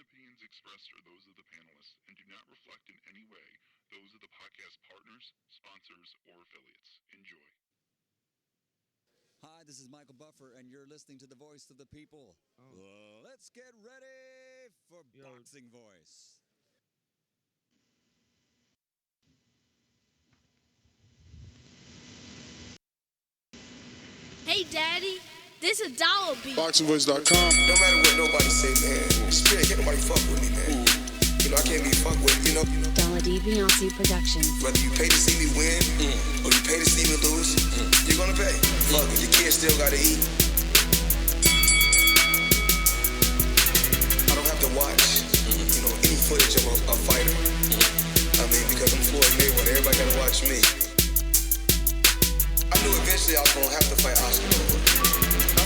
opinions expressed are those of the panelists and do not reflect in any way those of the podcast partners, sponsors, or affiliates. Enjoy. Hi, this is Michael Buffer, and you're listening to the voice of the people. Let's get ready for Boxing Voice. Hey, Daddy, this a dollar beat. boxingvoice.com. No matter what nobody say, man, spirit can't nobody fuck with me, man. You know, I can't be fucked with, you know. Dollar D Beyonce Productions. Whether you pay to see me win or you pay to see me lose, you're gonna pay. Fuck it, your kids still gotta eat. I don't have to watch, you know, any footage of a fighter. I mean, because I'm Floyd Mayweather, everybody gotta watch me. I knew eventually I was gonna have to fight Oscar. I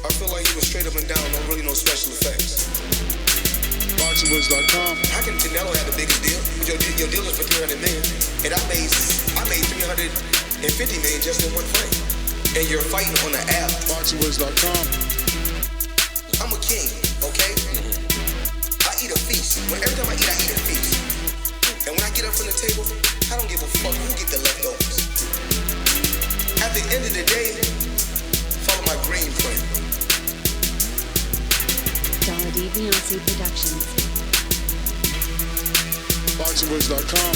feel like he was straight up and down, no special effects. boxingvoice.com. How can Canelo have the biggest deal? Your deal is for 300 million, and I made 350 million just in one fight. And you're fighting on the app. boxingvoice.com. I'm a king, okay? I eat a feast. Every time I eat a feast. And when I get up from the table, I don't give a fuck who get the leftovers. At the end of the day, follow my green print. Dollar D Beyonce Productions. boxingvoice.com.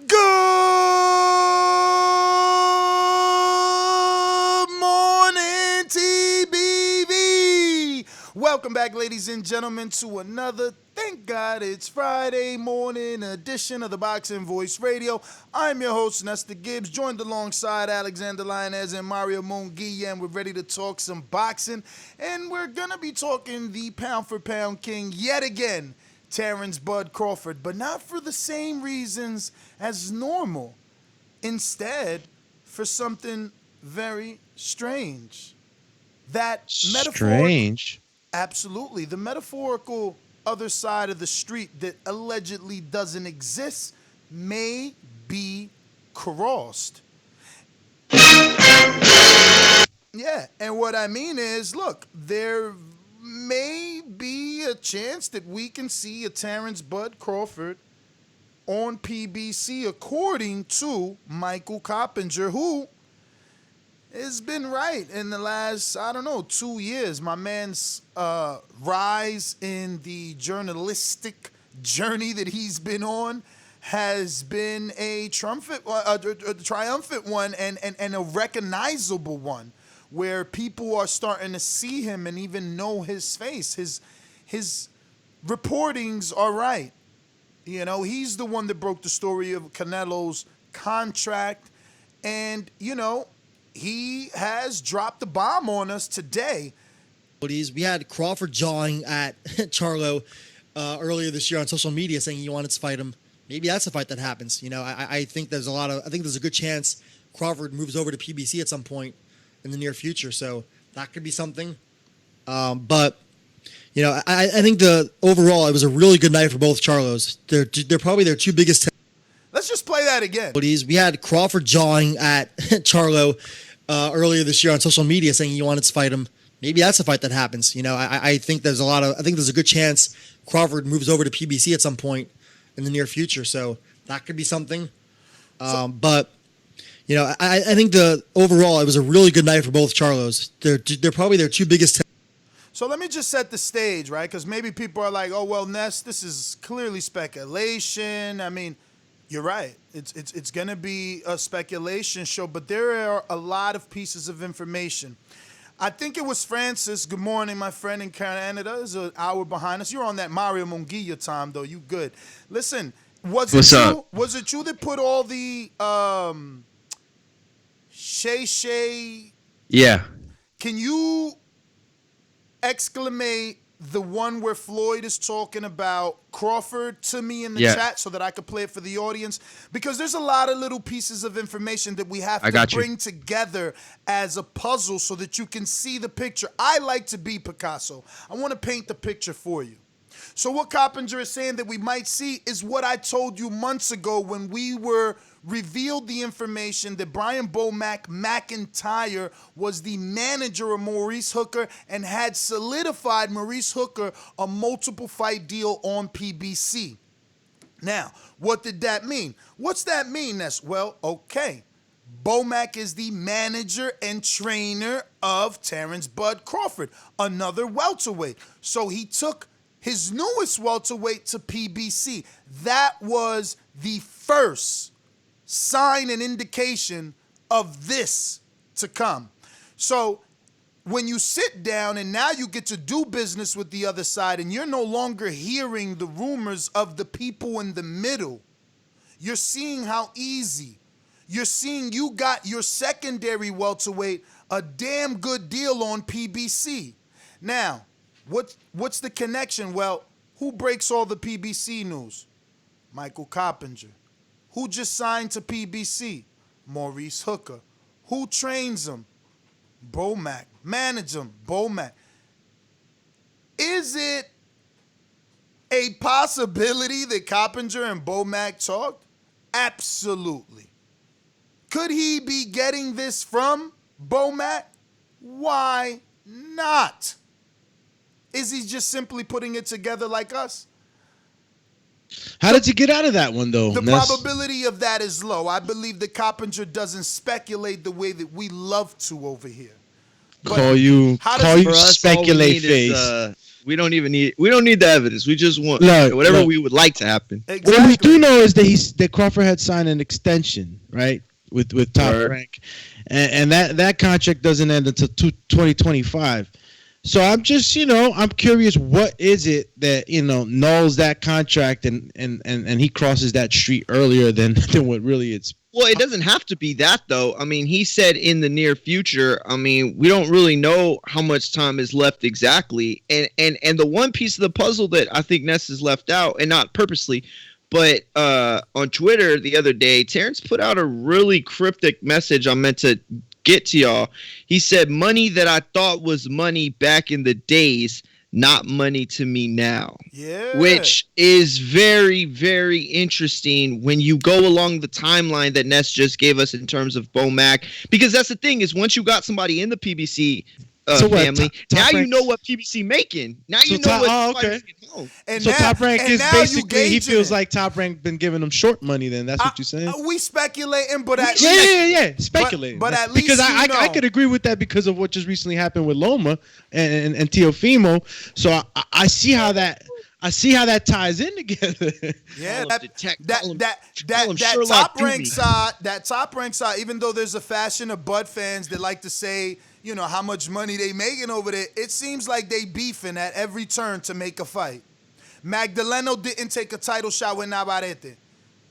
Good morning, TBV. Welcome back, ladies and gentlemen, to another, thank God it's Friday morning edition of the Boxing Voice Radio. I'm your host, Nestor Gibbs, joined alongside Alexander Lionez and Mario Monguilla, and we're ready to talk some boxing. And we're going to be talking the pound-for-pound king yet again, Terence Bud Crawford, but not for the same reasons as normal. Instead, for something very strange. Strange? Absolutely. The metaphorical other side of the street that allegedly doesn't exist may be crossed. Yeah, and what I mean is, look, there may be a chance that we can see a Terence Bud Crawford on PBC, according to Michael Coppinger, who has been right in the last, 2 years. My man's rise in the journalistic journey that he's been on has been a triumphant one and a recognizable one, where people are starting to see him and even know his face. His reportings are right. You know, he's the one that broke the story of Canelo's contract, and, he has dropped the bomb on us today. We had Crawford jawing at Charlo earlier this year on social media, saying he wanted to fight him. Maybe that's a fight that happens. I think there's a good chance Crawford moves over to PBC at some point in the near future. So that could be something. But I think overall it was a really good night for both Charlos. They're probably their two biggest. Let's just play that again. We had Crawford jawing at Charlo earlier this year on social media, saying he wanted to fight him. Maybe that's a fight that happens. I think there's a good chance Crawford moves over to PBC at some point in the near future. So that could be something. But I think overall it was a really good night for both Charlos. They're probably their two biggest. So let me just set the stage, right? Because maybe people are like, "Oh well, Ness, this is clearly speculation." I mean, you're right. It's going to be a speculation show, but there are a lot of pieces of information. I think it was Francis. Good morning, my friend in Canada. Is an hour behind us. You're on that Mario Monguilla time, though. You good? Listen, was it true that put all the Shay? Yeah. Can you exclamate the one where Floyd is talking about Crawford to me in the chat so that I could play it for the audience? Because there's a lot of little pieces of information that we have to bring together as a puzzle so that you can see the picture. I like to be Picasso. I want to paint the picture for you. So what Coppinger is saying that we might see is what I told you months ago when we were revealed the information that Brian Bomac McIntyre was the manager of Maurice Hooker and had solidified Maurice Hooker a multiple fight deal on PBC. Now, what did that mean? What's that mean, Ness? Well, okay. Bomac is the manager and trainer of Terence Bud Crawford, another welterweight. So he took his newest welterweight to PBC. That was the first sign and indication of this to come. So when you sit down and now you get to do business with the other side and you're no longer hearing the rumors of the people in the middle, you're seeing how easy. You're seeing you got your secondary welterweight a damn good deal on PBC. Now, what's the connection? Well, who breaks all the PBC news? Michael Coppinger. Who just signed to PBC? Maurice Hooker. Who trains him? Bomac. Manage him? Bomac. Is it a possibility that Coppinger and Bomac talked? Absolutely. Could he be getting this from Bomac? Why not? Is he just simply putting it together like us? How did you get out of that one, though? The probability of that is low. I believe that Coppinger doesn't speculate the way that we love to over here. Call you speculate face. We don't need the evidence. We just want whatever we would like to happen. Exactly. What we do know is that Crawford had signed an extension, right, with Top Rank, and that contract doesn't end until 2025. So I'm just, I'm curious, what is it that, nulls that contract and he crosses that street earlier than what really it's. Well, it doesn't have to be that, though. I mean, he said in the near future. I mean, we don't really know how much time is left exactly. And the one piece of the puzzle that I think Ness has left out, and not purposely, but on Twitter the other day, Terrence put out a really cryptic message I meant to get to y'all. He said, money that I thought was money back in the days, not money to me now. Yeah. Which is very, very interesting when you go along the timeline that Ness just gave us in terms of Bomac. Because that's the thing, is once you got somebody in the PBC family, now you know what PBC making. Now you know what okay. home. And so now, Top Rank and is now basically, he feels like Top Rank been giving him short money then. That's what you're saying? We speculating, but at least. Speculating. But at least because I could agree with that because of what just recently happened with Loma and Teofimo. So I see how that ties in together. Yeah, that top rank side, even though there's a faction of Bud fans that like to say, how much money they making over there, it seems like they beefing at every turn to make a fight. Magdaleno didn't take a title shot with Navarrete.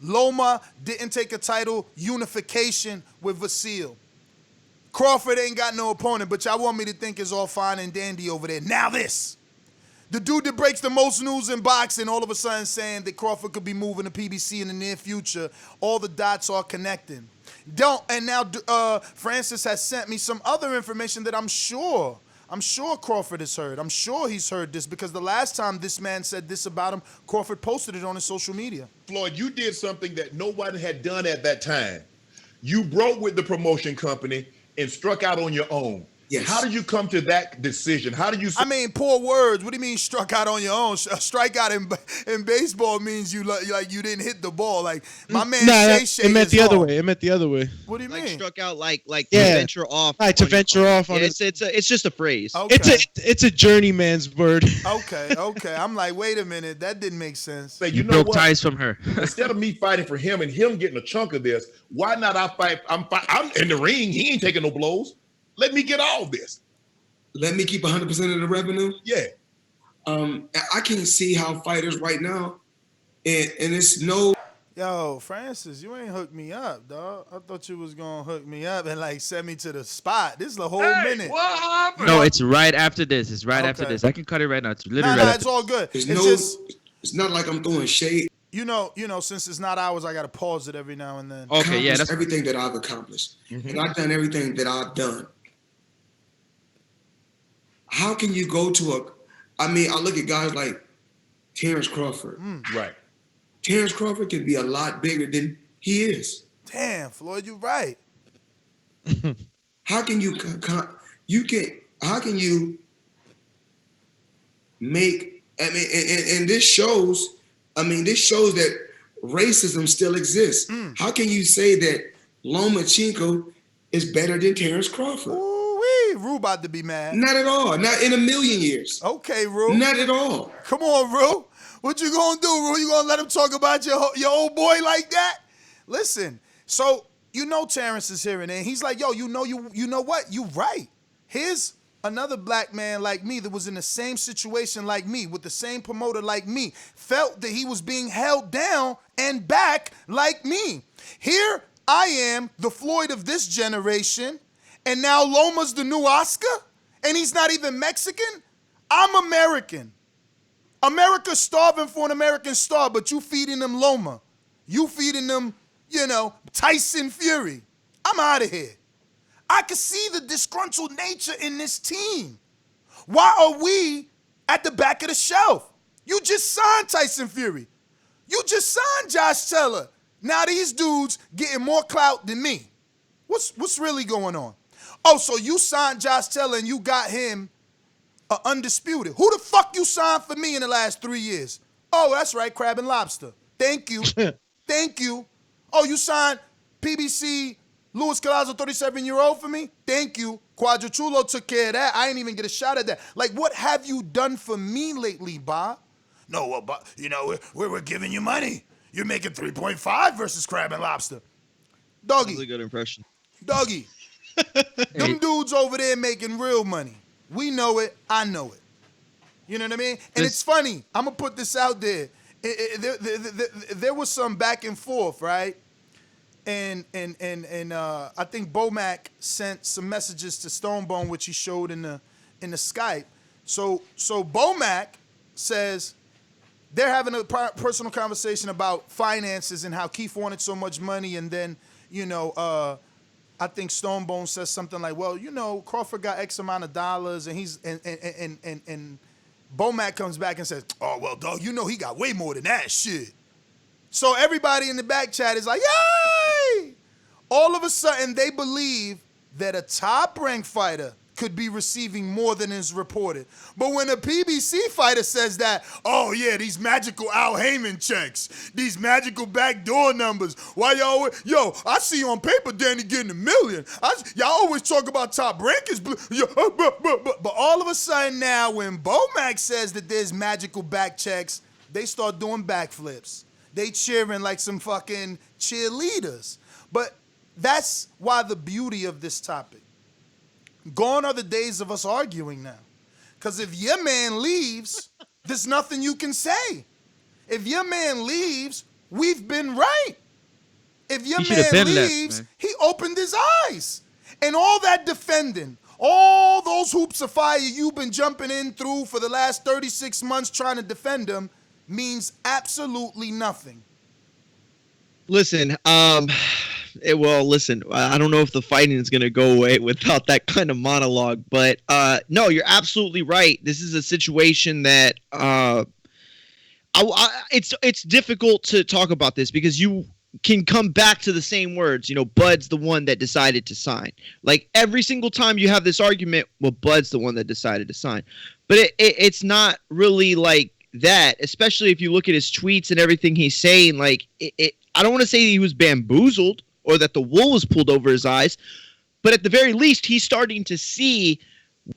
Loma didn't take a title unification with Vasil. Crawford ain't got no opponent, but y'all want me to think it's all fine and dandy over there. Now this. The dude that breaks the most news in boxing all of a sudden saying that Crawford could be moving to PBC in the near future. All the dots are connecting. And now Francis has sent me some other information that I'm sure Crawford has heard. I'm sure he's heard this because the last time this man said this about him, Crawford posted it on his social media. Floyd, you did something that no one had done at that time. You broke with the promotion company and struck out on your own. Yes. How did you come to that decision? How did you? I mean, poor words. What do you mean struck out on your own? A strikeout in baseball means you you didn't hit the ball. Like my man Shay it meant the other way. It meant the other way. What do you mean? Struck out like to venture off. Right, to venture off. On it's just a phrase. Okay. It's a journeyman's word. Okay. I'm like, wait a minute, that didn't make sense. Say, you know broke ties from her. Instead of me fighting for him and him getting a chunk of this, why not I fight? I'm in the ring. He ain't taking no blows. Let me get all this. Let me keep 100% of the revenue. Yeah. I can't see how fighters right now, and it's no. Yo, Francis, you ain't hooked me up, dog. I thought you was gonna hook me up and send me to the spot. This is the whole minute. What happened? No, it's right after this. It's right after this. I can cut it right now. It's literally right it's all good. It's not like I'm throwing shade. You know, since it's not ours, I gotta pause it every now and then. Okay, yeah, that's everything that I've accomplished, and I've done everything that I've done. How can you go to I look at guys like Terence Crawford. Right. Terence Crawford can be a lot bigger than he is. Damn, Floyd, you're right. How can you make, I mean, and this shows that racism still exists. How can you say that Lomachenko is better than Terence Crawford? Ooh-wee, Rue about to be mad. Not at all. Not in a million years. Okay, Rue. Not at all. Come on, Rue. What you gonna do, Rue? You gonna let him talk about your old boy like that? Listen, so you know Terrence is hearing it, and he's like, yo, you know what? You right. Here's another black man like me that was in the same situation like me, with the same promoter like me, felt that he was being held down and back like me. Here I am, the Floyd of this generation, and now Loma's the new Oscar, and he's not even Mexican? I'm American. America's starving for an American star, but you feeding them Loma. You feeding them, Tyson Fury. I'm out of here. I can see the disgruntled nature in this team. Why are we at the back of the shelf? You just signed Tyson Fury. You just signed Josh Taylor. Now these dudes getting more clout than me. What's really going on? Oh, so you signed Josh Taylor and you got him undisputed. Who the fuck you signed for me in the last 3 years? Oh, that's right, Crab and Lobster. Thank you. Thank you. Oh, you signed PBC Luis Collazo, 37-year-old for me? Thank you. Quadruchulo took care of that. I ain't even get a shot at that. Like, what have you done for me lately, Bob? No, well, Bob, we're giving you money. You're making 3.5 versus Crab and Lobster. Doggy. That's a good impression. Doggy. Them dudes over there making real money. We know it. I know it. You know what I mean? And it's funny. I'm going to put this out there. There was some back and forth, right? And I think Bomac sent some messages to Stonebone, which he showed in the Skype. So Bomac says they're having a personal conversation about finances and how Keith wanted so much money, and then I think Stonebone says something like, well, Crawford got X amount of dollars, and he's and Bomac comes back and says, oh well, dog, he got way more than that shit. So everybody in the back chat is like, yay! All of a sudden, they believe that a top-ranked fighter could be receiving more than is reported. But when a PBC fighter says that, oh yeah, these magical Al Heyman checks, these magical backdoor numbers, why y'all, I see on paper Danny getting $1 million. Y'all always talk about top rankings, but all of a sudden now, when Bomac says that there's magical back checks, they start doing backflips. They cheering like some fucking cheerleaders. But that's why the beauty of this topic. Gone are the days of us arguing now. Because if your man leaves, there's nothing you can say. If your man leaves, we've been right. If your man leaves, he opened his eyes. And all that defending, all those hoops of fire you've been jumping in through for the last 36 months trying to defend him means absolutely nothing. Listen, listen, I don't know if the fighting is going to go away without that kind of monologue, but no, you're absolutely right. This is a situation that it's difficult to talk about this because you can come back to the same words. Bud's the one that decided to sign. Like every single time you have this argument, well, Bud's the one that decided to sign. But it's not really like that, especially if you look at his tweets and everything he's saying. Like I don't want to say he was bamboozled or that the wool was pulled over his eyes, but at the very least, he's starting to see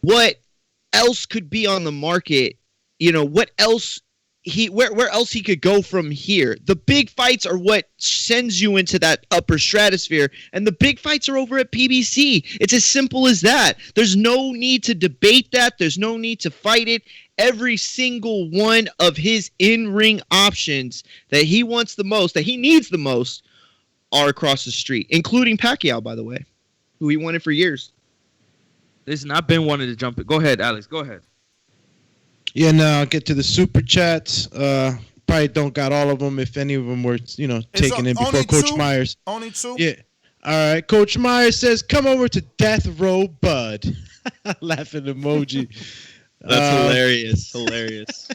what else could be on the market. What else where else he could go from here. The big fights are what sends you into that upper stratosphere, and the big fights are over at PBC. It's as simple as that. There's no need to debate that. There's no need to fight it. Every single one of his in-ring options that he wants the most, that he needs the most, are across the street, including Pacquiao, by the way, who he wanted for years. Listen, I've been wanting to jump it. Go ahead, Alex. Go ahead. Yeah, now I'll get to the super chats. Probably don't got all of them. If any of them were, taken in before Coach Myers. Only two? Yeah. All right. Coach Myers says, come over to Death Row Bud. Laughing emoji. That's hilarious. Hilarious.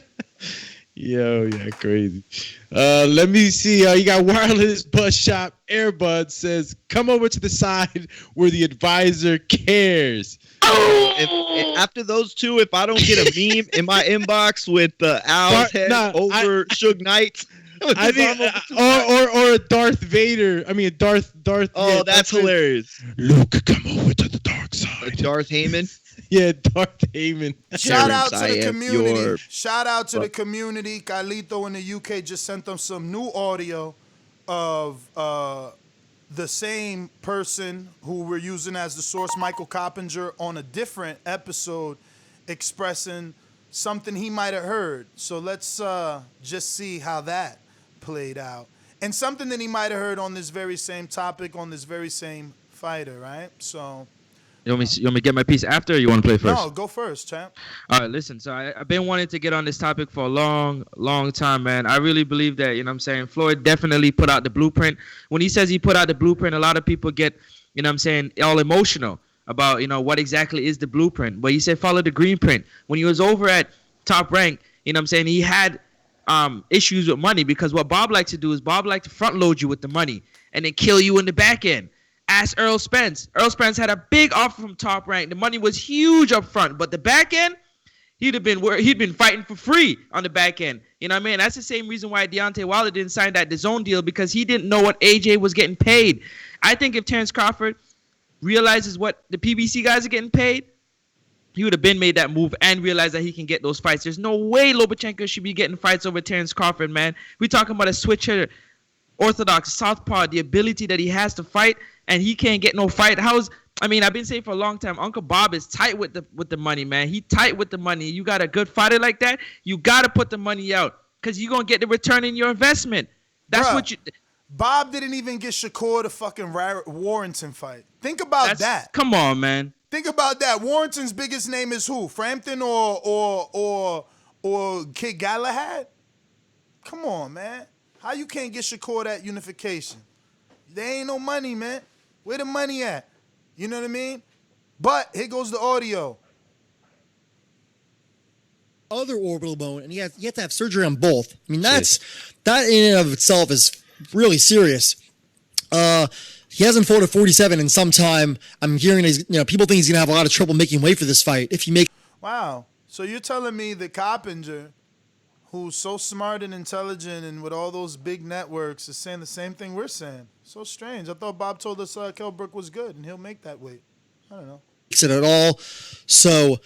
Yo, yeah, crazy. Let me see. You got Wireless Bus Shop Airbud says, come over to the side where the advisor cares. And after those two, if I don't get a meme in my inbox with Al's head over Suge Knight, I think, or a Darth Vader. I mean, Darth. Oh, that's hilarious. Luke, come over to the dark side. Darth Heyman. Yeah, Darth Heyman. Shout out to the community. Shout out to the community. Carlito in the UK just sent them some new audio of the same person who we're using as the source, Michael Coppinger, on a different episode expressing something he might have heard. So let's just see how that played out. And something that he might have heard on this very same topic, on this very same fighter, right? So... You want me to get my piece after, or you want to play first? No, go first, champ. All right, listen. So I've been wanting to get on this topic for a long, long time, man. I really believe that, you know what I'm saying, Floyd definitely put out the blueprint. When he says he put out the blueprint, a lot of people get, you know what I'm saying, all emotional about, you know, what exactly is the blueprint. But he said follow the green print. When he was over at Top Rank, you know what I'm saying, he had issues with money, because what Bob liked to do is Bob liked to front load you with the money and then kill you in the back end. Ask Earl Spence. Earl Spence had a big offer from Top Rank. The money was huge up front, but the back end, he'd been fighting for free on the back end. You know what I mean? That's the same reason why Deontay Wilder didn't sign that DAZN deal, because he didn't know what AJ was getting paid. I think if Terence Crawford realizes what the PBC guys are getting paid, he would have been made that move and realized that he can get those fights. There's no way Lomachenko should be getting fights over Terence Crawford, man. We're talking about a switch hitter, orthodox, southpaw, the ability that he has to fight, and he can't get no fight. I've been saying for a long time, Uncle Bob is tight with the money, man. He tight with the money. You got a good fighter like that, you got to put the money out, because you're going to get the return in your investment. That's what you... Bob didn't even get Shakur the fucking Warrington fight. Think about that. Come on, man. Think about that. Warrington's biggest name is who? Frampton or Kid Galahad? Come on, man. How you can't get Shakur that unification? There ain't no money, man. Where the money at? You know what I mean? But here goes the audio. Other orbital bone, and you have to have surgery on both. I mean, that in and of itself is really serious. He hasn't fought at 47 in some time. I'm hearing people think he's gonna have a lot of trouble making weight for this fight. If he make Wow. So you're telling me that Coppinger, who's so smart and intelligent and with all those big networks, is saying the same thing we're saying? So strange. I thought Bob told us Kell Brook was good and he'll make that weight. I don't know. It at all. So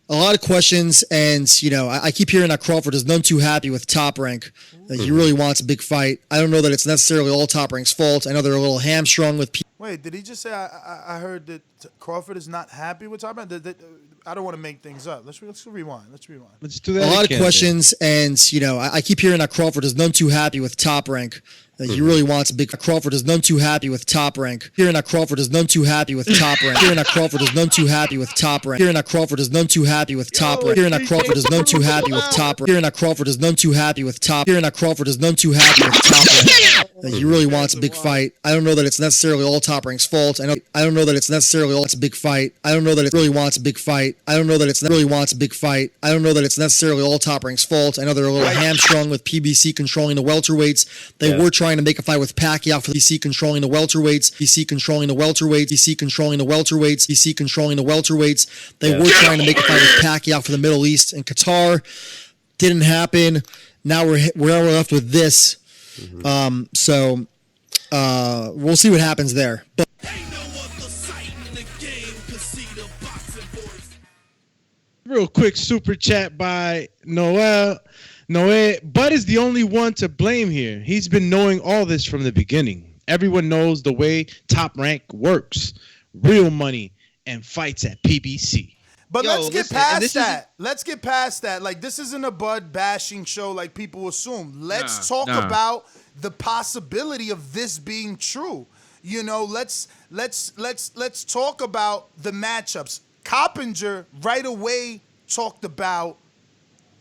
a lot of questions, and I keep hearing that Crawford is none too happy with Top Rank. He really wants a big fight. I don't know that it's necessarily all Top Rank's fault. I know they're a little hamstrung with people. Wait, did he just say I heard that Crawford is not happy with Top Rank? I don't want to make things up. Let's rewind. Let's do that. A lot of questions, and I keep hearing that Crawford is none too happy with Top Rank. He really wants a big. Crawford is none too happy with Top Rank. Hearing that Crawford is none too happy with Top Rank. Hearing that Crawford is none too happy with Top Rank. Hearing that Crawford is none too happy with Top Rank. Hearing that Crawford is none too happy with Top Rank. Hearing that Crawford is none too happy with Top. Hearing that Crawford is none too happy with Top Rank. He really wants a big fight. I don't know that it's necessarily all Top Rank's fault. I don't know that it's necessarily all. It's a big fight. I don't know that it really wants a big fight. I don't know that it's really wants a big fight. I don't know that it's necessarily all Top Rank's fault. I know they're a little hamstrung with PBC controlling the welterweights. They were trying to make a fight with Pacquiao for the BC controlling the welterweights. BC controlling the welterweights. BC controlling the welterweights. BC controlling the welterweights. They were trying to make a fight with Pacquiao for the Middle East and Qatar. Didn't happen. Now we're left with this. So we'll see what happens there. But real quick super chat by Noel. Bud is the only one to blame here. He's been knowing all this from the beginning. Everyone knows the way Top Rank works. Real money and fights at PBC. But let's get past that. Let's get past that. Like, this isn't a Bud bashing show like people assume. Let's talk about the possibility of this being true. Let's talk about the matchups. Coppinger right away talked about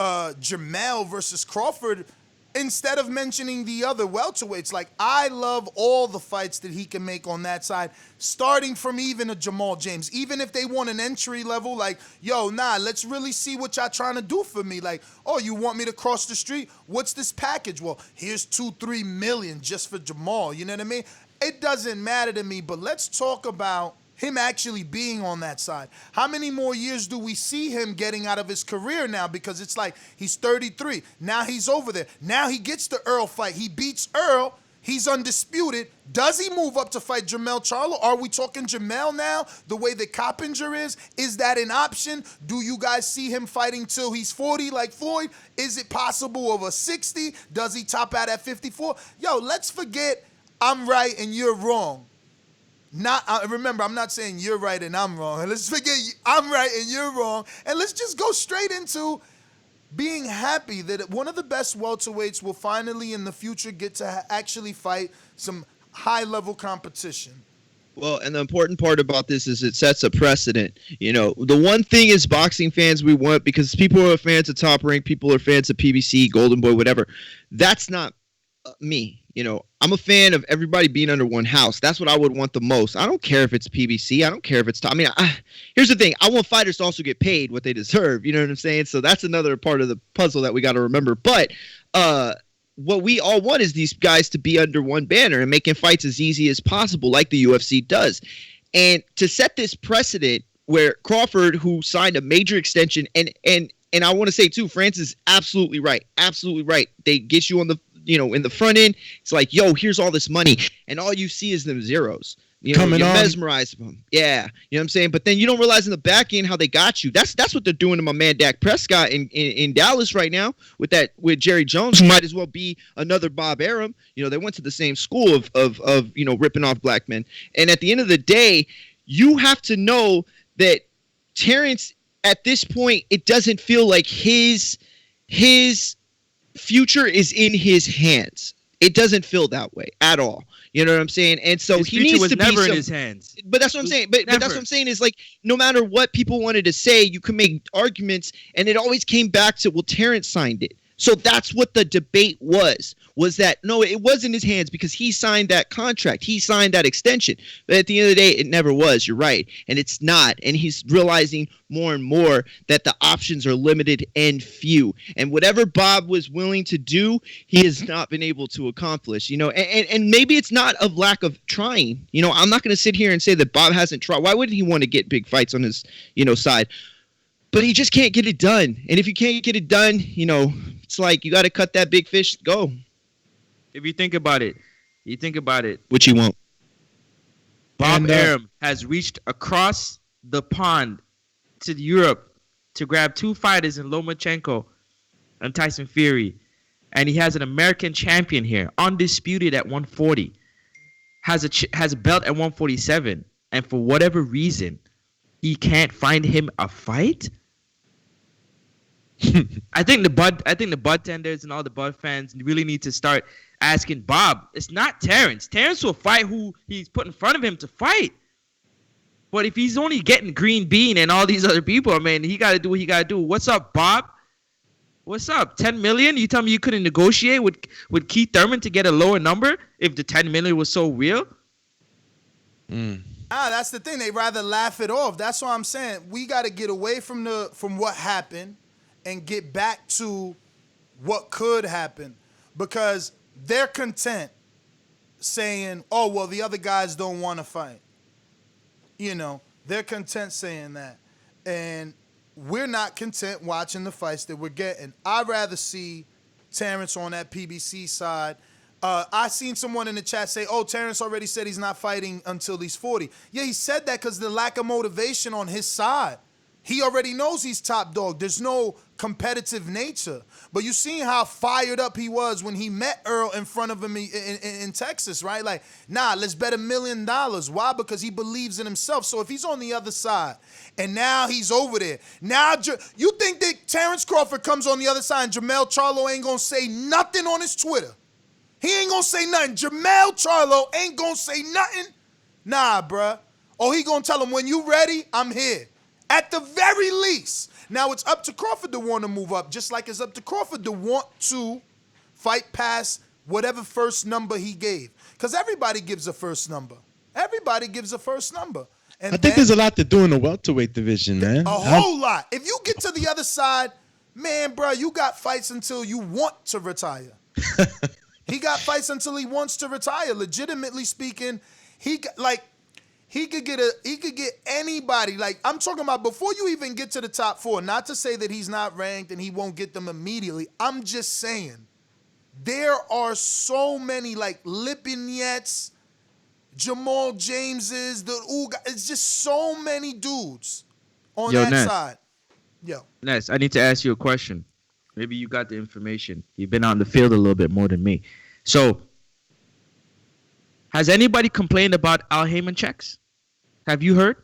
Jamel versus Crawford instead of mentioning the other welterweights. Like, I love all the fights that he can make on that side, starting from even a Jamal James. Even if they want an entry level, like, yo, nah, let's really see what y'all trying to do for me. Like, oh, you want me to cross the street? What's this package? Well, here's 2-3 million just for Jamal. You know what I mean? It doesn't matter to me, but let's talk about him actually being on that side. How many more years do we see him getting out of his career now? Because it's like he's 33. Now he's over there. Now he gets the Earl fight. He beats Earl. He's undisputed. Does he move up to fight Jermell Charlo? Are we talking Jermell now, the way that Coppinger is? Is that an option? Do you guys see him fighting till he's 40 like Floyd? Is it possible over 60? Does he top out at 54? Yo, let's forget I'm right and you're wrong. Remember, I'm not saying you're right and I'm wrong. Let's forget I'm right and you're wrong. And let's just go straight into being happy that one of the best welterweights will finally in the future get to actually fight some high-level competition. Well, and the important part about this is it sets a precedent. You know, the one thing as boxing fans we want, because people are fans of Top Rank, people are fans of PBC, Golden Boy, whatever. That's not me. You know, I'm a fan of everybody being under one house. That's what I would want the most. I don't care if it's PBC. I don't care if it's top. I mean, here's the thing. I want fighters to also get paid what they deserve. You know what I'm saying? So that's another part of the puzzle that we got to remember. But what we all want is these guys to be under one banner and making fights as easy as possible, like the UFC does. And to set this precedent where Crawford, who signed a major extension, and I want to say too, Francis is absolutely right. Absolutely right. They get you on the in the front end. It's like, yo, here's all this money, and all you see is them zeros. You know, you're mesmerized by them. Yeah, you know what I'm saying? But then you don't realize in the back end how they got you. That's what they're doing to my man Dak Prescott in Dallas right now with Jerry Jones, who might as well be another Bob Arum. You know, they went to the same school of ripping off black men. And at the end of the day, you have to know that Terence, at this point, it doesn't feel like his future is in his hands. It doesn't feel that way at all. You know what I'm saying? And so he needs to be never in his hands. But that's what I'm saying. But that's what I'm saying is, like, no matter what people wanted to say, you can make arguments, and it always came back to, well, Terence signed it. So that's what the debate was that, no, it was in his hands because he signed that contract. He signed that extension. But at the end of the day, it never was. You're right. And it's not. And he's realizing more and more that the options are limited and few. And whatever Bob was willing to do, he has not been able to accomplish. You know, and maybe it's not of lack of trying. You know, I'm not going to sit here and say that Bob hasn't tried. Why wouldn't he want to get big fights on his, side? But he just can't get it done. And if you can't get it done, it's like you got to cut that big fish, go. If you think about it, which he won't. Bob Arum has reached across the pond to Europe to grab two fighters in Lomachenko and Tyson Fury. And he has an American champion here, undisputed at 140. Has a belt at 147. And for whatever reason, he can't find him a fight? I think the Bud tenders and all the Bud fans really need to start asking Bob. It's not Terence. Terence will fight who he's put in front of him to fight. But if he's only getting Green Bean and all these other people, man, he got to do what he got to do. What's up, Bob? What's up? 10 million? You tell me you couldn't negotiate with Keith Thurman to get a lower number if the 10 million was so real? That's the thing. They rather laugh it off. That's what I'm saying. We got to get away from what happened and get back to what could happen, because they're content saying, oh, well, the other guys don't want to fight. They're content saying that. And we're not content watching the fights that we're getting. I'd rather see Terence on that PBC side. I seen someone in the chat say, oh, Terence already said he's not fighting until he's 40. Yeah, he said that because of the lack of motivation on his side. He already knows he's top dog. There's no competitive nature. But you seen how fired up he was when he met Earl in front of him in Texas, right? Like, nah, let's bet $1 million. Why? Because he believes in himself. So if he's on the other side and now he's over there, now you think that Terence Crawford comes on the other side and Jermell Charlo ain't going to say nothing on his Twitter? He ain't going to say nothing. Jermell Charlo ain't going to say nothing? Nah, bruh. Oh, he going to tell him, when you ready, I'm here. At the very least. Now, it's up to Crawford to want to move up, just like it's up to Crawford to want to fight past whatever first number he gave. Because everybody gives a first number. Everybody gives a first number. And I think there's a lot to do in the welterweight division, man. A whole lot. If you get to the other side, man, bro, you got fights until you want to retire. He got fights until he wants to retire. Legitimately speaking, he could get anybody. Like, I'm talking about before you even get to the top 4. Not to say that he's not ranked and he won't get them immediately. I'm just saying there are so many like Lipinets, Jamal Jameses, it's just so many dudes on that Ness. side. Yo. Ness, I need to ask you a question. Maybe you got the information. You've been out in the field a little bit more than me. So, has anybody complained about Al Heyman checks? Have you heard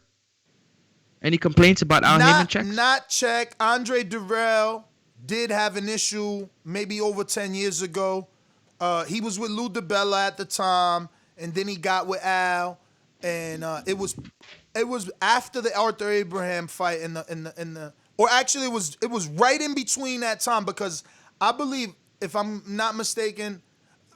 any complaints about Al Heyman checks? Not check. Andre Durrell did have an issue maybe over 10 years ago. He was with Lou DiBella at the time, and then he got with Al, and it was after the Arthur Abraham fight or actually it was right in between that time, because I believe, if I'm not mistaken,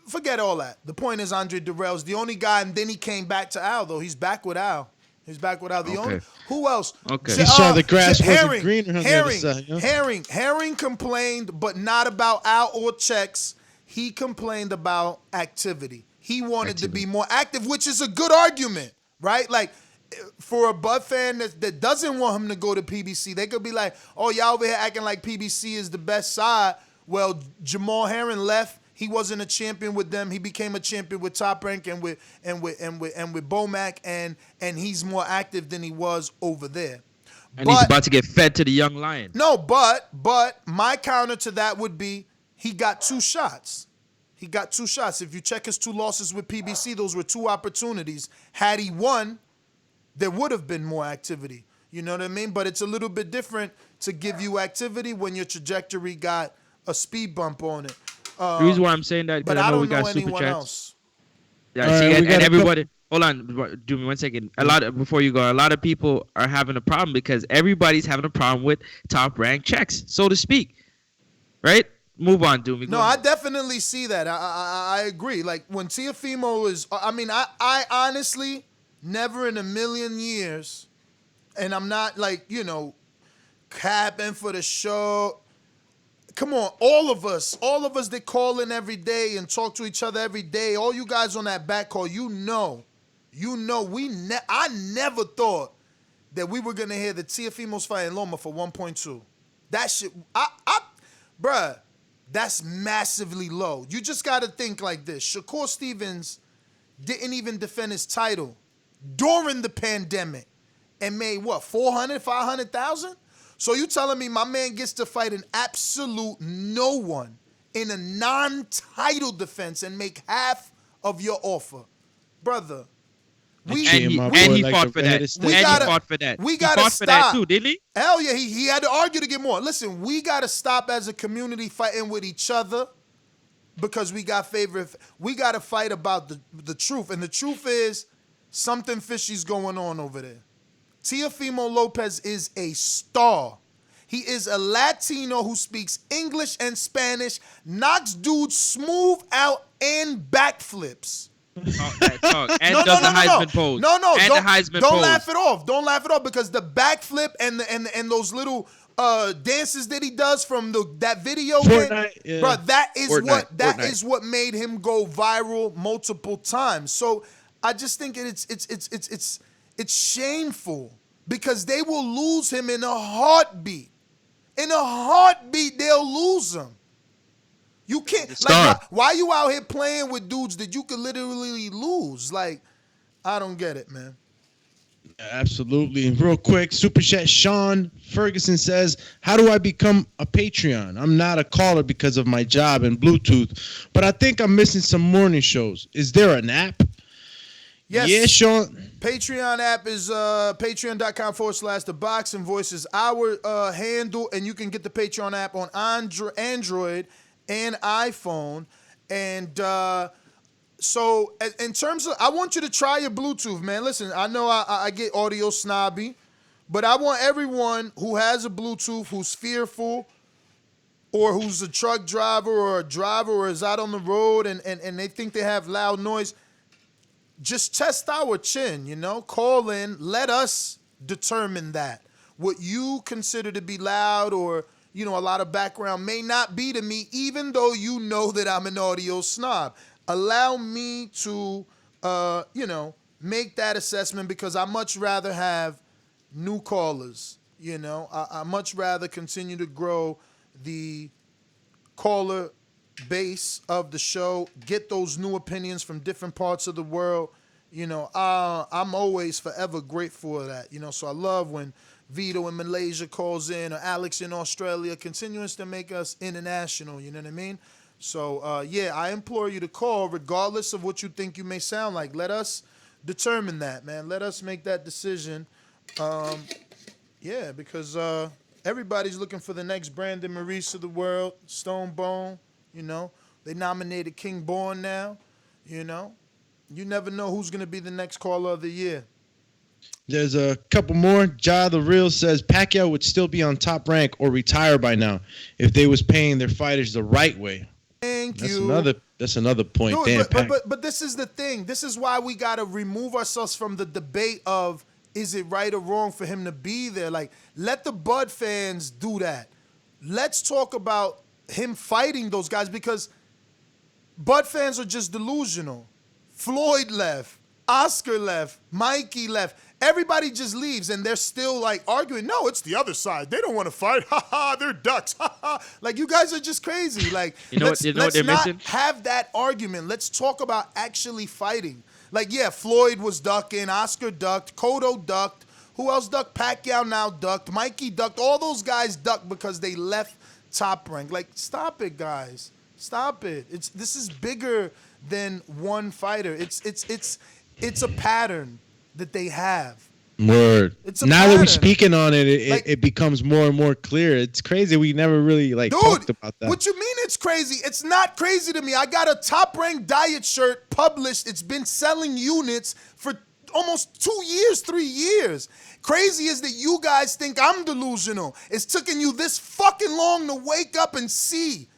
forget all that. The point is Andre Durrell's the only guy, and then he came back to Al, though. He's back with Al. The only who else? Okay. He saw the grass wasn't greener on the other side. Yeah? Herring complained, but not about Al or checks. He complained about activity. He wanted to be more active, which is a good argument, right? Like, for a Bud fan that doesn't want him to go to PBC, they could be like, "Oh, y'all over here acting like PBC is the best side." Well, Jamal Herring left. He wasn't a champion with them. He became a champion with Top Rank and with Bomac, and he's more active than he was over there. And he's about to get fed to the young lion. No, but my counter to that would be he got 2 shots. He got 2 shots. If you check his 2 losses with PBC, those were 2 opportunities. Had he won, there would have been more activity. You know what I mean? But it's a little bit different to give you activity when your trajectory got a speed bump on it. The reason why I'm saying that, but I know we got super chats. Yeah, see, and everybody. Hold on, do me 1 second. Before you go, a lot of people are having a problem because everybody's having a problem with Top Rank checks, so to speak. Right? Move on, Doomy. No, I definitely see that. I agree. Like, when Teofimo is, I honestly never in a million years, and I'm not like, capping for the show. Come on, all of us that call in every day and talk to each other every day, all you guys on that back call, I never thought that we were gonna hear the Teofimo's fighting Loma for 1.2. That shit, bruh, that's massively low. You just gotta think like this. Shakur Stevens didn't even defend his title during the pandemic and made what, 400, 500,000? So you telling me my man gets to fight an absolute no one in a non-title defense and make half of your offer? Brother. He fought for that. We gotta stop. For that too, didn't he? Hell yeah, he had to argue to get more. Listen, we gotta stop as a community fighting with each other because we gotta fight about the truth. And the truth is something fishy's going on over there. Teofimo Lopez is a star. He is a Latino who speaks English and Spanish, knocks dudes smooth out and backflips. And does the Heisman pose. Don't laugh it off. Don't laugh it off because the backflip and those little dances that he does from that video game, yeah. Bro, that is what made him go viral multiple times. So I just think it's shameful because they will lose him in a heartbeat. In a heartbeat, they'll lose him. You can't. Like, why you out here playing with dudes that you could literally lose? Like, I don't get it, man. Absolutely. Real quick, Super Chat Sean Ferguson says, how do I become a Patreon? I'm not a caller because of my job and Bluetooth, but I think I'm missing some morning shows. Is there an app? Yes. Yeah, Sean. Patreon app is patreon.com/The Boxing Voice is our handle, and you can get the Patreon app on Android and iPhone. And so in terms of, I want you to try your Bluetooth, man. Listen, I know I get audio snobby, but I want everyone who has a Bluetooth, who's fearful, or who's a truck driver or a driver or is out on the road and they think they have loud noise, just test our chin, you know? Call in. Let us determine that. What you consider to be loud or, you know, a lot of background may not be to me, even though you know that I'm an audio snob. Allow me to, you know, make that assessment because I much rather have new callers, you know? I much rather continue to grow the caller base of the show, get those new opinions from different parts of the world. You know, I'm always forever grateful for that, you know? So I love when Vito in Malaysia calls in or Alex in Australia, continues to make us international, you know what I mean? So, yeah, I implore you to call regardless of what you think you may sound like. Let us determine that, man. Let us make that decision. Yeah, because everybody's looking for the next Brandon Maurice of the world, Stone Bone, you know. They nominated King Born now, you know. You never know who's going to be the next caller of the year. There's a couple more. Ja the Real says Pacquiao would still be on Top Rank or retire by now if they was paying their fighters the right way. Thank you. That's another point. Dude, but this is the thing. This is why we got to remove ourselves from the debate of is it right or wrong for him to be there? Like, let the Bud fans do that. Let's talk about him fighting those guys because Bud fans are just delusional. Floyd left. Oscar left. Mikey left. Everybody just leaves and they're still like arguing. No, it's the other side. They don't want to fight. Ha ha, they're ducks. Ha ha. Like, you guys are just crazy. Like, let's not have that argument. Let's talk about actually fighting. Like, yeah, Floyd was ducking. Oscar ducked. Cotto ducked. Who else ducked? Pacquiao now ducked. Mikey ducked. All those guys ducked because they left Top Rank. Like, stop it, guys. Stop it. This is bigger than one fighter. It's a pattern that they have. Word. It's a now pattern. that we're speaking on it, it becomes more and more clear. It's crazy. We never really talked about that. What you mean it's crazy? It's not crazy to me. I got a Top Rank diet shirt published. It's been selling units for almost 2 years, 3 years. Crazy is that you guys think I'm delusional. It's taken you this fucking long to wake up and see.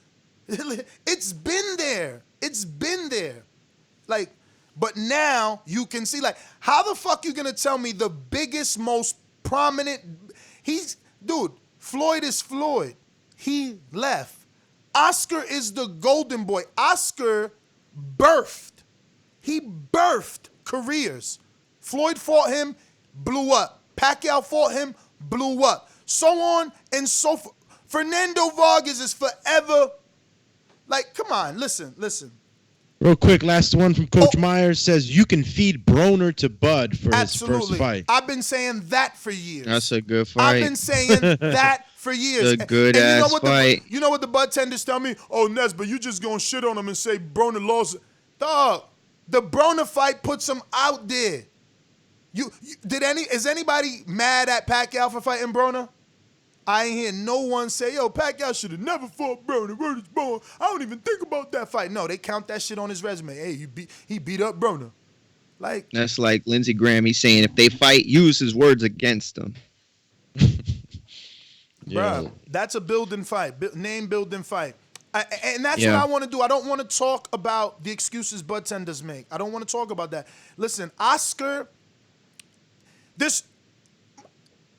It's been there. It's been there. Like, but now you can see, like, how the fuck you gonna tell me the biggest, most prominent, Floyd is Floyd. He left. Oscar is the golden boy. Oscar he birthed careers. Floyd fought him, blew up. Pacquiao fought him, blew up. So on and so forth. Fernando Vargas is forever, like, come on, listen. Real quick, last one from Coach Myers says you can feed Broner to Bud for his first fight. I've been saying that for years. That's a good fight. I've been saying that for years. A good ass fight. You know what the Bud tenders tell me? Oh, Nez, but you just gonna shit on him and say Broner lost. Dog, the Broner fight puts him out there. Is anybody mad at Pacquiao for fighting Broner? I ain't hear no one say, yo, Pacquiao should have never fought Broner. Broner's born. I don't even think about that fight. No, they count that shit on his resume. Hey, he beat up Broner. Like, that's like Lindsey Graham. He's saying if they fight, use his words against them. Bruh, that's a building fight. Name building fight. And that's what I want to do. I don't want to talk about the excuses Bud tenders make. I don't want to talk about that. Listen, Oscar,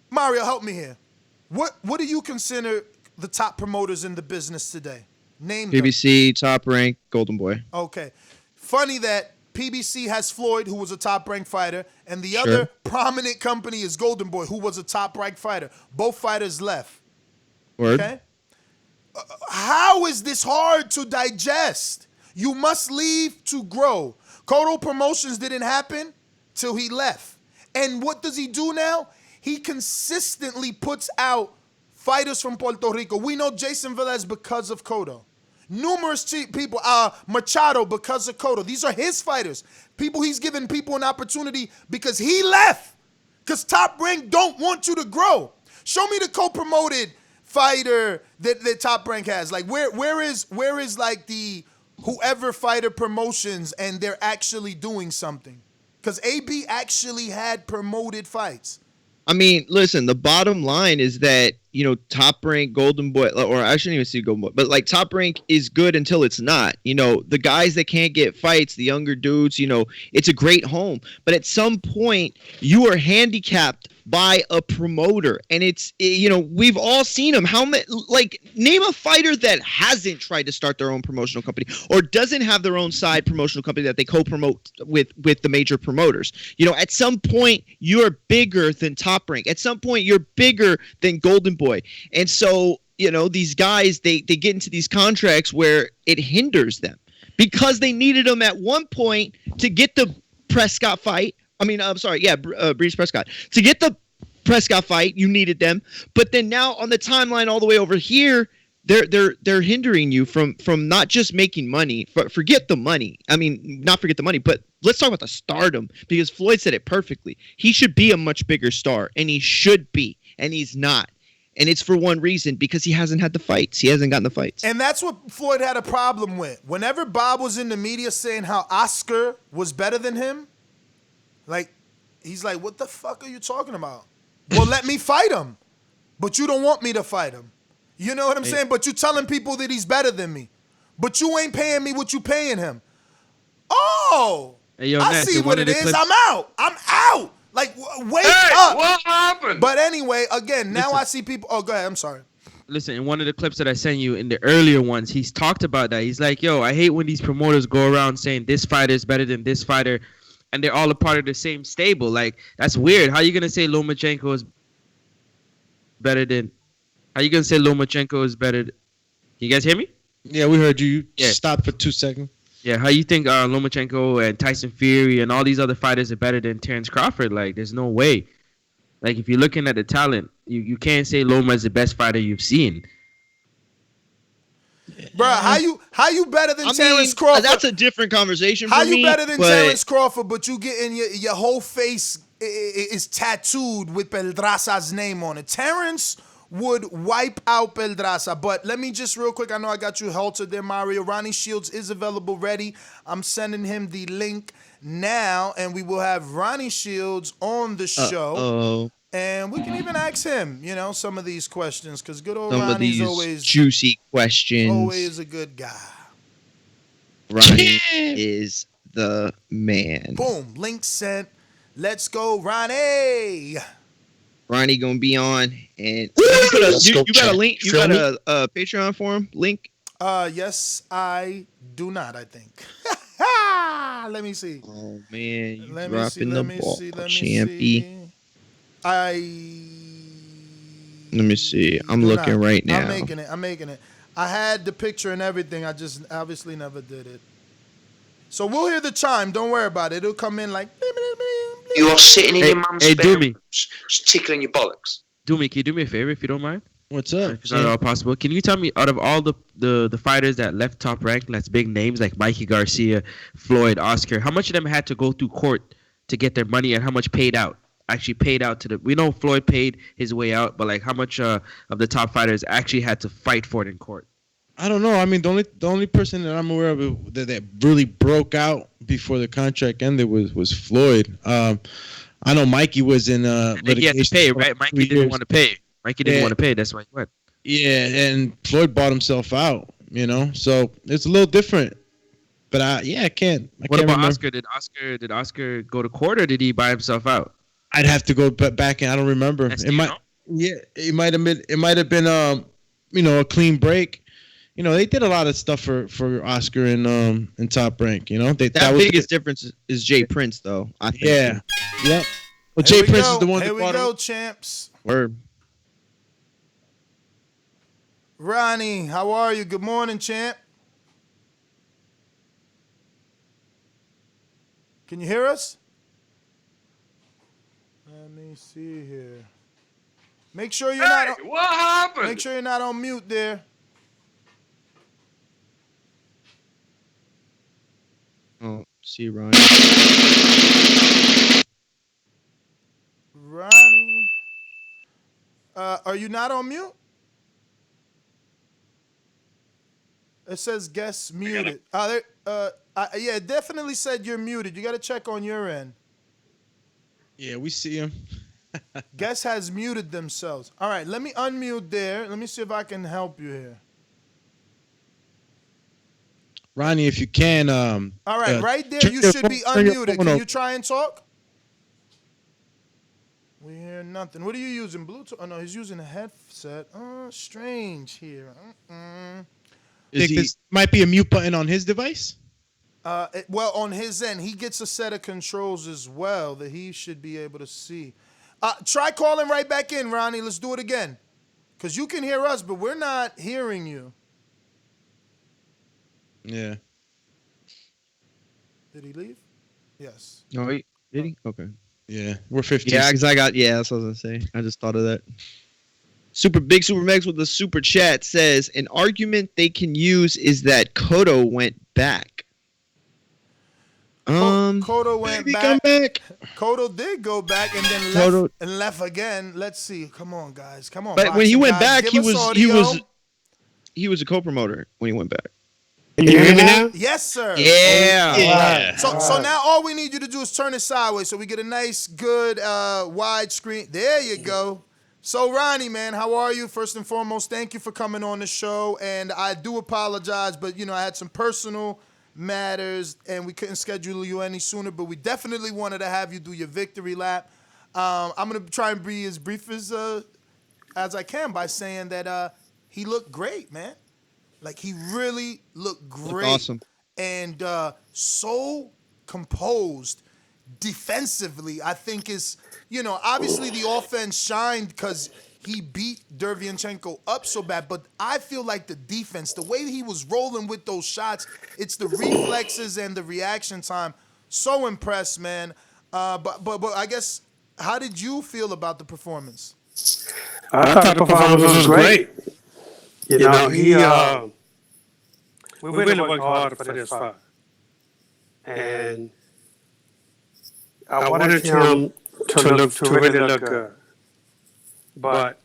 Mario, help me here. What do you consider the top promoters in the business today? Name them. PBC, Top Rank, Golden Boy. Okay. Funny that PBC has Floyd, who was a top-ranked fighter, and the other prominent company is Golden Boy, who was a top-ranked fighter. Both fighters left. Word. Okay? How is this hard to digest? You must leave to grow. Cotto Promotions didn't happen till he left. And what does he do now? He consistently puts out fighters from Puerto Rico. We know Jason Velez because of Cotto. Numerous people, Machado because of Cotto. These are his fighters. People he's giving people an opportunity because he left. Because Top Rank don't want you to grow. Show me the co-promoted fighter that Top Rank has. Like, where is like the whoever fighter promotions and they're actually doing something? Because AB actually had promoted fights. I mean, listen, the bottom line is that Top Rank, Golden Boy, or I shouldn't even say Golden Boy, but like Top Rank is good until it's not. The guys that can't get fights, the younger dudes, it's a great home. But at some point, you are handicapped by a promoter, and we've all seen them. How many? Like, name a fighter that hasn't tried to start their own promotional company or doesn't have their own side promotional company that they co-promote with the major promoters. At some point, you're bigger than Top Rank. At some point, you're bigger than Golden Boy. And so, these guys, they get into these contracts where it hinders them because they needed them at one point to get the Prescott fight. Breeze Prescott. To get the Prescott fight, you needed them. But then now on the timeline all the way over here, they're hindering you from not just making money. Forget the money. Not forget the money, but let's talk about the stardom, because Floyd said it perfectly. He should be a much bigger star, and he should be, and he's not. And it's for one reason, because he hasn't had the fights. He hasn't gotten the fights. And that's what Floyd had a problem with. Whenever Bob was in the media saying how Oscar was better than him, he's like, what the fuck are you talking about? Well, let me fight him. But you don't want me to fight him. You know what I'm saying? But you telling people that he's better than me. But you ain't paying me what you paying him. Oh, I see what it is. I'm out. Wake up. What happened? But anyway, again, now I see people. Oh, go ahead. I'm sorry. Listen, in one of the clips that I sent you, in the earlier ones, he's talked about that. He's like, yo, I hate when these promoters go around saying this fighter is better than this fighter, and they're all a part of the same stable. Like, that's weird. How you gonna say Lomachenko is better than? How you gonna say Lomachenko is better? Can you guys hear me? Yeah, we heard you. Yeah. Stop for 2 seconds. Yeah, how you think Lomachenko and Tyson Fury and all these other fighters are better than Terence Crawford? Like, there's no way. Like, if you're looking at the talent, you can't say Loma is the best fighter you've seen. Bro, how you better than Terence Crawford? That's a different conversation for me. How you better than Terence Crawford, but you getting your whole face is tattooed with Pedraza's name on it. Terence would wipe out Pedraza. But let me just real quick, I know I got you halted there, Mario. Ronnie Shields is available ready. I'm sending him the link now, and we will have Ronnie Shields on the show. And we can even ask him, some of these questions, because good old Ronnie's always juicy questions. Always a good guy. Ronnie is the man. Boom, link sent. Let's go, Ronnie. Ronnie gonna be on, and you got a link. You got a Patreon for him link. Yes, I do not. I think. Let me see. Oh man, you dropping the ball, champy. Let me see. I'm looking right now. I'm making it. I had the picture and everything. I just obviously never did it. So we'll hear the chime. Don't worry about it. It'll come in like. You are sitting in your mum's bedroom, tickling your bollocks. Doomy, can you do me a favor if you don't mind? What's up? If it's not at all possible, can you tell me, out of all the fighters that left Top Rank, that's big names like Mikey Garcia, Floyd, Oscar, how much of them had to go through court to get their money, and how much actually paid out to the? We know Floyd paid his way out, but like how much of the top fighters actually had to fight for it in court? I don't know. The only person that I'm aware of that really broke out before the contract ended was Floyd. I know Mikey was in litigation. He had to pay, right? Mikey didn't want to pay. That's why he went. Yeah, and Floyd bought himself out. So it's a little different. But I can't. What about remember. Oscar? Did Oscar go to court, or did he buy himself out? I'd have to go back, and I don't remember. It might have been a clean break. They did a lot of stuff for Oscar and Top Rank. That biggest difference is Jay Prince, though. I think. Yeah. Yep. Well, Jay Prince is the one. Here we go, champs. Word. Ronnie, how are you? Good morning, champ. Can you hear us? Let me see here. Make sure you're not. What happened? Make sure you're not on mute there. Oh, see Ronnie. Ronnie, are you not on mute? It says guest muted. Yeah, it definitely said you're muted. You got to check on your end. Yeah, we see him. Guest has muted themselves. All right, let me unmute there. Let me see if I can help you here. Ronnie, if you can. All right, right there, you should be unmuted. Can you try and talk? We hear nothing. What are you using? Bluetooth? Oh, no, he's using a headset. Oh, strange here. Might be a mute button on his device? Well, on his end, he gets a set of controls as well that he should be able to see. Try calling right back in, Ronnie. Let's do it again. Because you can hear us, but we're not hearing you. Yeah. Did he leave? Yes. No, did he? Okay. Yeah, we're 15. Yeah, because that's what I was going to say. I just thought of that. Super Mex with the super chat says, an argument they can use is that Cotto went back. Cotto went back. Come back. Cotto did go back and then left again. Let's see. Come on, guys. Come on. But when he went back, he was a co-promoter when he went back. Can you hear me now? Yes, sir. Yeah. So now all we need you to do is turn it sideways so we get a nice, good, wide screen. There you go. So, Ronnie, man, how are you? First and foremost, thank you for coming on the show. And I do apologize, but, I had some personal matters, and we couldn't schedule you any sooner, but we definitely wanted to have you do your victory lap. I'm going to try and be as brief as I can by saying that he looked great, man. Like, he really looked great. Awesome. And so composed defensively, I think is, obviously the offense shined because he beat Derevyanchenko up so bad, but I feel like the defense, the way he was rolling with those shots, it's the reflexes and the reaction time. So impressed, man. But I guess, how did you feel about the performance? I thought the performance was great. We really worked hard for this fight. And I wanted him to really look good. But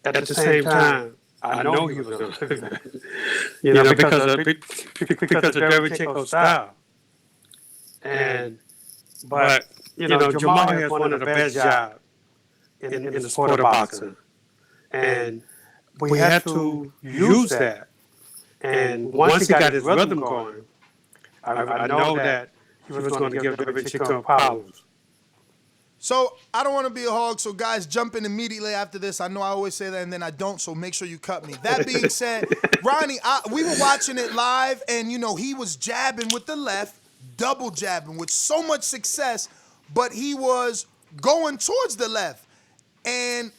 at the same time, I know he was going to look good. Because of Derevyanchenko style. But Jamal has one of the best jobs in the sport of boxing. And we had to use that. And once he got his rhythm going, I know that he was going to give Derevyanchenko problems. So, I don't want to be a hog, so guys, jump in immediately after this. I know I always say that, and then I don't, so make sure you cut me. That being said, Ronnie, we were watching it live, and, he was jabbing with the left, double jabbing with so much success, but he was going towards the left. And,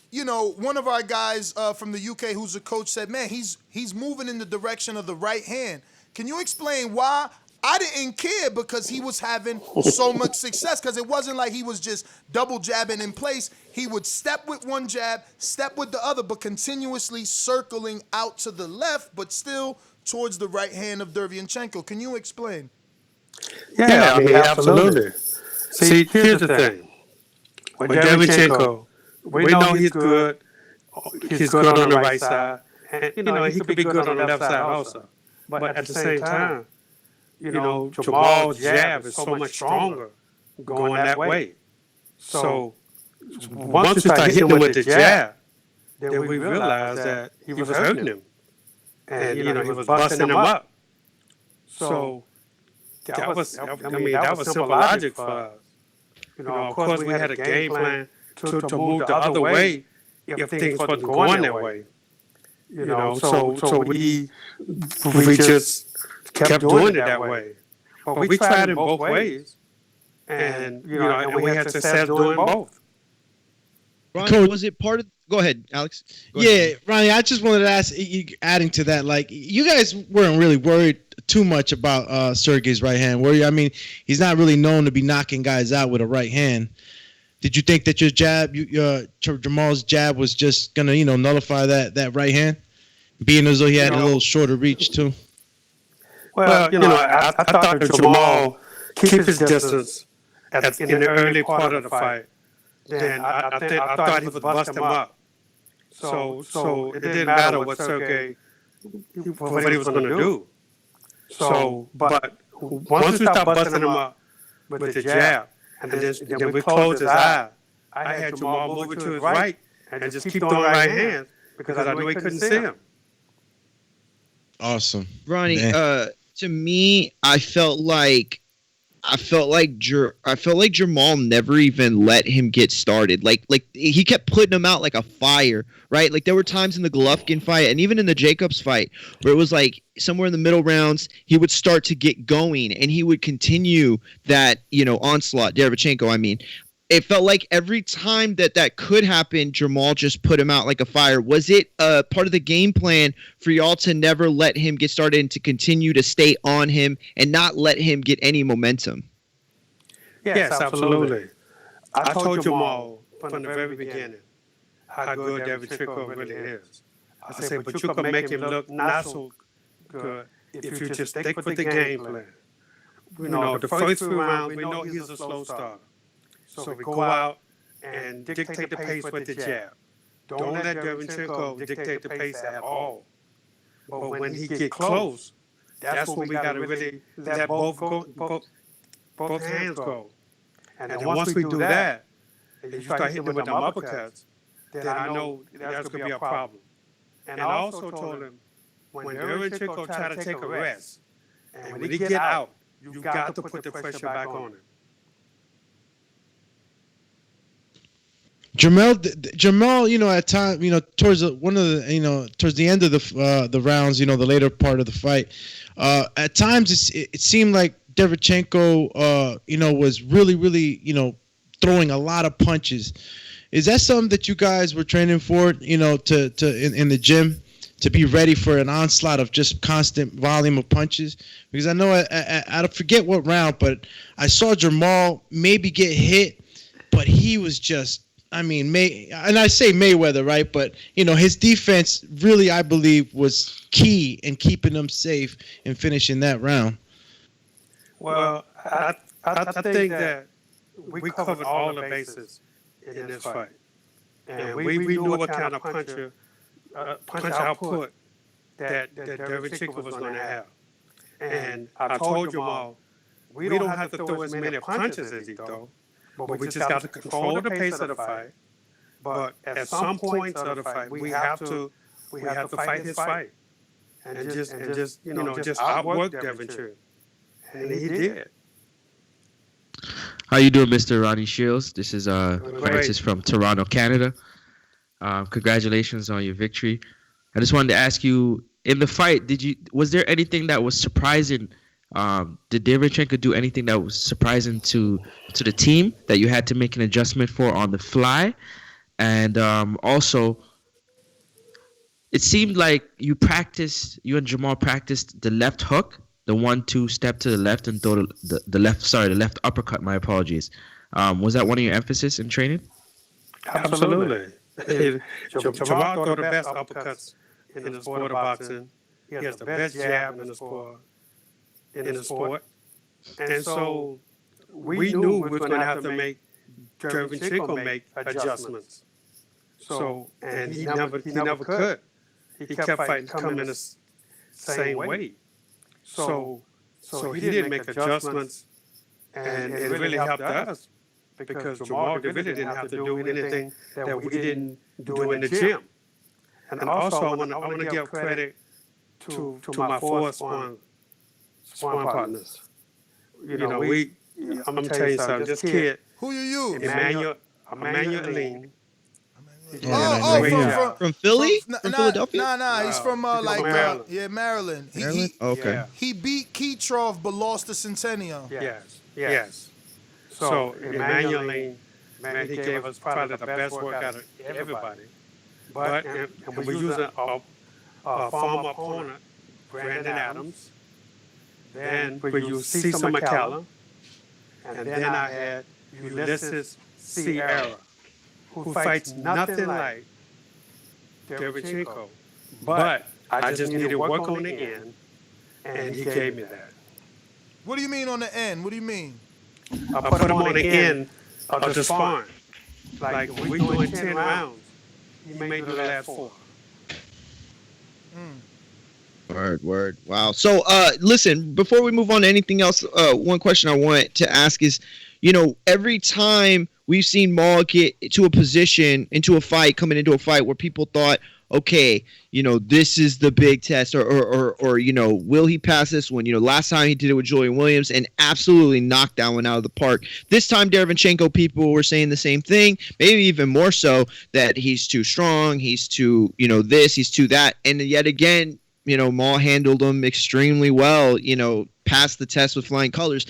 one of our guys from the UK who's a coach said, man, he's moving in the direction of the right hand. Can you explain why? I didn't care because he was having so much success, because it wasn't like he was just double jabbing in place. He would step with one jab, step with the other, but continuously circling out to the left, but still towards the right hand of Derevyanchenko. Can you explain? Yeah, absolutely. See, here's the thing. With Derevyanchenko, we know he's good. He's good on the right side. And, he could be good on the left side also. But at the same time, Jamal's jab is so much stronger going that way. So once we started hitting him with the jab, then we realized that he was hurting him. And, he was busting him up. So that was simple logic for us. Of course, we had a game plan to move the other way if things wasn't going that way. So we just kept doing it that way. But we tried it both ways, and and we had success doing both. Ronnie, was it part of? Go ahead, Alex. Go ahead. Ronnie, I just wanted to ask, adding to that, like, you guys weren't really worried too much about Sergey's right hand, were you? I mean, he's not really known to be knocking guys out with a right hand. Did you think that your jab, Jamal's jab, was just gonna, nullify that right hand, being as though he had a little shorter reach too? Well, I thought that Jamal keep his distance in the early part of the fight. Then I thought he would bust him up. So it didn't matter what Sergey, what he was going to do. So, but once we stopped busting him up with the jab, and then we closed his eye, I had Jamal moving to his right and just keep throwing right hands because I knew he couldn't see him. Awesome, Ronnie. To me, I felt like Jamal never even let him get started. Like he kept putting him out like a fire, right? Like there were times in the Golovkin fight and even in the Jacobs fight where it was like somewhere in the middle rounds he would start to get going and he would continue that, onslaught. Derevchenko, I mean. It felt like every time that could happen, Jamal just put him out like a fire. Was it part of the game plan for y'all to never let him get started and to continue to stay on him and not let him get any momentum? Yes, absolutely. I told Jamal from the very beginning how good Derevchenko really is. I said, but you can make him look not so good if you just stick with the game plan. The first few rounds, we know he's a slow starter. So we go out and dictate the pace with the jab. Don't let Derevchenko dictate the pace at all. But when he get close, that's when we got to really let both hands go. And then once we do that, and you start hitting with them uppercuts, then I know that's going to be a problem. And I also told him, when Derevchenko try to take a rest, and when he get out, you've got to put the pressure back on him. Jamal, at times, towards towards the end of the rounds, the later part of the fight, at times it seemed like Derevchenko, was really, throwing a lot of punches. Is that something that you guys were training for, in the gym, to be ready for an onslaught of just constant volume of punches? Because I know I forget what round, but I saw Jamal maybe get hit, but he was just. I mean, and I say Mayweather, right? But, his defense really, I believe, was key in keeping them safe and finishing that round. Well, I think that we covered all the bases in this fight. And we knew what kind of punch output that Derevchenko was going to have. And I told Jamal, we don't have to throw as many punches as he throws. But we just got to control the pace of the fight. But at some points of the fight, we have to fight his fight, and just outwork Derevchenko, and he did. How you doing, Mr. Ronnie Shields? This is Francis from Toronto, Canada. Congratulations on your victory. I just wanted to ask you, in the fight, was there anything that was surprising? Did Derevchenko do anything that was surprising to the team that you had to make an adjustment for on the fly? And also, it seemed like you and Jamal practiced the left hook, the 1-2 step to the left and throw the left uppercut, my apologies. Was that one of your emphasis in training? Absolutely. Jamal threw the best uppercuts in the sport of boxing. He has the best jab in the sport. And so we knew we were going to have to make Derevchenko make adjustments. And he never could. He kept fighting coming in the same way. So he didn't make adjustments, and it really helped us because Jamal really didn't have to do anything that we didn't do in the gym. And also, I want to give credit to my four sparring partners. I'm gonna tell you something. This kid, who you? Emmanuel Lean. From Philly? From Philadelphia? Nah. He's from Maryland. Maryland. Okay. He beat Keetroff but lost to Centennial. Yes. So Emmanuel Lean, man, he gave us probably the best workout of everybody. But and we're using a former opponent, Brandon Adams. Then we used Cecil McCallum. And then I had Ulysses Sierra, who fights nothing like Derevchenko. But I just needed work on the end, and he gave me that. What do you mean on the end? What do you mean? I put him on the end of the sparring. Like, we doing 10 rounds, he made the last 4. Word. Wow. So, listen, before we move on to anything else, one question I want to ask is, every time we've seen Maul get into a fight, coming into a fight where people thought, okay, this is the big test, or will he pass this one? Last time he did it with Julian Williams and absolutely knocked that one out of the park. This time, Derevyanchenko people were saying the same thing, maybe even more so, that he's too strong, he's too, this, he's too that. And yet again, Maul handled him extremely well, passed the test with flying colors.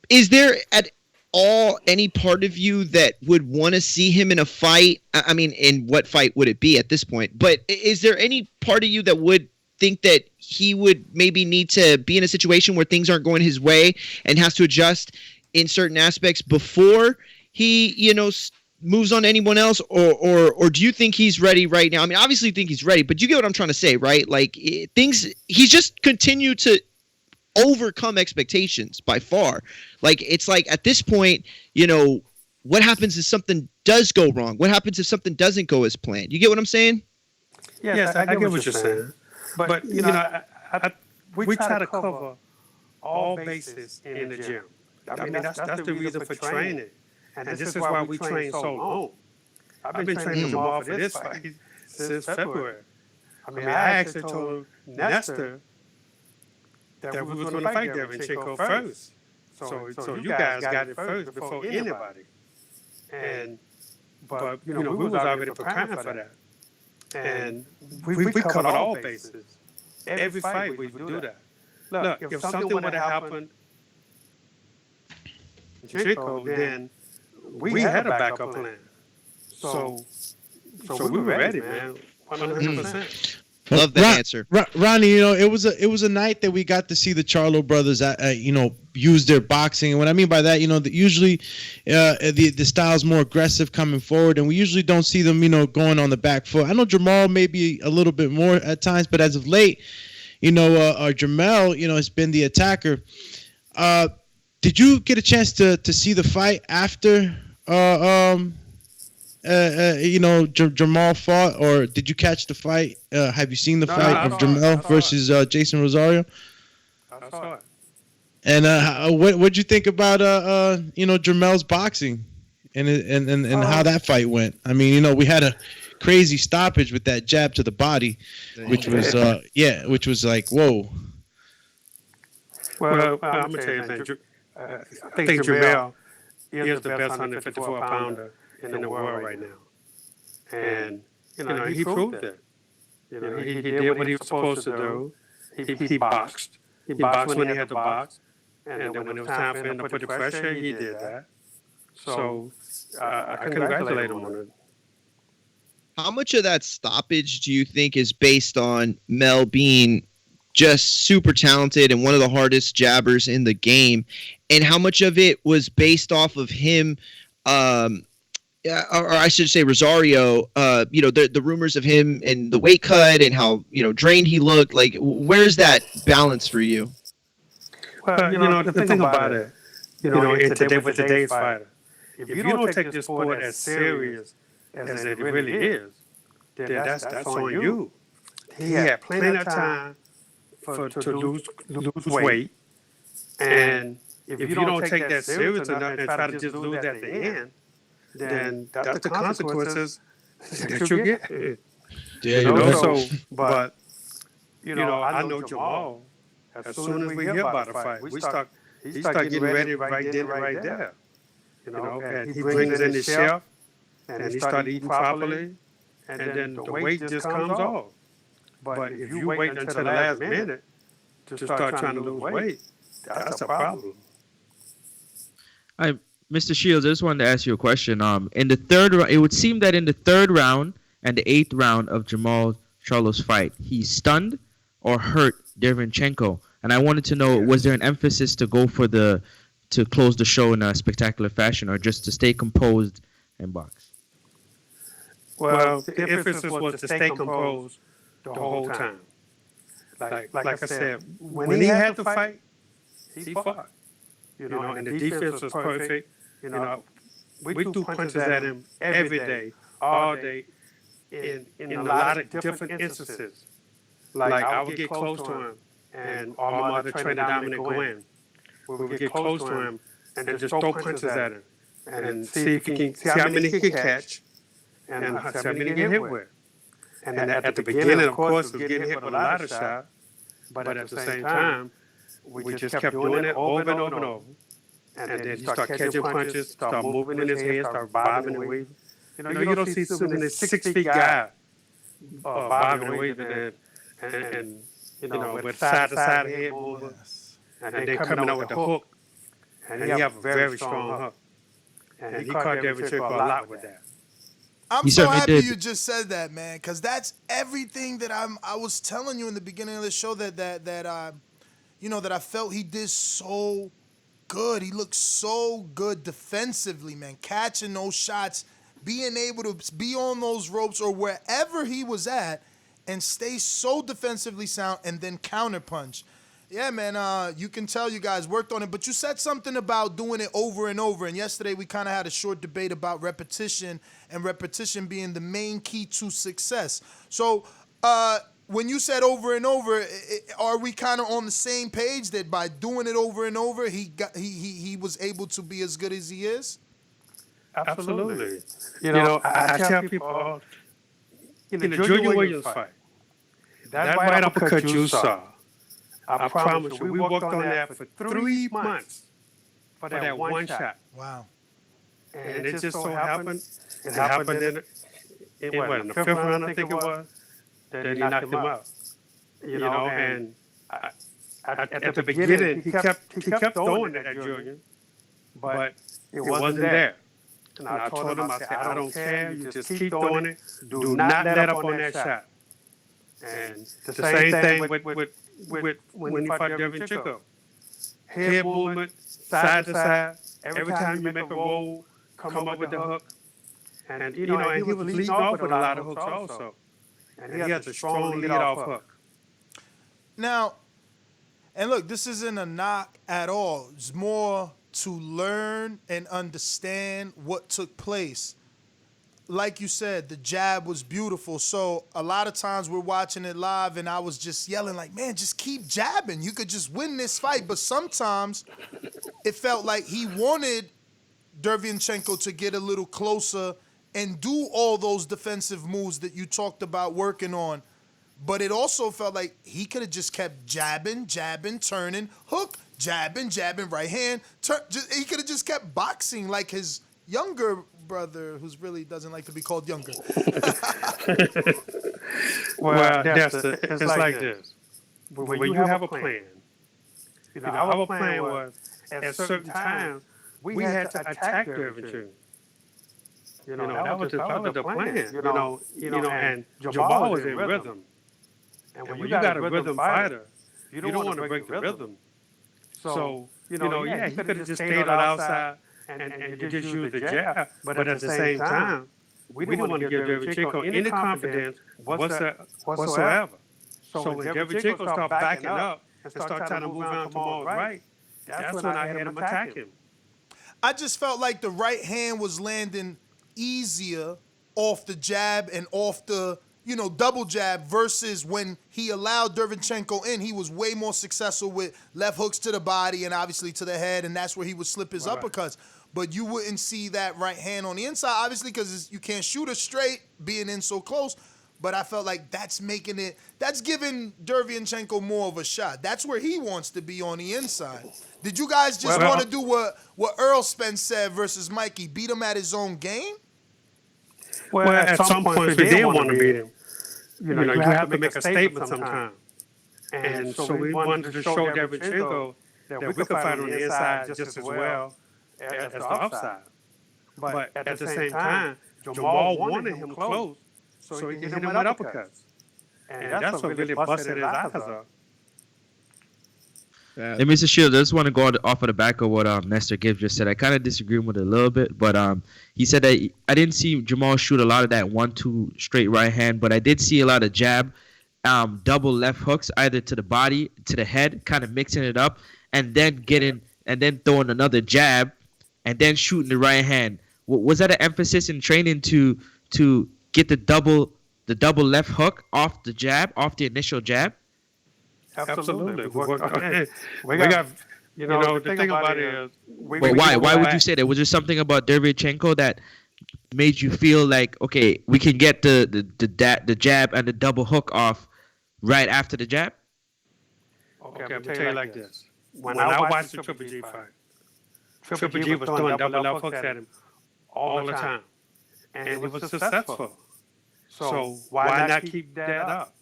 Is there at all any part of you that would want to see him in a fight? I mean, in what fight would it be at this point? But is there any part of you that would think that he would maybe need to be in a situation where things aren't going his way and has to adjust in certain aspects before he, moves on to anyone else? Or do you think he's ready right now? I mean, obviously you think he's ready, but you get what I'm trying to say, right? Like he's just continued to overcome expectations by far. Like, it's like at this point, what happens if something does go wrong? What happens if something doesn't go as planned? You get what I'm saying? Yes, I get what you're saying. But we try to cover all bases in the gym. I mean, that's the reason for training. And this is why we train so long. I've been training Jamal for this fight since February. I mean, I actually told Nestor that we was going to fight Derevyanchenko first. So you guys got it first before anybody. But we was already preparing for that. And we covered all bases. Every fight we would do that. Look, if something would have happened to Chico, then we had a backup plan. So we were ready, man. 100%. Love that answer, Ronnie. It was a night that we got to see the Charlo brothers, use their boxing. And what I mean by that, usually the style's more aggressive coming forward, and we usually don't see them, going on the back foot. I know Jamal maybe a little bit more at times, but as of late, Jamel, has been the attacker. Did you get a chance to see the fight after? Jamal fought, or did you catch the fight? Have you seen the fight of Jamel versus Jason Rosario? I saw it. And what'd you think about Jamel's boxing and how that fight went? I mean, we had a crazy stoppage with that jab to the body, which was which was like, whoa. Well, I'm gonna tell you something. I think Jamel is the best 154-pounder in the world right now. And, he proved it. He did what he was supposed to do. He boxed. He boxed when he had to box. And then when it was time for him to put the pressure, he did that. So I congratulate him on it. How much of that stoppage do you think is based on Mel being just super talented and one of the hardest jabbers in the game? And how much of it was based off of him, or I should say Rosario, the rumors of him and the weight cut and how, drained he looked? Like, where's that balance for you? Well, the thing about it, with today's fighter, if you don't take this sport as serious as it really is, then that's on you. He had plenty of time to lose weight, and if you don't take that serious enough and try to just lose at the end, then that's the consequences that you get. But I know Jamal. As soon as we hear about a fight, he start getting ready right then, right there. And he brings in the chef, and he start eating properly, and then the weight just comes off. But if you wait until the last minute to start trying to lose weight, that's a problem. Mr. Shields, I just wanted to ask you a question. In the third round, it would seem that in the third round and the eighth round of Jamal Charlo's fight, he stunned or hurt Derevyanchenko. And I wanted to know, was there an emphasis to go for to close the show in a spectacular fashion, or just to stay composed and box? Well, the emphasis was to stay composed the whole time. Like I said, when he had to fight, he fought. And the defense was perfect. We threw punches at him every day, all day, in a lot of different instances. Like I would get close to him, and my other trainer Dominic Gwynn, we would get close to him and just throw punches at him. and see if he can see how many he can catch and see how many he can hit with. And then at the beginning, of course, we was getting hit with a lot of shots, but at the same time, we just kept doing it over and over and over. And then he started catching punches, start moving in his head, start bobbing and weaving. You don't see so many 6 feet guys bobbing and weaving and with side to side head movement, and then coming out with the hook. And he have a very strong hook. And he caught Derevchenko a lot with that. I'm so happy you just said that, man, because that's everything that I was telling you in the beginning of the show that I felt he did so good. He looked so good defensively, man, catching those shots, being able to be on those ropes or wherever he was at and stay so defensively sound and then counterpunch. Yeah, man, you can tell you guys worked on it, but you said something about doing it over and over, and yesterday we kind of had a short debate about repetition and repetition being the main key to success. So when you said over and over, are we kind of on the same page that by doing it over and over, he was able to be as good as he is? Absolutely. I tell people, in the George Williams fight, that right uppercut you saw, I promise you, we worked on that for 3 months for that one shot. Wow. And it just so happened, it happened in the 5th round, I think it was, that he knocked him out. And at the beginning, he kept throwing at Julian, but it wasn't there. And I told him, I said, I don't care, you just keep throwing it. Do not let up on that shot. And the same thing with when he fought Derevchenko. Head movement, side to side. Every time you make a roll, come up with the hook. And, he was leading off with a lot of hooks also. And he has a strong lead-off hook. Now, and look, this isn't a knock at all. It's more to learn and understand what took place. Like you said, the jab was beautiful. So a lot of times we're watching it live and I was just yelling like, man, just keep jabbing. You could just win this fight. But sometimes it felt like he wanted Derevchenko to get a little closer and do all those defensive moves that you talked about working on. But it also felt like he could have just kept jabbing, turning, hook, jabbing, right hand. He could have just kept boxing like his younger brother, who's really doesn't like to be called younger. Well, it's like this. When you have a plan, our plan was at certain times we had to attack Derevchenko. That was the plan. And Jamal was in rhythm. And when you got a rhythm fighter, you don't want to break the rhythm. So, he could have just stayed on the outside and just used the jab. But at the same time, we didn't want to give Derevchenko any confidence whatsoever. So when Derevchenko started backing up and started trying to move around Jamal's right, that's when I had him attack him. I just felt like the right hand was landing easier off the jab and off the double jab versus when he allowed Derevchenko in, he was way more successful with left hooks to the body and obviously to the head, and that's where he would slip his uppercuts. But you wouldn't see that right hand on the inside, obviously, because you can't shoot it straight being in so close. But I felt like that's giving Derevchenko more of a shot. That's where he wants to be on the inside. Did you guys just want to do what Earl Spence said versus Mikey, beat him at his own game? Well, at some point, we did want to beat him. You have to make a statement sometime. And so we wanted to show Derevchenko that we could fight on the inside just as well as the outside. But at the same time, Jamal wanted him close so he could hit him with uppercuts. And that's what really busted his eyes up. Hey, Mr. Shields, I just want to go off of the back of what Nestor Gibbs just said. I kind of disagree with it a little bit, but he said that I didn't see Jamal shoot a lot of that 1-2 straight right hand, but I did see a lot of jab, double left hooks, either to the body, to the head, kind of mixing it up, and then throwing another jab, and then shooting the right hand. Was that an emphasis in training to get the double left hook off the initial jab? Absolutely. We got the thing about it is, But why? Why would you say that? Was there something about Derevchenko that made you feel like, okay, we can get the jab and the double hook off right after the jab? Okay, I'm going to tell you like this. When I watched the Triple G fight, Triple G was throwing double left hooks at him all the time. And it was successful. So why not keep that up?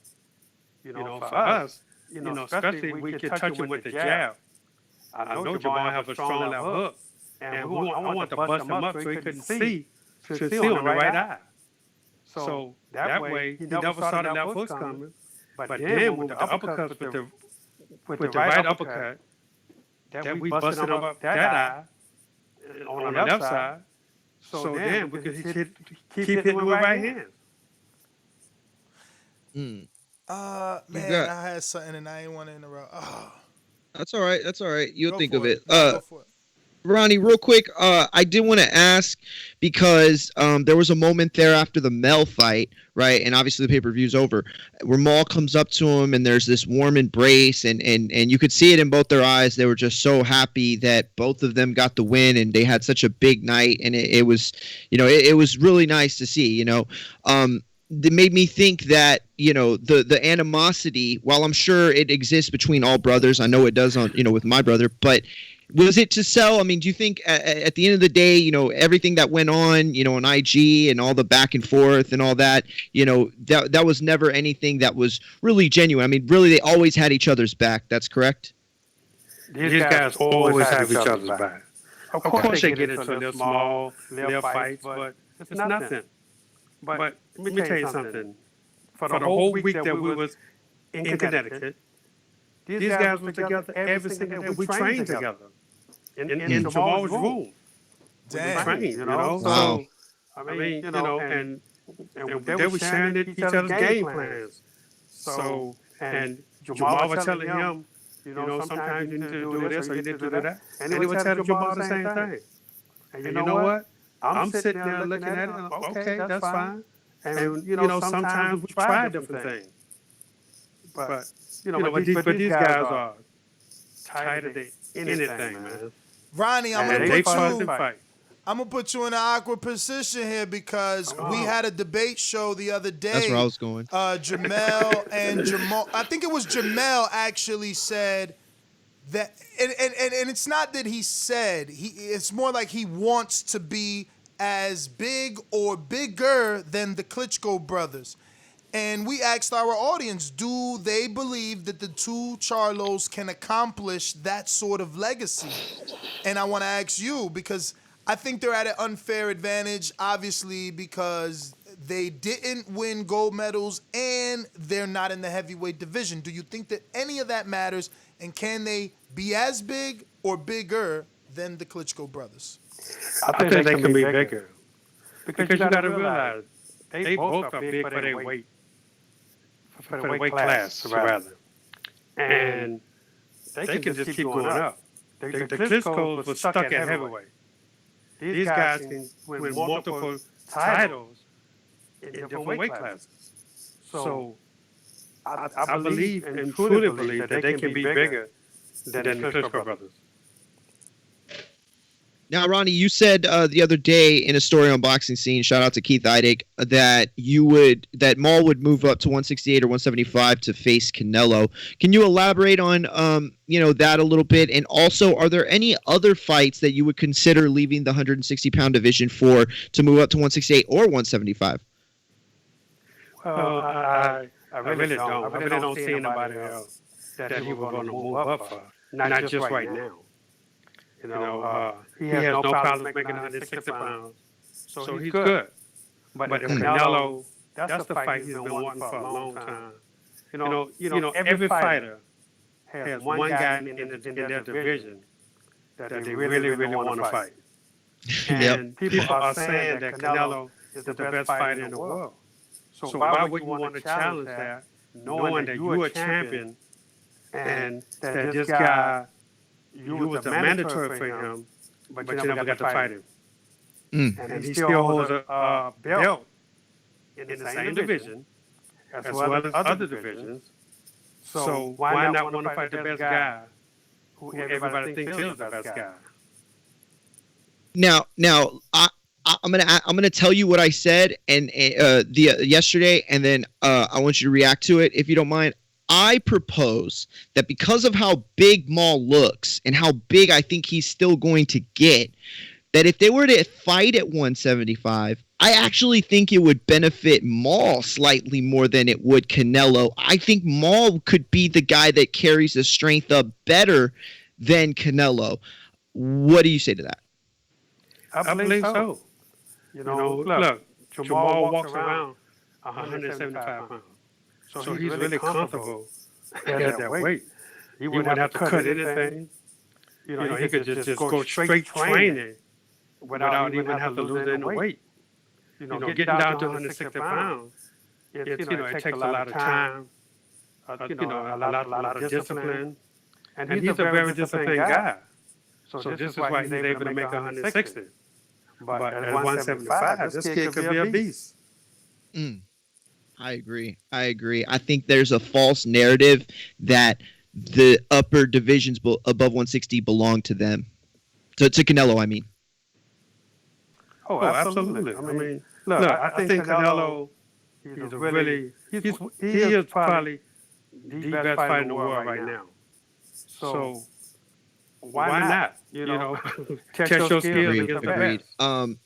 For us, especially if we can touch him with the jab. I know Jamal have a strong left hook. And I want to bust him up so he couldn't see on the right eye. So that way, he never saw the left hooks coming. But then with the uppercuts, with the right uppercut, that we busted up that eye on the left side. So then we could keep hitting with right hands. Man, I had something and I didn't want to interrupt. Oh. That's all right. That's all right. You'll think of it. Go for it. Ronnie, real quick, I did want to ask because there was a moment there after the Mel fight, right? And obviously the pay-per-view's over, where Maul comes up to him and there's this warm embrace and you could see it in both their eyes. They were just so happy that both of them got the win and they had such a big night. And it was, it was really nice to see, It made me think that, the animosity, while I'm sure it exists between all brothers, I know it does with my brother, but was it to sell? I mean, do you think at the end of the day, everything that went on, on IG and all the back and forth and all that, that was never anything that was really genuine. I mean, really, they always had each other's back. That's correct? These guys always have each other's back. Of course they get into their small little fights, but it's nothing. But let me tell you something. For the whole week that we was in Connecticut, these guys were together every single day. We trained together in Jamal's room. Damn. We trained, Wow. So, I mean, and they were sharing each other's game plans. So, and Jamal was telling him, sometimes you need to do this or you need to do that. And he would tell Jamal the same thing. And you know what? I'm sitting there looking at it, and okay, that's fine. And, sometimes we try different things. But, but these guys are tighter than anything, man. Ronnie, I'm And they fight. gonna put you in an awkward position here because we had a debate show the other day. That's where I was going. Jamel and Jamal. I think it was Jamel actually said that, and it's not that he said it's more like he wants to be as big or bigger than the Klitschko brothers. And we asked our audience, do they believe that the two Charlos can accomplish that sort of legacy? And I want to ask you, because I think they're at an unfair advantage, obviously, because they didn't win gold medals and they're not in the heavyweight division. Do you think that any of that matters? And can they be as big or bigger than the Klitschko brothers? I think they can be bigger. Because you got to realize, they both are big for their weight. For the weight class, rather. And they can just keep going up. The Klitschkos were stuck at heavyweight. These guys can win multiple titles in different weight classes. So I believe and truly believe that they can be bigger than the Klitschko brothers. Now, Ronnie, you said the other day in a story on Boxing Scene, shout out to Keith Idek, that Maul would move up to 168 or 175 to face Canelo. Can you elaborate on that a little bit? And also, are there any other fights that you would consider leaving the 160-pound division for to move up to 168 or 175? Well, I really don't. I really don't see anybody else that he was going to move up for. Not just right now. He has no problems making 160 pounds, so he's good. But if Canelo, that's the fight he's been wanting for a long time. Every fighter has one guy in their division that they really, really want to fight. And people are saying that Canelo is the best fighter in the world. So why would you want to challenge that, knowing that you're a champion and that this guy, you was a mandatory for him, but you never got to fight him. And he still holds a belt in the same division, as well as other divisions. So why not want to fight the best guy who everybody thinks is the best guy. Now, I'm gonna tell you what I said and yesterday, and then I want you to react to it if you don't mind. I propose that because of how big Maul looks and how big I think he's still going to get, that if they were to fight at 175, I actually think it would benefit Maul slightly more than it would Canelo. I think Maul could be the guy that carries the strength up better than Canelo. What do you say to that? I believe so. You know, look, Jamal walks around 175 pounds. So he's really comfortable at that weight. He wouldn't have to cut anything. You know, he could just go straight training without even having to lose any weight. You know, getting down to 160 pounds, it takes a lot of time, a lot of discipline. And he's a very disciplined guy. So this is why he's able to make 160. But at 175, this kid could be a beast. I agree. I think there's a false narrative that the upper divisions above 160 belong to them. To Canelo, I mean. Oh, absolutely. I mean, look, I think Canelo, he is probably the best fighter in the world right now. So why not? You know, test your skills against the best.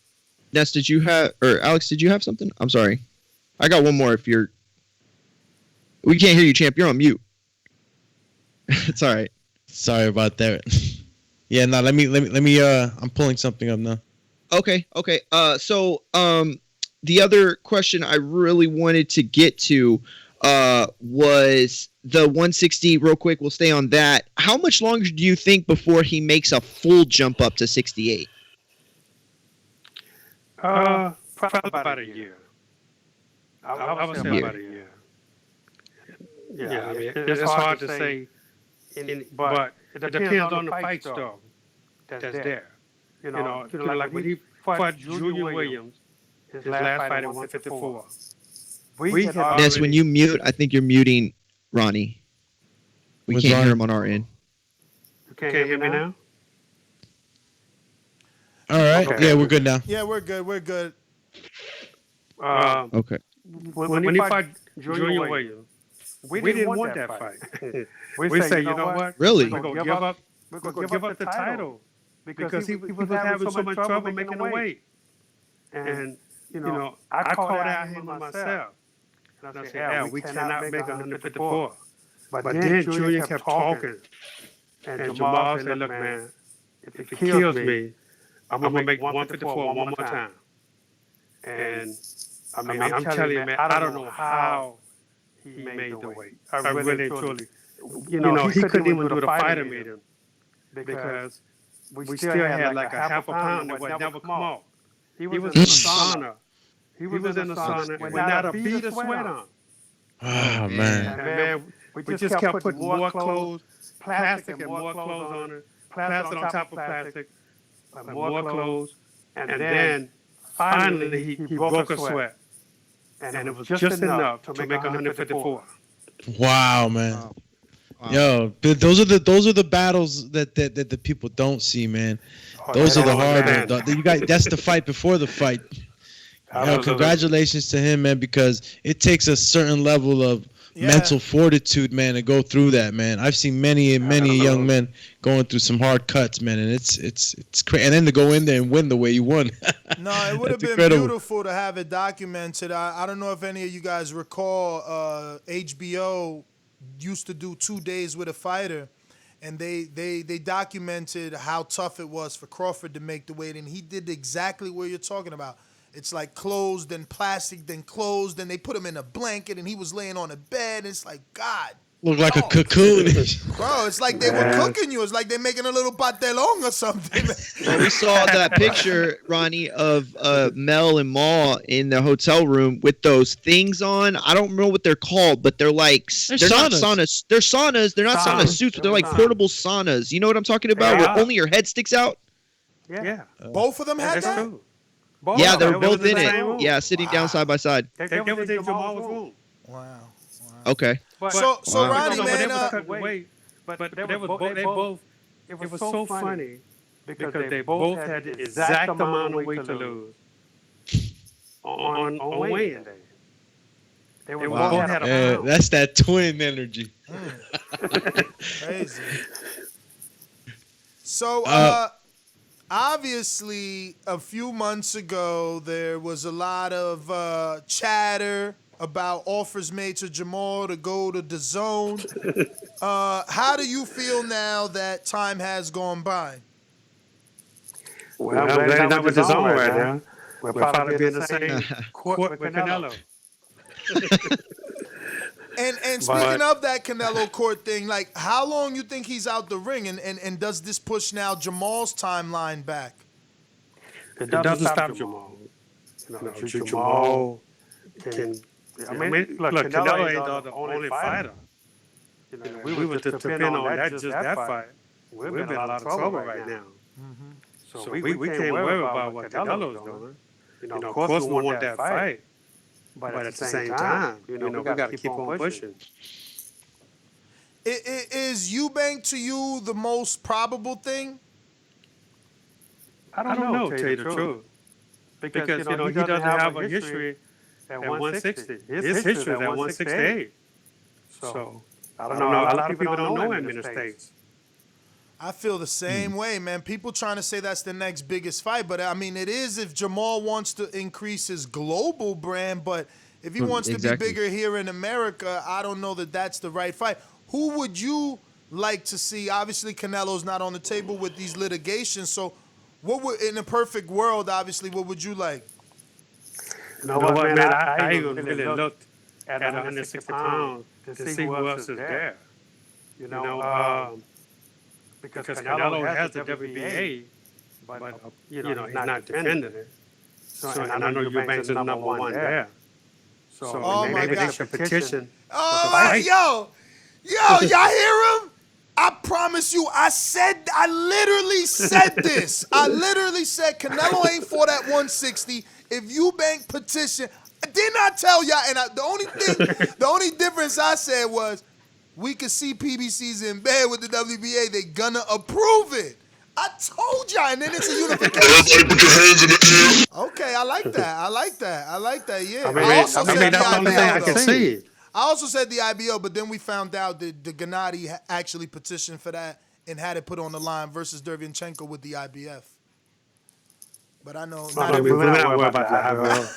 Ness, did you have, or Alex, did you have something? I'm sorry. I got one more if you're... We can't hear you, champ. You're on mute. It's all right. Sorry about that. Yeah, no, let me, I'm pulling something up now. Okay. So, the other question I really wanted to get to was the 160. Real quick, we'll stay on that. How much longer do you think before he makes a full jump up to 68? Probably about a year. I would say about a year. Yeah, I mean, it's hard to say, but it depends on the fight though that's there. You know, like when he fought Julian Williams, his last fight at 154. Ness, when you mute, I think you're muting Ronnie. We can't hear him on our end. You can't hear me now? All right. Okay. Yeah, we're good now. Yeah, we're good. Okay. When he fought Julian Williams, we didn't want that fight. we say, you know what? Really? We're going to give up the title because he was having so much trouble making the weight. And, you know, I called out him myself. And I said, yeah, we cannot make 154. But then Julian kept talking. And Jamal said, look, man, if it kills me, I'm going to make 154 one more time. And, I mean, I'm telling you, man, I don't know how he made the weight. I really, truly. You know, he couldn't even do the fighter meeting because we still had like a half a pound that would never come off. He was in the sauna. He was in the sauna with not a bead of sweat on. Oh, man. And, man, we just kept putting more clothes, plastic and more clothes on it, plastic on top of plastic, more clothes. And then finally he broke a sweat. And it was just enough to make 154. Wow, man. Wow. Yo, those are the battles that the people don't see, man. Those are the hard ones. You got that's the fight before the fight. Congratulations to him, man, because it takes a certain level of mental fortitude, man, to go through that, man. I've seen many young men going through some hard cuts, man, and it's crazy. And then to go in there and win the way you won. No, it would have been beautiful to have it documented. I don't know if any of you guys recall HBO used to do 2 days with a fighter, and they documented how tough it was for Crawford to make the weight, and he did exactly what you're talking about. It's like closed, then plastic, then closed, then they put him in a blanket, and he was laying on a bed. It's like, God. Looked like a cocoon. Bro, it's like they were cooking you. It's like they're making a little patelong or something. Well, we saw that picture, Ronnie, of Mel and Ma in the hotel room with those things on. I don't know what they're called, but they're like they're not saunas. They're saunas. They're not sauna suits, but they're like portable saunas. You know what I'm talking about? Where only your head sticks out? Yeah. Both of them had that? Yeah, they're both in it. Yeah, sitting down side by side. They was in Jamal's room. Okay. So Ronnie, man, but they both it was so funny because they both had the exact amount of weight to lose on weigh-in day. They both had a pound. That's that twin energy. Crazy. So, obviously, a few months ago, there was a lot of chatter about offers made to Jamal to go to Dazn. How do you feel now that time has gone by? Well, I'm glad he's not with Dazn right now. We'll probably be in the same court with Canelo. And speaking of that Canelo court thing, like, how long you think he's out the ring, and does this push now Jamal's timeline back? It doesn't stop Jamal. Jamal can. I mean, look, Canelo ain't the only fighter. We were to depend on that fight. We've been in a lot of trouble right now. So we can't worry about what Canelo's doing. Of course, we want that fight. But at the same time, we got to keep on pushing. Is Eubank to you the most probable thing? I don't know, to tell you the truth. Because he doesn't have a history at 160. His history is at 168. So, I don't know. A lot of people don't know him in the States. I feel the same way, man. People trying to say that's the next biggest fight, but I mean, it is if Jamal wants to increase his global brand, but if he wants to be bigger here in America, I don't know that that's the right fight. Who would you like to see? Obviously, Canelo's not on the table with these litigations, so what would, in a perfect world, obviously, what would you like? You know what, man? I even really looked at 160 pounds to see who else is there. Because Canelo has the WBA, but he's not defending it. So and I know Eubanks is number one there. So maybe they should petition. Yo, y'all hear him? I promise you, I literally said this. I literally said Canelo ain't for that 160. If Eubank petition, didn't I tell y'all? And the only difference I said was, we could see PBC's in bed with the WBA. They gonna approve it. I told y'all, and then it's a unification. Everybody put your hands in the air. Okay, I like that. Yeah. I also said that's the only thing I can see. I also said the IBO, but then we found out that the Gennady actually petitioned for that and had it put on the line versus Derevyanchenko with the IBF. But I know not everyone. We're not worried about that.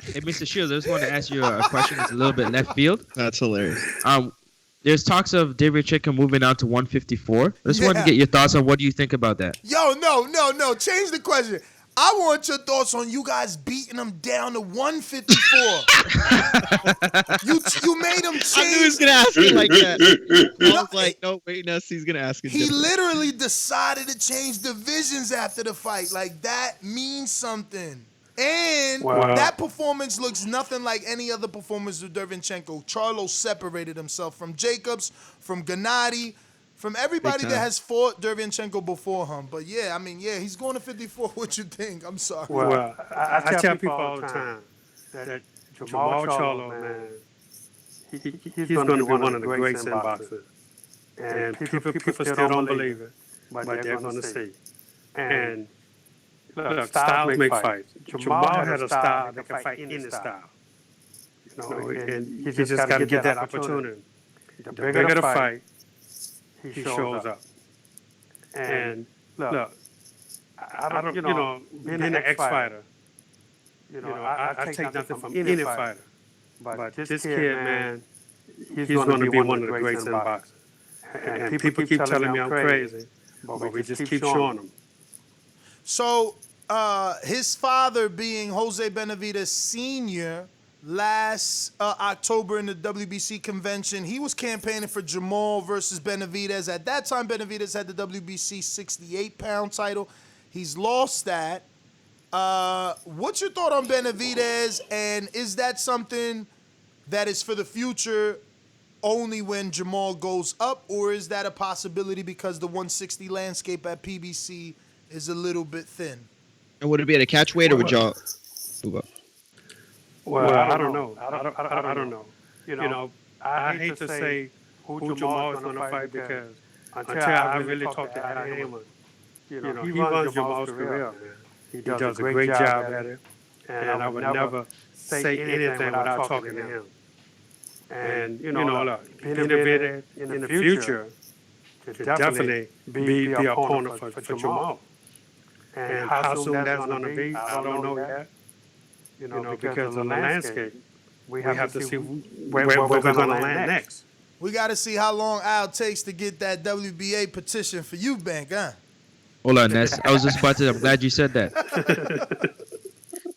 Hey, Mr. Shields, I just wanted to ask you a question that's a little bit left field. That's hilarious. There's talks of Derevyanchenko moving out to 154. I just wanted to get your thoughts on what do you think about that? Yo, no. Change the question. I want your thoughts on you guys beating him down to 154. you made him change. I knew he was gonna ask it like that. I was like, no, wait, no, he's gonna ask it. He literally decided to change divisions after the fight. Like, that means something. And that performance looks nothing like any other performance of Derevyanchenko. Charlo separated himself from Jacobs, from Gennady, from everybody that has fought Derevyanchenko before him. But yeah, I mean, he's going to 54. What you think? I'm sorry. Well, I tell people all the time that Jamal Charlo, man, he's going to be one of the greats in boxing. And people still don't believe it, but they're going to see. And look, styles make fights. Jamal has a style that can fight any style. And he just got to get that opportunity. The bigger the fight, he shows up. And look, I don't, being an ex-fighter, I take nothing from any fighter. But this kid, man, he's going to be one of the greats in boxing. And people keep telling me I'm crazy, but we just keep showing them. So, his father being Jose Benavidez Sr., last October in the WBC convention, he was campaigning for Jamal versus Benavidez. At that time, Benavidez had the WBC 68-pound title. He's lost that. What's your thought on Benavidez, and is that something that is for the future only when Jamal goes up, or is that a possibility because the 160 landscape at PBC is a little bit thin? And would it be at a catch weight, or would y'all move up? Well, I don't know. I don't know. I hate to say who Jamal's going to fight because until I really talked to Al Heyman, he runs Jamal's career, man. He does a great job at it, and I would never say anything without talking to him. And, look, being able in the future to definitely be an opponent for Jamal. And how soon that's going to be, I don't know yet. Because of the landscape, we have to see where we're going to land next. We got to see how long Al takes to get that WBA petition for Eubank, huh? Hold on, Ness. I was just about to. I'm glad you said that.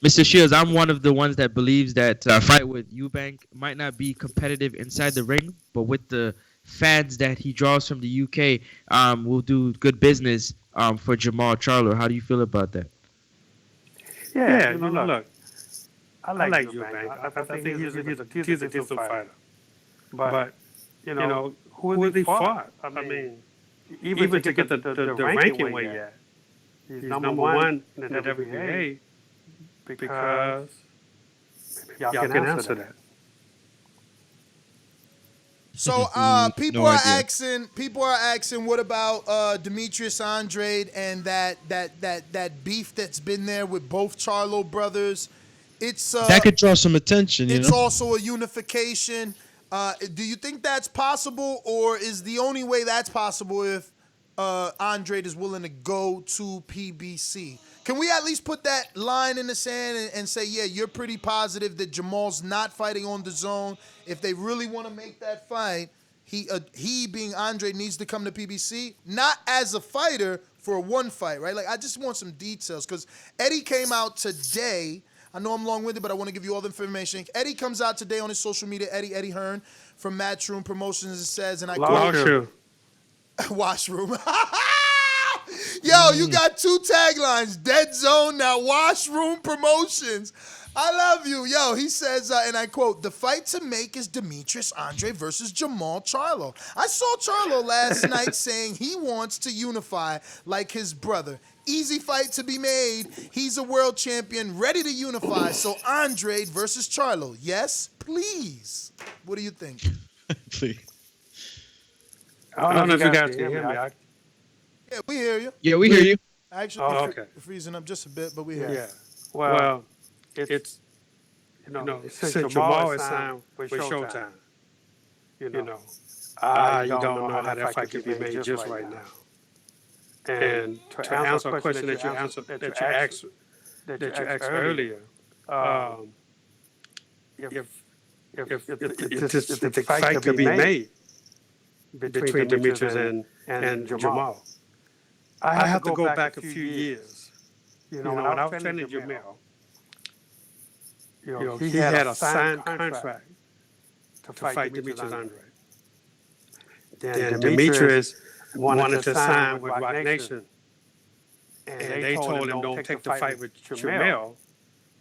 Mr. Shields, I'm one of the ones that believes that fight with Eubank might not be competitive inside the ring, but with the fans that he draws from the UK, will do good business for Jamal Charlo. How do you feel about that? Yeah, look, I like Eubank. I think he's a decent fighter. But, who has he fought? I mean, even to get the ranking where he's at. He's number one in the WBA because y'all can answer that. So people are asking, what about Demetrius Andrade and that beef that's been there with both Charlo brothers? It's that could draw some attention. It's also a unification. Do you think that's possible, or is the only way that's possible if Andrade is willing to go to PBC? Can we at least put that line in the sand and say, yeah, you're pretty positive that Jamal's not fighting on Dazn? If they really want to make that fight, he being Andrade needs to come to PBC, not as a fighter for a one fight, right? Like, I just want some details because Eddie came out today. I know I'm long-winded, but I want to give you all the information. Eddie comes out today on his social media, Eddie Hearn from Matchroom Promotions, it says, and I quote, Washroom. Yo, you got two taglines, Dead Zone, now Washroom Promotions. I love you. Yo, he says, and I quote, the fight to make is Demetrius Andrade versus Jamal Charlo. I saw Charlo last night saying he wants to unify like his brother. Easy fight to be made. He's a world champion, ready to unify. So Andrade versus Charlo. Yes, please. What do you think? Please. I don't know if you guys can hear me. Yeah, we hear you. Yeah, we hear you. Actually, okay. We're freezing up just a bit, but we hear you. Yeah. Well, it's since Jamal is signed with Showtime, you don't know how that fight can be made just right now. And to answer a question that you asked earlier, if the fight could be made between Demetrius and Jamal, I have to go back a few years. When I was training Jamal, he had a signed contract to fight Demetrius Andrade. Then Demetrius wanted to sign with Rock Nation, and they told him don't take the fight with Jamal,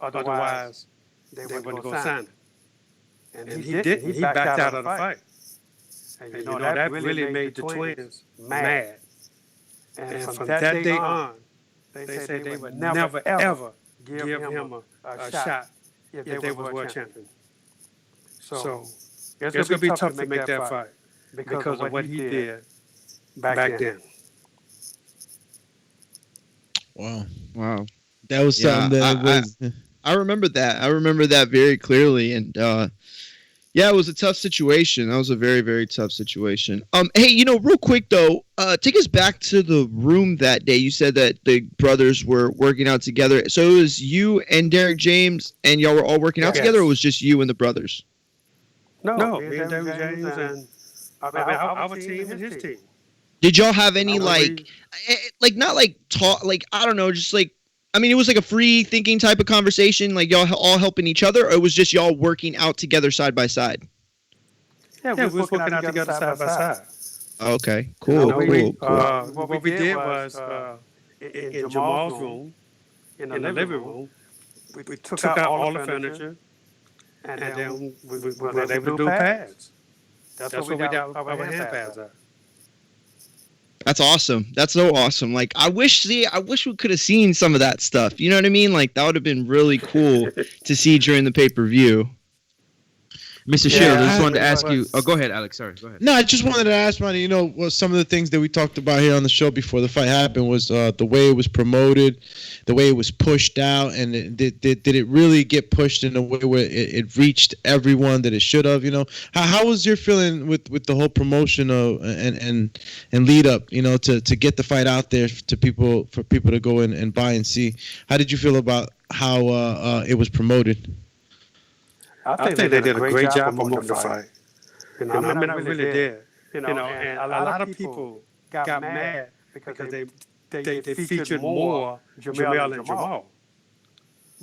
otherwise they wouldn't go sign it. And he didn't. He backed out of the fight. And that really made the twins mad. And from that day on, they said they would never ever give him a shot if they were world champion. So it's going to be tough to make that fight because of what he did back then. Wow. That was something I remember that. I remember that very clearly. And yeah, it was a tough situation. That was a very, very tough situation. Hey, real quick though, take us back to the room that day. You said that the brothers were working out together. So it was you and Derek James, and y'all were all working out together, or it was just you and the brothers? No, me and Derek James and our team and his team. Did y'all have any not like talk, like, I don't know, just like, I mean, it was like a free thinking type of conversation, like y'all all helping each other, or it was just y'all working out together side by side? Yeah, we was working out together side by side. Okay, cool. What we did was in Jamal's room, in the living room, we took out all the furniture, and then we were able to do pads. That's what we got our hand pads at. That's awesome. That's so awesome. Like, I wish we could have seen some of that stuff. You know what I mean? Like, that would have been really cool to see during the pay-per-view. Mr. Shields, I just wanted to ask you. Oh, go ahead, Alex. Sorry, go ahead. No, I just wanted to ask, Ronnie, some of the things that we talked about here on the show before the fight happened was the way it was promoted, the way it was pushed out, and did it really get pushed in a way where it reached everyone that it should have? How was your feeling with the whole promotion and lead up, to get the fight out there to people, for people to go in and buy and see? How did you feel about how it was promoted? I think they did a great job promoting the fight. I really did. And a lot of people got mad because they featured more Jamel and Jamal.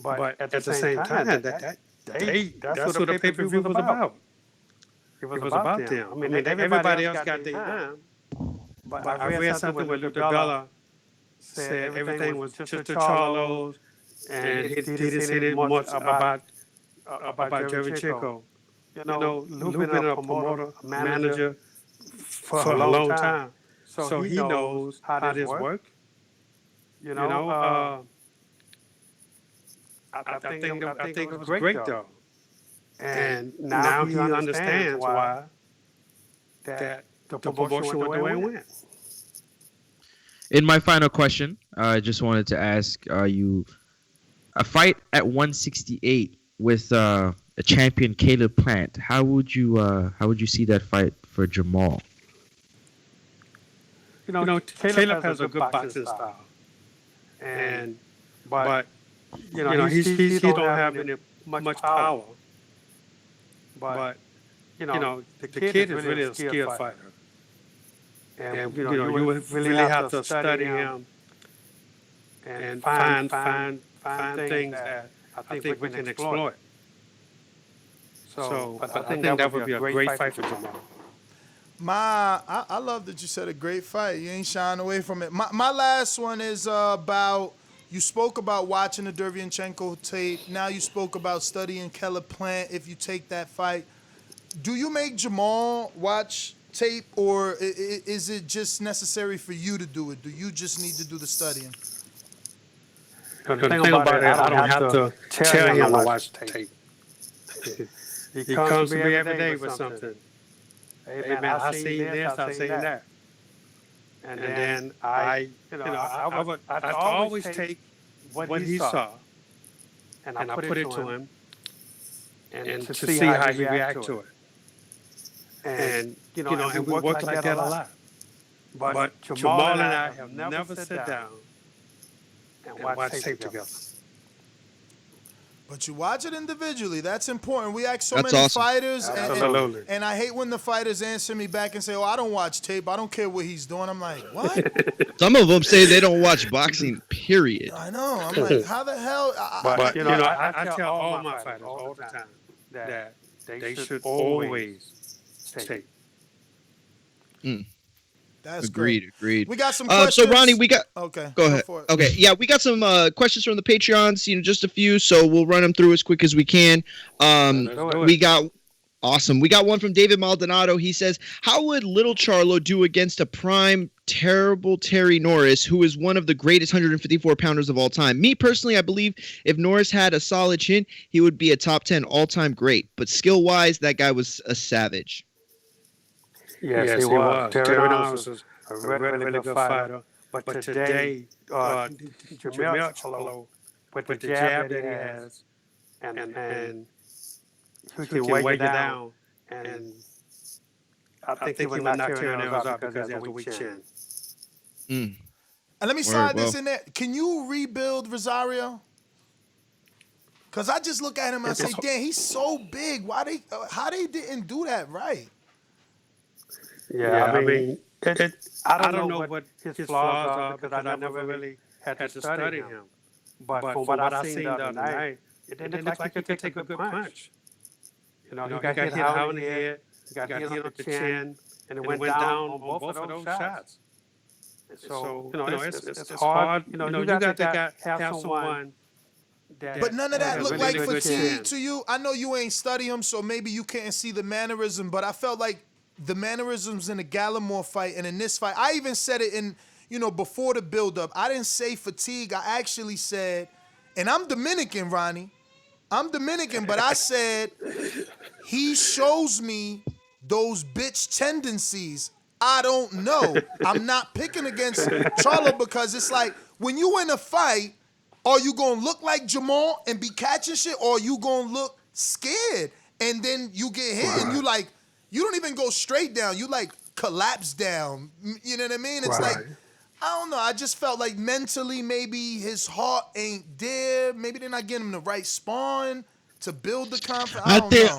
But at the same time, that's what the pay-per-view was about. It was about them. I mean, everybody else got their time. But I read something where Luther Bella said everything was just a Charlos, and he didn't say much about Jerry Chico. Lou been a promoter, a manager for a long time, so he knows how this works. I think it was great though, and now he understands why that the promotion went the way it went. In my final question, I just wanted to ask you a fight at 168 with a champion Caleb Plant. How would you see that fight for Jamal? Caleb has a good boxing style, but he don't have any much power. But the kid is really a skilled fighter, and you would really have to study him and find things that I think we can exploit. So I think that would be a great fight for Jamal. I love that you said a great fight. You ain't shying away from it. My last one is about, you spoke about watching the Derevyanchenko tape. Now you spoke about studying Caleb Plant if you take that fight. Do you make Jamal watch tape, or is it just necessary for you to do it? Do you just need to do the studying? The thing about it, I don't have to tell him to watch tape. He comes to me every day with something. Hey man, I seen this, I seen that. And then I always take what he saw and I put it to him and to see how he react to it. And and we work like that a lot. But Jamal and I have never sat down and watched tape together. But you watch it individually. That's important. We ask so That's many awesome. fighters, Absolutely. and I hate when the fighters answer me back and say, "Oh, I don't watch tape. I don't care what he's doing." I'm like, "What?" Some of them say they don't watch boxing, period. I know. I'm like, how the hell? But I tell all my fighters all the time that they should always tape. That's Agreed. We got some questions. So Ronnie, we got. Okay. Go ahead. Okay. Yeah, we got some questions from the Patreons. Just a few, so we'll run them through as quick as we can. We got. Awesome. We got one from David Maldonado. He says, "How would Little Charlo do against a prime, terrible Terry Norris, who is one of the greatest 154 pounders of all time? Me personally, I believe if Norris had a solid chin, he would be a top 10 all-time great. But skill-wise, that guy was a savage." Yes, he was. Terry Norris was a really good fighter. But today, Jamel Charlo, with the jab that he has, and he can weigh you down, and I think he would knock Terry Norris out because he has a weak chin. And let me slide this in there. Can you rebuild Rosario? Because I just look at him and say, damn, he's so big. How they didn't do that right? Yeah, I mean, I don't know what his flaws are because I never really had to study him. But from what I seen the other night, it didn't look like he could take a good punch. He got hit high on the head, he got hit on the chin, and it went down on both of those shots. So, it's hard. You got to have someone that. But none of that looked like really fatigue to you. I know you ain't study him, so maybe you can't see the mannerism, but I felt like the mannerisms in the Gallimore fight and in this fight, I even said it in, before the build-up. I didn't say fatigue. I actually said, and I'm Dominican, Ronnie. I'm Dominican, but I said he shows me those bitch tendencies. I don't know. I'm not picking against Charlo because it's like when you in a fight, are you gonna look like Jamal and be catching shit, or are you gonna look scared and then you get hit and you don't even go straight down. You like collapse down. You know what I mean? It's like, I don't know. I just felt like mentally maybe his heart ain't there. Maybe they're not getting him the right spawn to build the confidence.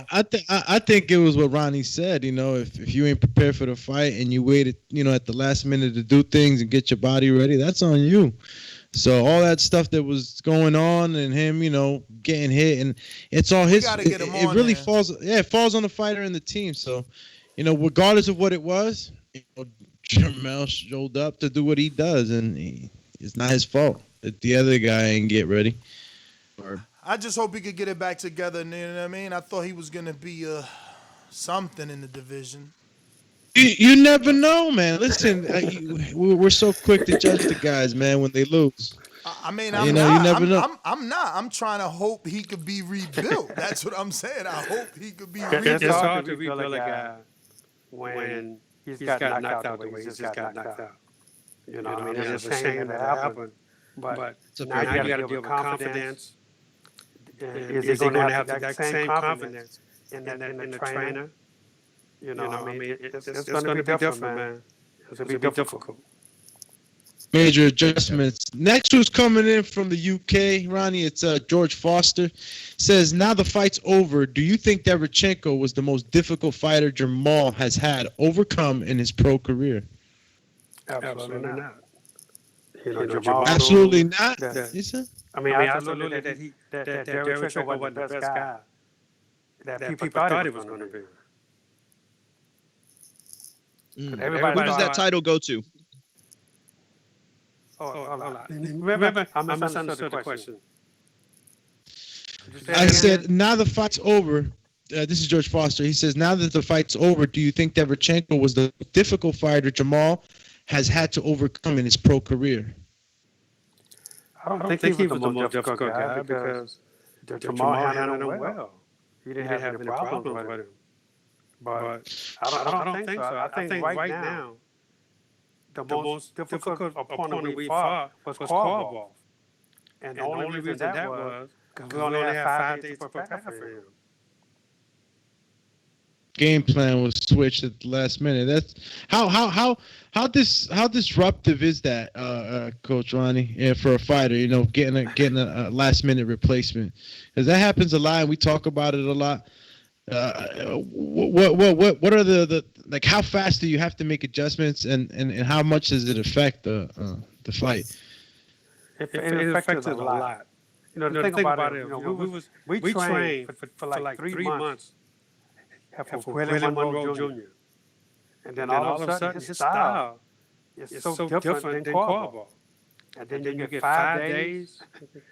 I think it was what Ronnie said. You know, if you ain't prepared for the fight and you waited, you know, at the last minute to do things and get your body ready, that's on you. So all that stuff that was going on and him, you know, getting hit, and it's all his. It really falls. Yeah, it falls on the fighter and the team. So, you know, regardless of what it was, you know, Jermell showed up to do what he does, and it's not his fault that the other guy ain't get ready. I just hope he could get it back together. You know what I mean? I thought he was gonna be something in the division. You never know, man. Listen, we're so quick to judge the guys, man, when they lose. I mean, you never know. I'm not. I'm trying to hope he could be rebuilt. That's what I'm saying. I hope he could be rebuilt. It's hard to rebuild a guy when he's got knocked out the way he's just got knocked out. You know, I mean, it's a shame that happened. But now you got to deal with confidence. Is he going to have that same confidence in the trainer? You know, I mean, it's going to be different, man. It's going to be difficult. Major adjustments. Next who's coming in from the UK, Ronnie, it's George Foster. Says, now the fight's over. Do you think Derevchenko was the most difficult fighter Jamal has had overcome in his pro career? Absolutely not. You know, Jamal absolutely not. He said? I mean, absolutely that Derevchenko wasn't the best guy that people thought he was going to be. Who does that title go to? Remember, I misunderstood the question. I said, now the fight's over. This is George Foster. He says, now that the fight's over, do you think Derevchenko was the difficult fighter Jamal has had to overcome in his pro career? I don't think he was the most difficult guy because Jamal handled him well. He didn't have any problems with him. But I don't think so. I think right now, the most difficult opponent we fought was Crawford. And the only reason that was because we only had 5 days to prepare for him. Game plan was switched at the last minute. That's how disruptive is that, Coach Ronnie, for a fighter? You know, getting a last minute replacement, because that happens a lot, and we talk about it a lot. What are the like? How fast do you have to make adjustments, and how much does it affect the fight? It affects it a lot. You know, the thing about it, you know, we trained for like 3 months for William Monroe Jr. And then all of a sudden, his style is so different than Crawford. And then you get 5 days,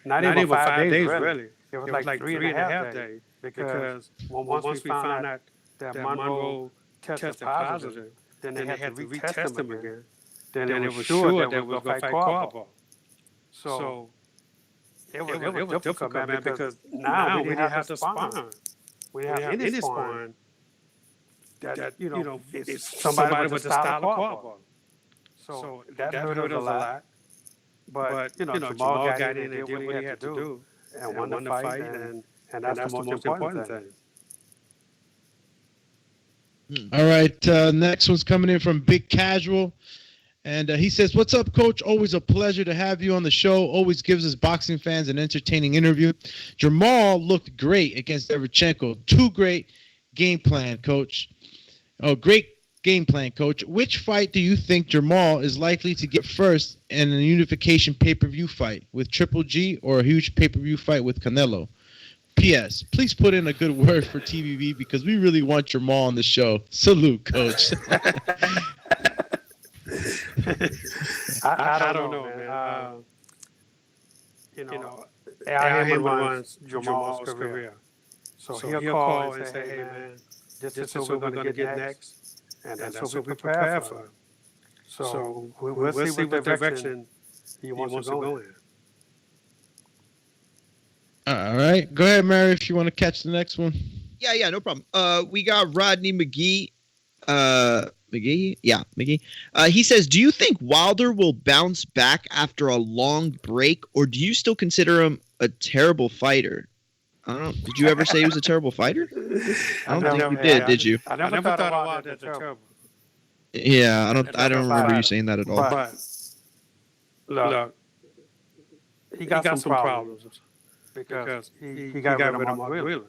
not even 5 days really. It was like 3.5 days. Because once we found out that Monroe tested positive, then they had to retest him again. Then it was sure that we were going to fight Crawford. So it was difficult, man, because now we didn't have to spar. We didn't have any sparring that, you know, it's somebody with the style of Crawford. So that hurt us a lot. But, you know, Jamal got in and did what he had to do and won the fight, and that's the most important thing. All right, next one's coming in from Big Casual. And he says, what's up, Coach? Always a pleasure to have you on the show. Always gives us boxing fans an entertaining interview. Jamal looked great against Derevchenko. Too great game plan, Coach. Oh, great game plan, Coach. Which fight do you think Jamal is likely to get first in a unification pay-per-view fight with Triple G or a huge pay-per-view fight with Canelo? P.S. Please put in a good word for TVB because we really want Jamal on the show. Salute, Coach. I don't know, man. You know, I runs Jamal's career. So he'll call and say, hey, man, this is what we're going to get next, and that's what we prepare for. So we'll see what direction he wants to go in. All right. Go ahead, Mary, if you want to catch the next one. Yeah, no problem. We got Rodney McGee. McGee? Yeah, McGee. He says, do you think Wilder will bounce back after a long break, or do you still consider him a terrible fighter? I don't know. Did you ever say he was a terrible fighter? I don't think you did you? I never thought of Wilder as terrible. Yeah, I don't remember you saying that at all. But look, he got some problems because he got rid of Mark Whelan.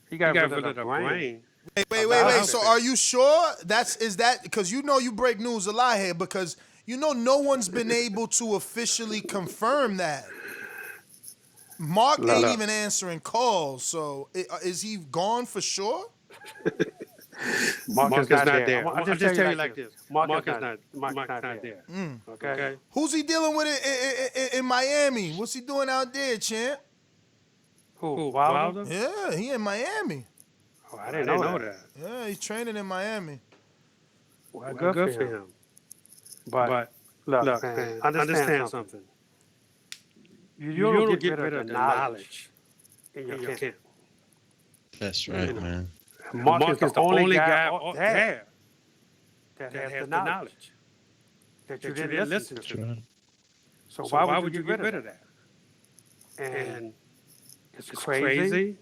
He got rid of the brain. Wait. So are you sure is that because you break news a lot here because no one's been able to officially confirm that. Mark ain't even answering calls. So is he gone for sure? Mark is not there. I'll just tell you like this. Mark is not there. Okay. Who's he dealing with in Miami? What's he doing out there, champ? Who? Wilder? Yeah, he in Miami. Oh, I didn't know that. Yeah, he's training in Miami. Well, good for him. But look, man, understand something. You don't get rid of the knowledge in your camp. That's right, man. Mark is the only guy up there that has the knowledge that you didn't listen to. So why would you get rid of that? And it's crazy,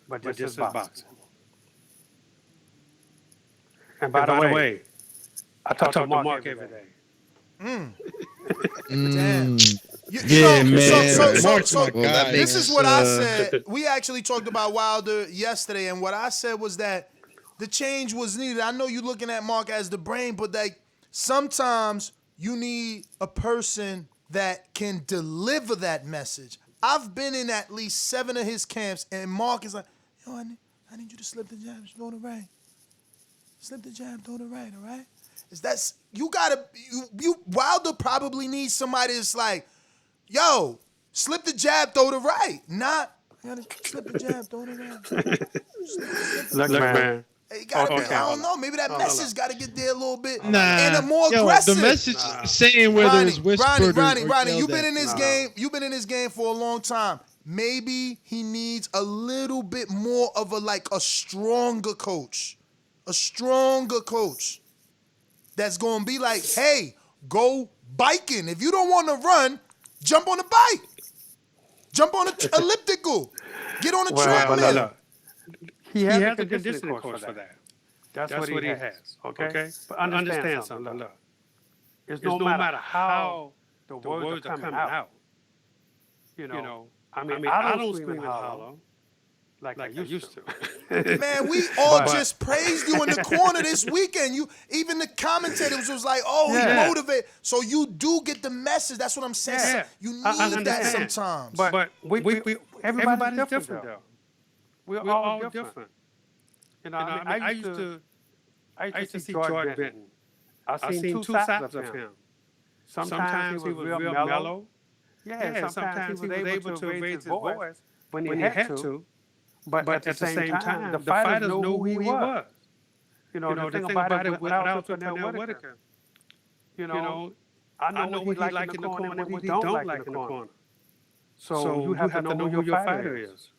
but this is boxing. And by the way, I talk to Mark every day. Damn. Man. This is what I said. We actually talked about Wilder yesterday, and what I said was that the change was needed. I know you're looking at Mark as the brain, but sometimes you need a person that can deliver that message. I've been in at least 7 of his camps, and Mark is like, yo, I need you to slip the jab, throw the right. Slip the jab, throw the right, all right? Wilder probably needs somebody that's like, yo, slip the jab, throw the right. Not, you gotta slip the jab, throw the right. Look, man. It gotta be, I don't know, maybe that message gotta get there a little bit and a more aggressive. The message saying whether it's whispered Ronnie, you've been in this game. You've been in this game for a long time. Maybe he needs a little bit more of a stronger coach. A stronger coach that's going to be like, hey, go biking. If you don't want to run, jump on a bike. Jump on an elliptical. Get on a treadmill. Look. He has a conditioning coach for that. That's what he has. Okay? But understand something. Look. It's no matter how the words are coming out. I mean, I don't scream and holler like I used to. Man, we all just praised you in the corner this weekend. Even the commentators was like, "Oh, he motivated." So you do get the message. That's what I'm saying. Yeah. You need that sometimes. But everybody's different though. We're all different. I used to see George Benton. I've seen two sides of him. Sometimes he was real mellow. Yeah, sometimes he was able to raise his voice when he had to. But at the same time, the fighters know who he was. The thing about it without Pernell Whitaker, I know what he like in the corner and what he don't like in the corner. So you have to know who your fighter is.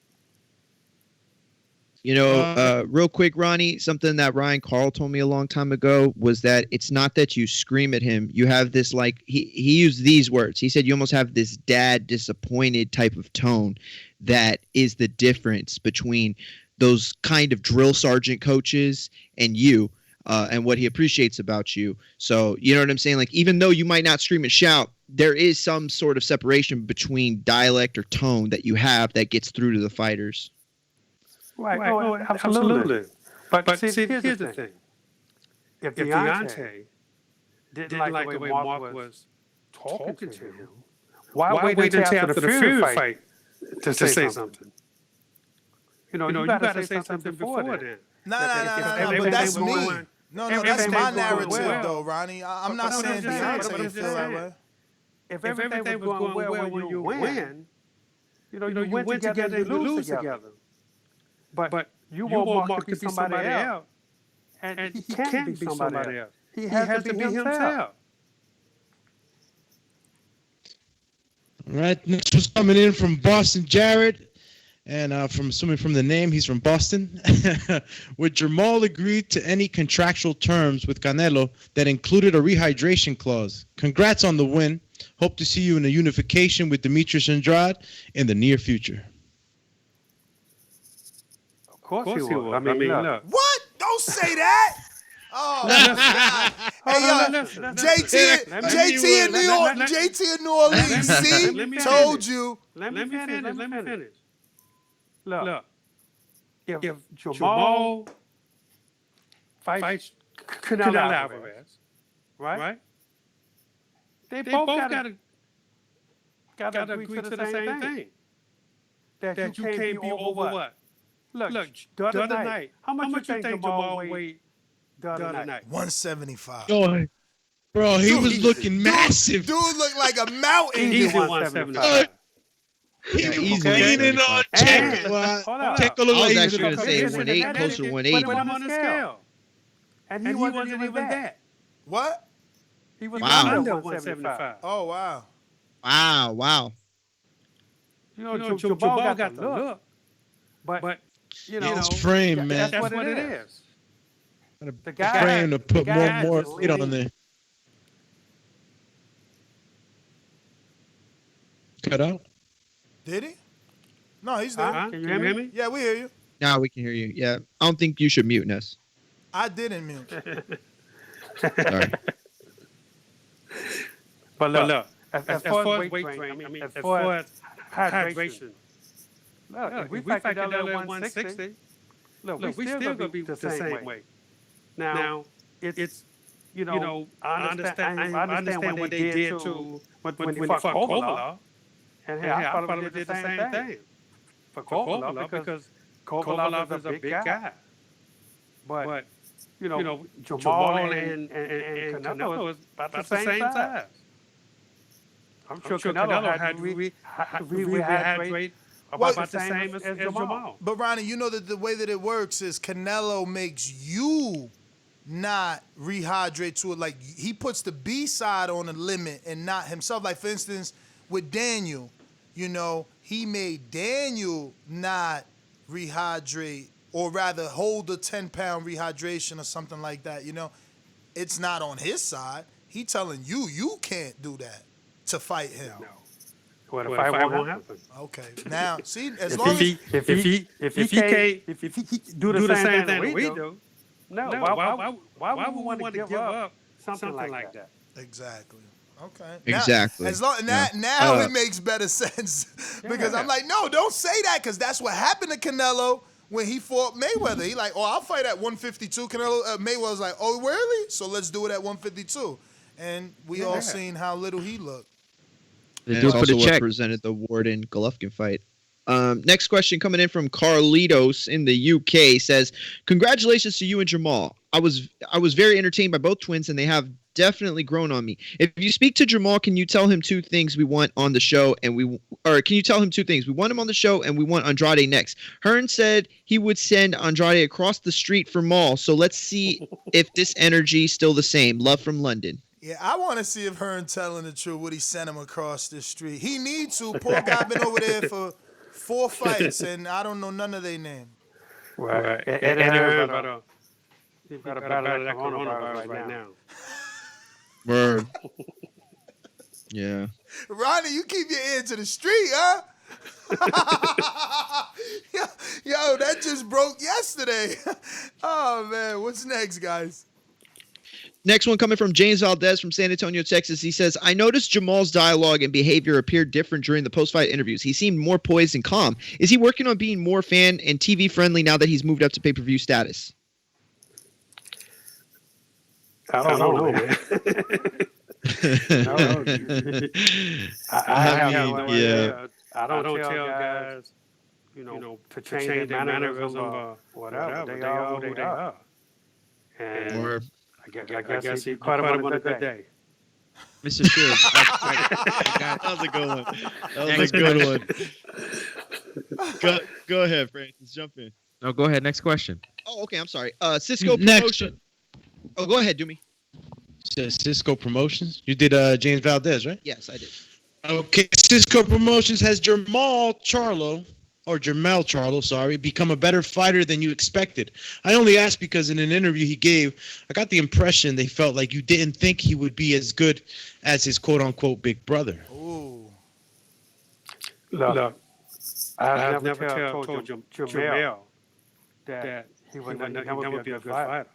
Real quick, Ronnie, something that Ryan Carl told me a long time ago was that it's not that you scream at him. You have this he used these words. He said you almost have this dad disappointed type of tone that is the difference between those kind of drill sergeant coaches and you and what he appreciates about you. So, you know what I'm saying? Even though you might not scream and shout, there is some sort of separation between dialect or tone that you have that gets through to the fighters. Right. Oh, absolutely. But see, here's the thing. If Deontay didn't like the way Mark was talking to him, why wait until after the Fury fight to say something? You got to say something before then. No, but that's me. No, that's my narrative, though, Ronnie. I'm not saying Deontay feel that way. If everything was going well when you win, you win together and lose together. But you want Mark to be somebody else, and he can't be somebody else. He has to be himself. All right, next was coming in from Boston Jared, And from assuming from the name, he's from Boston. Would Jamal agree to any contractual terms with Canelo that included a rehydration clause? Congrats on the win. Hope to see you in a unification with Demetrius Andrade in the near future. Of course he will. I mean, look. What? Don't say that. Oh, God. Hey, yo, JT in New Orleans, see? Told you. Let me finish. Look, if Jamal fights Canelo Alvarez, right? They both got to agree to the same thing. That you can't be over what? Look, the other night, how much you think Jamal weighed the other night? 175. Bro, he was looking massive. Dude looked like a mountain. Easy 175. He was leaning on check. I was actually going to say 180, closer to 180. Put him on the scale. And he wasn't even that. What? He was under 175. Oh, wow. Wow. You know, Jamal got the look. But you know, his frame, man. That's what it is. The guy frame to put more weight on there. Cut out? Did he? No, he's there. Can you hear me? Yeah, we hear you. Now we can hear you. Yeah. I don't think you should mute Ness. I didn't mute. Sorry. But look, as far as weight training, as far as hydration, look, if we fight Canelo at 160, look, we still going to be the same weight. Now, it's you know, I understand what they did to when they fought Kovalev, and hey, I probably did the same thing for Kovalev because Kovalev is a big guy. But you know, Jamal and Canelo is about the same size. I'm sure Canelo had to rehydrate about the same as Jamal. But Ronnie, you know that the way that it works is Canelo makes you not rehydrate to it. Like, he puts the B side on the limit and not himself. Like, for instance, with Daniel, you know, he made Daniel not rehydrate, or rather hold a 10-pound rehydration or something like that, you know. It's not on his side. He telling you can't do that to fight him. No. Well, the fight won't happen. Okay. Now, see, as long as if he do the same thing that we do, why would we want to give up something like that? Exactly. Okay. Exactly. Now, as long now it makes better sense because I'm like, no, don't say that, because that's what happened to Canelo when he fought Mayweather. He like, oh, I'll fight at 152. Canelo Mayweather's like, oh, really? So let's do it at 152. And we all seen how little he looked. And also what presented the Warden Golovkin fight. Next question coming in from Carlitos in the UK says, congratulations to you and Jamal. I was very entertained by both twins, and they have definitely grown on me. If you speak to Jamal, can you tell him two things we want on the show, can you tell him two things? We want him on the show and we want Andrade next. Hearn said he would send Andrade across the street for Maul, so let's see if this energy is still the same. Love from London. Yeah, I want to see if Hearn telling the truth, would he send him across the street. He needs to. Poor guy been over there for 4 fights, and I don't know none of their name. Right. And Hearn got a battle that coronavirus right now. Word. Yeah. Ronnie, you keep your ear to the street, huh? Yo, that just broke yesterday. Oh, man. What's next, guys? Next one coming from James Valdez from San Antonio, Texas. He says, I noticed Jamal's dialogue and behavior appeared different during the post-fight interviews. He seemed more poised and calm. Is he working on being more fan and TV friendly now that he's moved up to pay-per-view status? I don't know, man. I don't tell guys, you know, to change their mannerism or whatever. They are who they are. And I guess he caught him on a good day. Mr. Shields, that was a good one. That was a good one. Go ahead, Francis. Jump in. No, go ahead. Next question. Oh, okay. I'm sorry. Cisco Promotion. Oh, go ahead, Doomy. Cisco Promotions? You did James Valdez, right? Yes, I did. Okay. Cisco Promotions has Jamal Charlo or Jermell Charlo, sorry, become a better fighter than you expected? I only asked because in an interview he gave, I got the impression they felt like you didn't think he would be as good as his quote-unquote big brother. Ooh. Look, I've never told Jermell that he would never be a good fighter.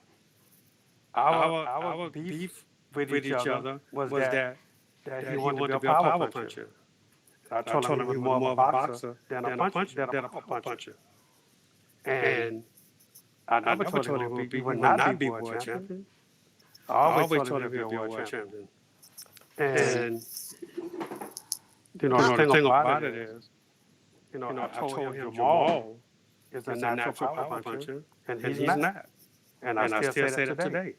Our beef with each other was that he wanted to be a power puncher. I told him he was more of a boxer than a puncher. And I never told him he would not be world champion. I always told him he'd be a world champion. And, the thing about it is, I told him Jamal is a natural power puncher, and he's not. And I still say that today.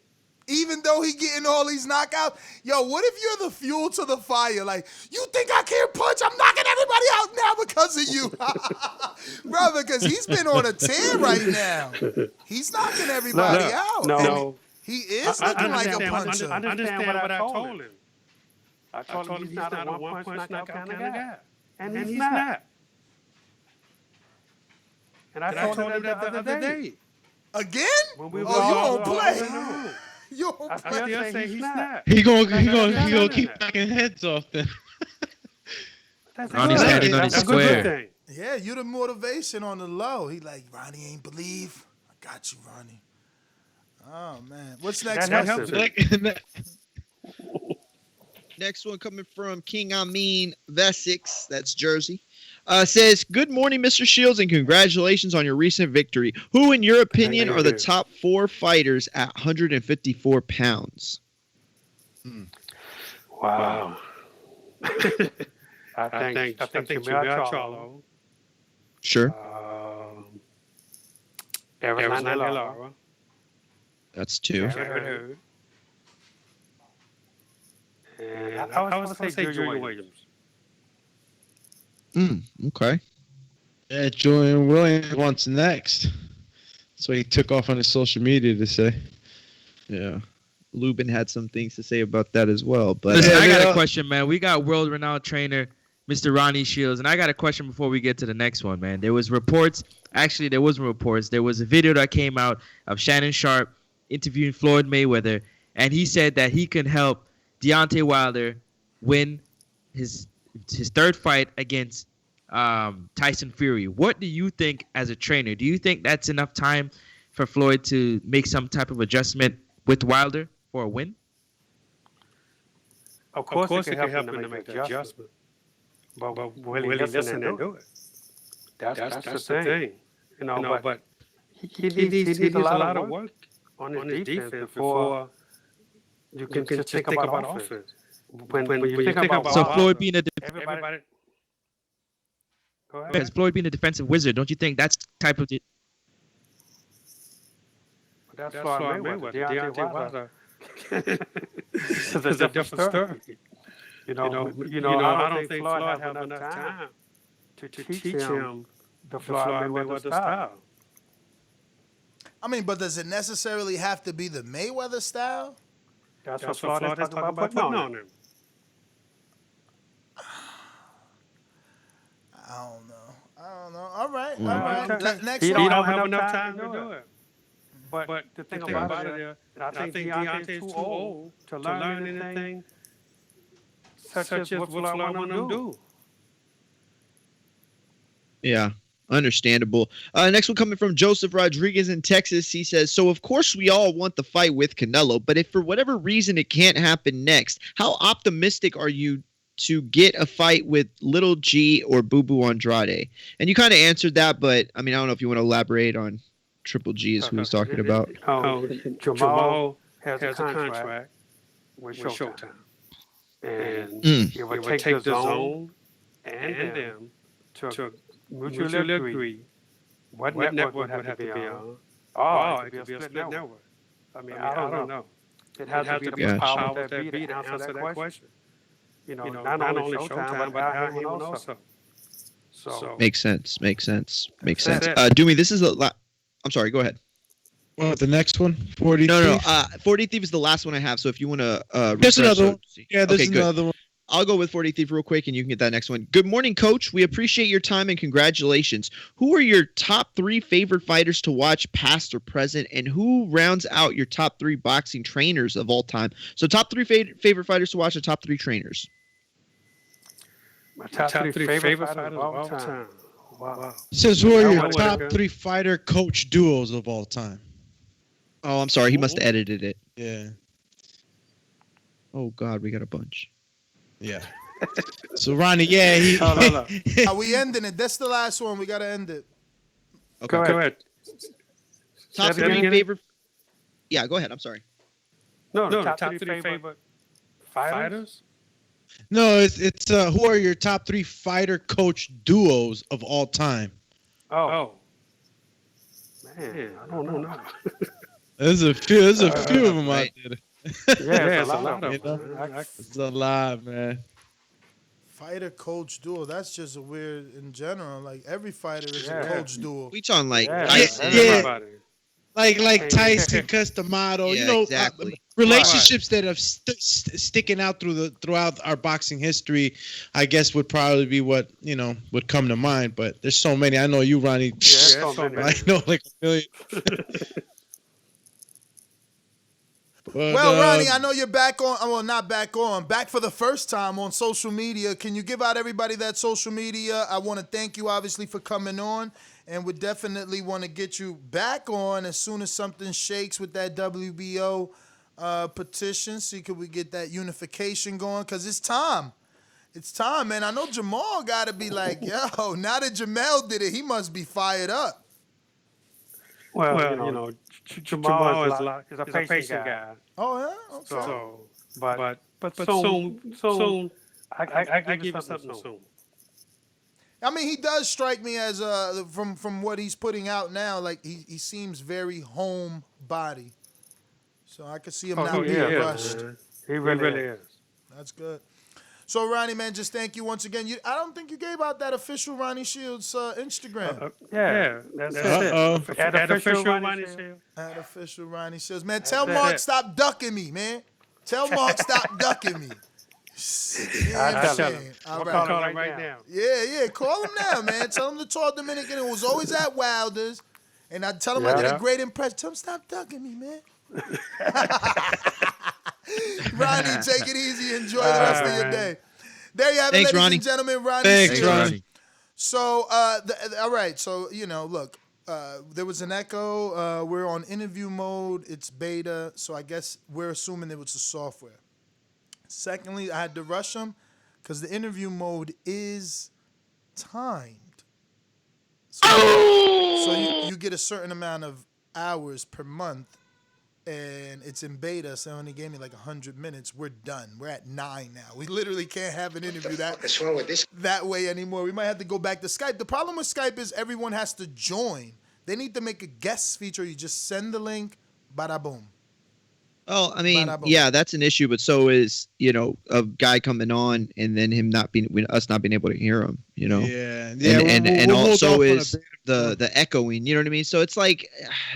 Even though he getting all these knockouts, yo, what if you're the fuel to the fire? Like, you think I can't punch? I'm knocking everybody out now because of you. Brother, because he's been on a tear right now. He's knocking everybody out. No. He is looking like a puncher. Understand what I told him. I told him he's not a one-punch knockout kind of guy. And he's not. And I told him that the other day. Again? When we you don't play. I still say he's not. He gonna keep knocking heads off then. Ronnie's standing on his square. Yeah, you the motivation on the low. He like, Ronnie ain't believe. I got you, Ronnie. Oh man, what's next? Next one coming from King Amin Vesix, that's Jersey. Says, good morning, Mr. Shields, and congratulations on your recent victory. Who, in your opinion, are the top 4 fighters at 154 pounds? Wow. I think Jamel Charlo. Sure. Evan Lara. That's 2. And I was going to say Julian Williams. Okay. Yeah, Julian Williams wants next. That's what he took off on his social media to say. Yeah. Lubin had some things to say about that as well. But listen, I got a question, man. We got world-renowned trainer Mr. Ronnie Shields, and I got a question before we get to the next one, man. There wasn't reports. There was a video that came out of Shannon Sharp interviewing Floyd Mayweather, and he said that he can help Deontay Wilder win his third fight against Tyson Fury. What do you think as a trainer? Do you think that's enough time for Floyd to make some type of adjustment with Wilder for a win? Of course it can help him to make the adjustment. But will he listen and do it? That's the thing. But he needs a lot of work on his defense before you can just think about offense. When you think about so Floyd being everybody. Go ahead. As Floyd being a defensive wizard, don't you think that's type of That's Floyd Mayweather. Deontay Wilder. It's a different story. I don't think Floyd have enough time to teach him the Floyd Mayweather style. I mean, but does it necessarily have to be the Mayweather style? That's what Floyd has talked about putting on him. I don't know. All right. Next he one. don't have enough time to do it. But the thing about it is, I think Deontay is too old to learn anything such as what Floyd want him to do. Yeah, understandable. Next one coming from Joseph Rodriguez in Texas. He says, so of course we all want the fight with Canelo, but if for whatever reason it can't happen next, how optimistic are you to get a fight with Little G or Boo Boo Andrade? And you kind of answered that, but I mean, I don't know if you want to elaborate on Triple G is who he's talking about. Jamal has a contract with Showtime. And it would take the zone and them to mutually agree what network would have to be on. Or it could be a split network. I mean, I don't know. It has to be the power that be to answer that question. Not only Showtime, but everyone also. So makes sense. Doomy, this is I'm sorry, go ahead. Well, the next one, 40 No. 40 Thief is the last one I have. So if you want to, there's another one. Yeah, there's another one. I'll go with 40 Thief real quick, and you can get that next one. Good morning, Coach. We appreciate your time and congratulations. Who are your top 3 favorite fighters to watch, past or present, and who rounds out your top 3 boxing trainers of all time? So top 3 favorite fighters to watch and top 3 trainers. My top three favorite fighters of all time. Wow. Says who are your top 3 fighter coach duos of all time? Oh, I'm sorry. He must have edited it. Yeah. Oh, God. We got a bunch. Yeah. So, Ronnie, yeah. Are we ending it? That's the last one. We got to end it. Okay. Go ahead. Top 3 favorite. Yeah, go ahead. I'm sorry. No, top 3 favorite fighters? No, it's who are your top 3 fighter coach duos of all time? Oh. Man, I don't know. There's a few of them out there. Yeah, it's a lot of them. It's a lot, man. Fighter coach duo. That's just a weird in general. Like every fighter is a coach duo. We talking like like Tyson Customato. Exactly. Relationships that have sticking out throughout our boxing history, I guess would probably be what would come to mind. But there's so many. I know you, Ronnie. So many. I know like a million. But, well, Ronnie, I know you're back on. Well, not back on. Back for the first time on social media. Can you give out everybody that social media? I want to thank you, obviously, for coming on. And we definitely want to get you back on as soon as something shakes with that WBO petition. See, could we get that unification going? Because it's time. It's time, man. I know Jamal got to be like, yo, now that Jamel did it, he must be fired up. Well, Jamal is a patient guy. Oh, yeah? Okay. So, but soon, I give you something soon. I mean, he does strike me as from what he's putting out now, like he seems very homebody. So I could see him not being rushed. He really is. That's good. So Ronnie, man, just thank you once again. I don't think you gave out that official Ronnie Shields Instagram. That's it. At official Ronnie Shields. At official Ronnie Shields. Man, tell Mark stop ducking me, man. Tell Mark stop ducking me. I'll tell him. I'll call him right now. Yeah, call him now, man. Tell him the tall Dominican who was always at Wilder's. And I tell him I did a great impression. Tell him stop ducking me, man. Ronnie, take it easy. Enjoy the rest of your day. There you have it, ladies and gentlemen. Ronnie Shields. Ronnie. So, all right. So, look, there was an echo. We're on interview mode. It's beta. So I guess we're assuming it was the software. Secondly, I had to rush them because the interview mode is timed. So you get a certain amount of hours per month, and it's in beta, so it only gave me like 100 minutes. We're done. We're at 9 now. We literally can't have an interview that way anymore. We might have to go back to Skype. The problem with Skype is everyone has to join. They need to make a guest feature. You just send the link, bada boom. Well, I mean, yeah, that's an issue, but so is, a guy coming on and then us not being able to hear him, Yeah. And also is the echoing, you know what I mean? So it's like,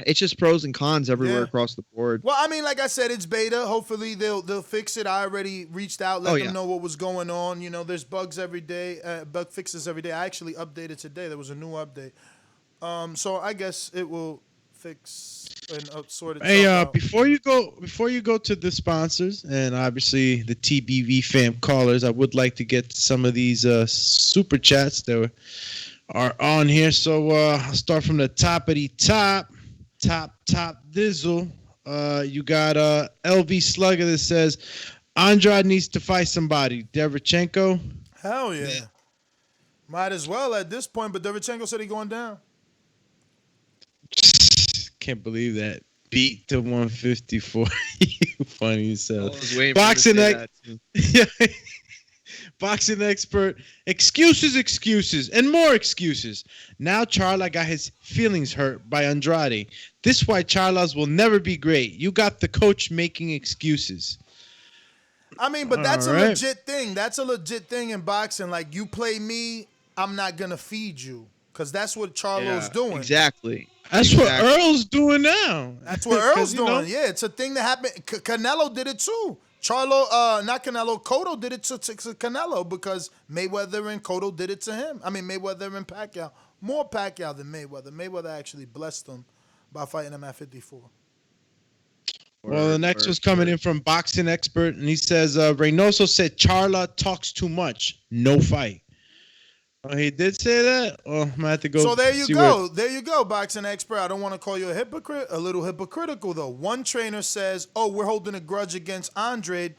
it's just pros and cons everywhere across the board. Well, I mean, like I said, it's beta. Hopefully they'll fix it. I already reached out, let them know what was going on. There's bugs every day, bug fixes every day. I actually updated today. There was a new update. So I guess it will fix and sort it out. Before you go to the sponsors and obviously the TBV fam callers, I would like to get some of these super chats that are on here. So I'll start from the top of the top Dizzle. You got LV Slugger that says Andrade needs to fight somebody. Derevchenko. Hell yeah. Might as well at this point, but Derevchenko said he's going down. Can't believe that. Beat to 154. Funny yourself. Boxing expert. Excuses, and more excuses. Now Charla got his feelings hurt by Andrade. This why Charlas will never be great. You got the coach making excuses. I mean, but that's a legit thing. That's a legit thing in boxing. Like, you play me, I'm not going to feed you. Because that's what Charlo's doing. Exactly. That's what Earl's doing now. That's what Earl's doing. Yeah, it's a thing that happened. Canelo did it too. Not Canelo, Cotto did it to Canelo because Mayweather and Cotto did it to him. I mean, Mayweather and Pacquiao. More Pacquiao than Mayweather. Mayweather actually blessed him by fighting him at 54. Well, the next one's coming in from Boxing Expert, and he says, Reynoso said Charla talks too much. No fight. Oh, he did say that? Oh, I'm going to have to go. So there you go. There you go, Boxing Expert. I don't want to call you a hypocrite. A little hypocritical, though. One trainer says, oh, we're holding a grudge against Andrade.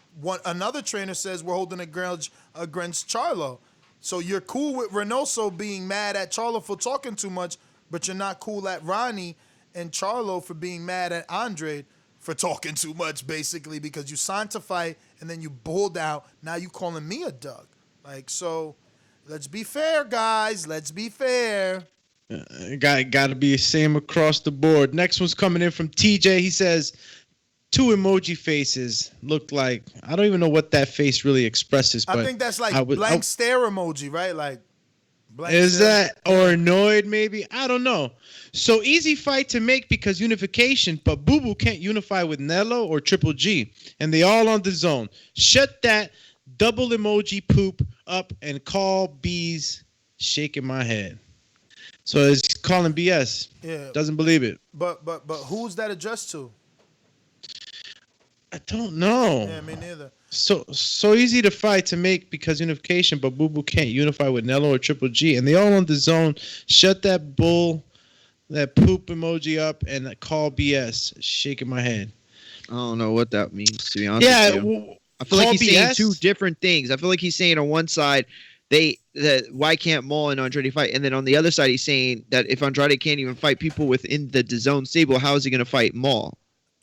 Another trainer says we're holding a grudge against Charlo. So you're cool with Reynoso being mad at Charlo for talking too much, but you're not cool at Ronnie and Charlo for being mad at Andrade for talking too much, basically, because you signed to fight and then you pulled out. Now you calling me a Doug. Like, so... Let's be fair, guys. Let's be fair. Got to be the same across the board. Next one's coming in from TJ. He says, 2 emoji faces look like, I don't even know what that face really expresses. But I think that's like blank stare emoji, right? Like blank is stare. that or annoyed maybe? I don't know. So easy fight to make because unification, but Boo Boo can't unify with Nello or Triple G, and they all on the zone. Shut that double emoji poop up and call B's shaking my head. So it's calling BS. Yeah. Doesn't believe it. But who's that addressed to? I don't know. Yeah, me neither. So easy to fight to make because unification, but Boo Boo can't unify with Nello or Triple G, and they all on the zone. Shut that poop emoji up and call BS. Shaking my head. I don't know what that means, to be honest with you. I feel like he's saying two different things. I feel like he's saying on one side, why can't Maul and Andrade fight? And then on the other side, he's saying that if Andrade can't even fight people within the DAZN stable, how is he going to fight Maul?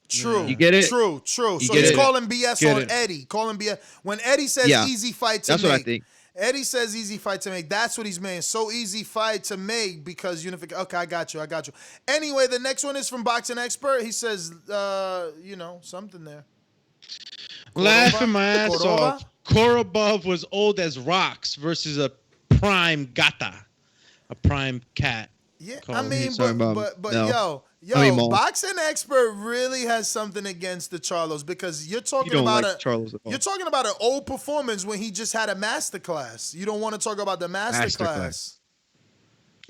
True. You get it? True. So he's calling BS on Eddie. Calling BS. When Eddie says easy fight to make. That's what I think. Eddie says easy fight to make. That's what he's meaning. So easy fight to make because unification. Okay, I got you. Anyway, the next one is from Boxing Expert. He says, something there. Laughing my ass off. Korobov was old as rocks versus a prime gata, a prime cat. Yeah, I mean, but yo, Boxing Expert really has something against the Charlos because you're talking about an old performance when he just had a masterclass. You don't want to talk about the masterclass.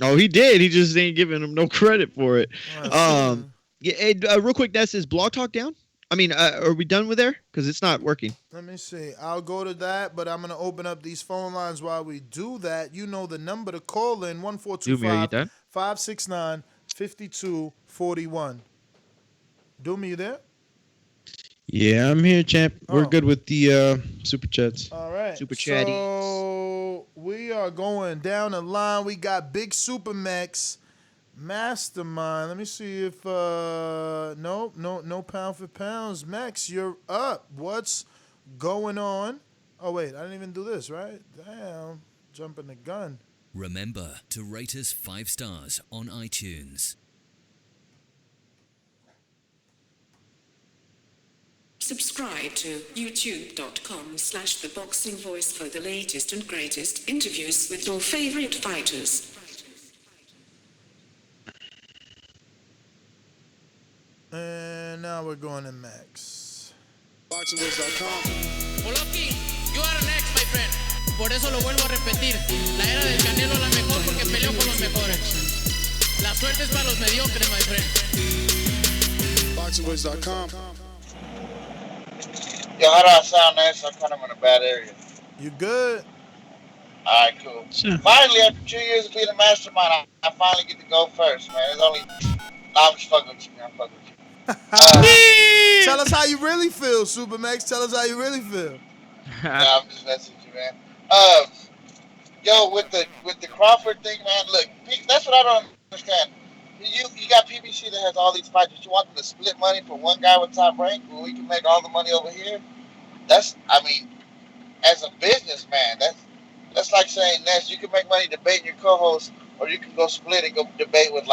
Oh, he did. He just ain't giving him no credit for it. Real quick, that's his Blog Talk down. I mean, are we done with there? Because it's not working. Let me see. I'll go to that, but I'm going to open up these phone lines while we do that. You know the number to call in, 1-425-569-5241. Doomy, you there? Yeah, I'm here, champ. We're good with the Super Chats. All right. Super Chatty. So we are going down the line. We got Big Super Max. Mastermind. Let me see if no pound for pounds. Max, you're up. What's going on? Oh wait, I didn't even do this, right? Damn, jumping the gun. Remember to rate us 5 stars on iTunes. Subscribe to youtube.com/theboxingvoice for the latest and greatest interviews with your favorite fighters. And now we're going to Max. boxingvoice.com. Poloki, you are next, my friend. Por eso lo vuelvo a repetir. La era del Canelo es la mejor porque peleó con los mejores. La suerte es para los mediocres, my friend. boxingvoice.com. Yo, how do I sound next? I'm kind of in a bad area. You good? All right, cool. Sure. Finally, after 2 years of being a mastermind, I finally get to go first, man. It's only... I'm just fucking with you, man. I'm fucking with you. Tell us how you really feel, Supermax. Tell us how you really feel. Nah, I'm just messing with you, man. Yo, with the Crawford thing, man. Look, that's what I don't understand. You got PBC that has all these fights, but you want them to split money for one guy with top rank, where we can make all the money over here. As a businessman, that's like saying, Ness, you can make money debating your co-host, or you can go split and go debate with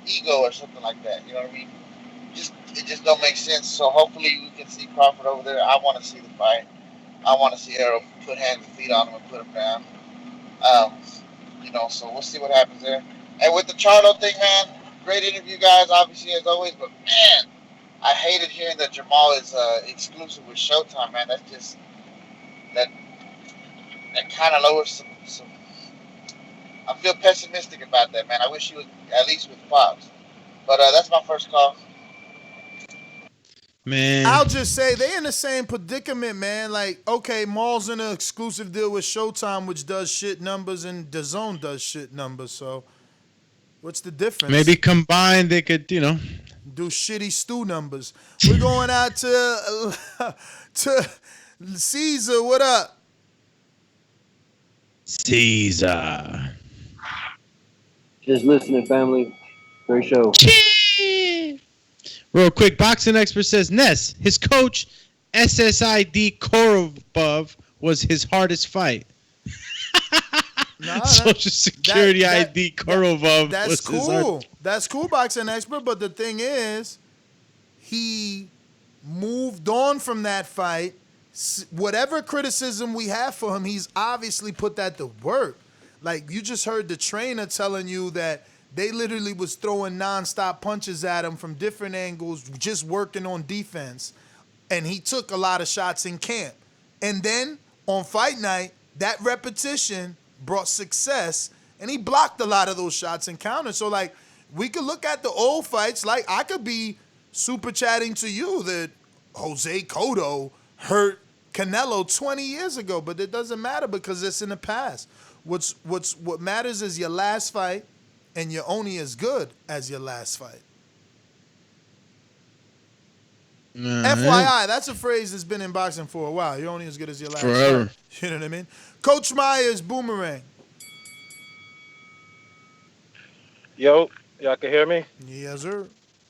Ego or something like that. You know what I mean? It just don't make sense. So hopefully we can see Crawford over there. I want to see the fight. I want to see Errol put hands and feet on him and put him down. So we'll see what happens there. And with the Charlo thing, man, great interview, guys, obviously, as always. But, man, I hated hearing that Jamal is exclusive with Showtime, man. That's just that kind of lowers some. I feel pessimistic about that, man. I wish he was at least with Fox. But that's my first call. Man, I'll just say they in the same predicament, man. Like, okay, Maul's in an exclusive deal with Showtime, which does shit numbers, and Dazn does shit numbers. So, what's the difference? maybe combined they could, do shitty stew numbers. We're going out to Caesar. What up? Caesar. Just listening, family. Great show. Real quick, boxing expert says Ness, his coach SSID Korobov was his hardest fight. Social Security ID Korobov. That's cool. That's cool, boxing expert. But the thing is, he moved on from that fight. Whatever criticism we have for him, he's obviously put that to work. Like, you just heard the trainer telling you that they literally was throwing nonstop punches at him from different angles, just working on defense. And he took a lot of shots in camp. And then on fight night, that repetition brought success, and he blocked a lot of those shots and counters. So, like, we could look at the old fights. Like, I could be super chatting to you that Jose Cotto hurt Canelo 20 years ago, but it doesn't matter because it's in the past. What matters is your last fight, and you're only as good as your last fight. FYI, that's a phrase that's been in boxing for a while. You're only as good as your last Forever. fight. You know what I mean? Coach Myers, Boomerang. Yo, y'all can hear me? Yes, sir.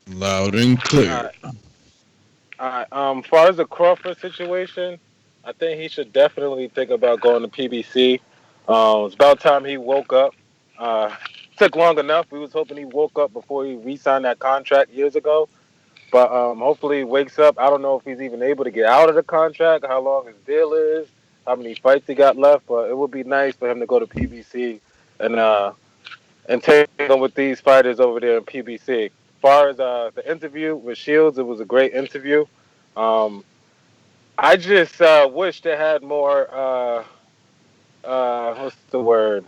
Loud and clear. All right. As far as the Crawford situation, I think he should definitely think about going to PBC. It's about time he woke up. Took long enough. We was hoping he woke up before he re-signed that contract years ago. But hopefully he wakes up. I don't know if he's even able to get out of the contract, how long his deal is, how many fights he got left. But it would be nice for him to go to PBC and take on with these fighters over there in PBC. As far as the interview with Shields, it was a great interview. I just wish they had more, what's the word?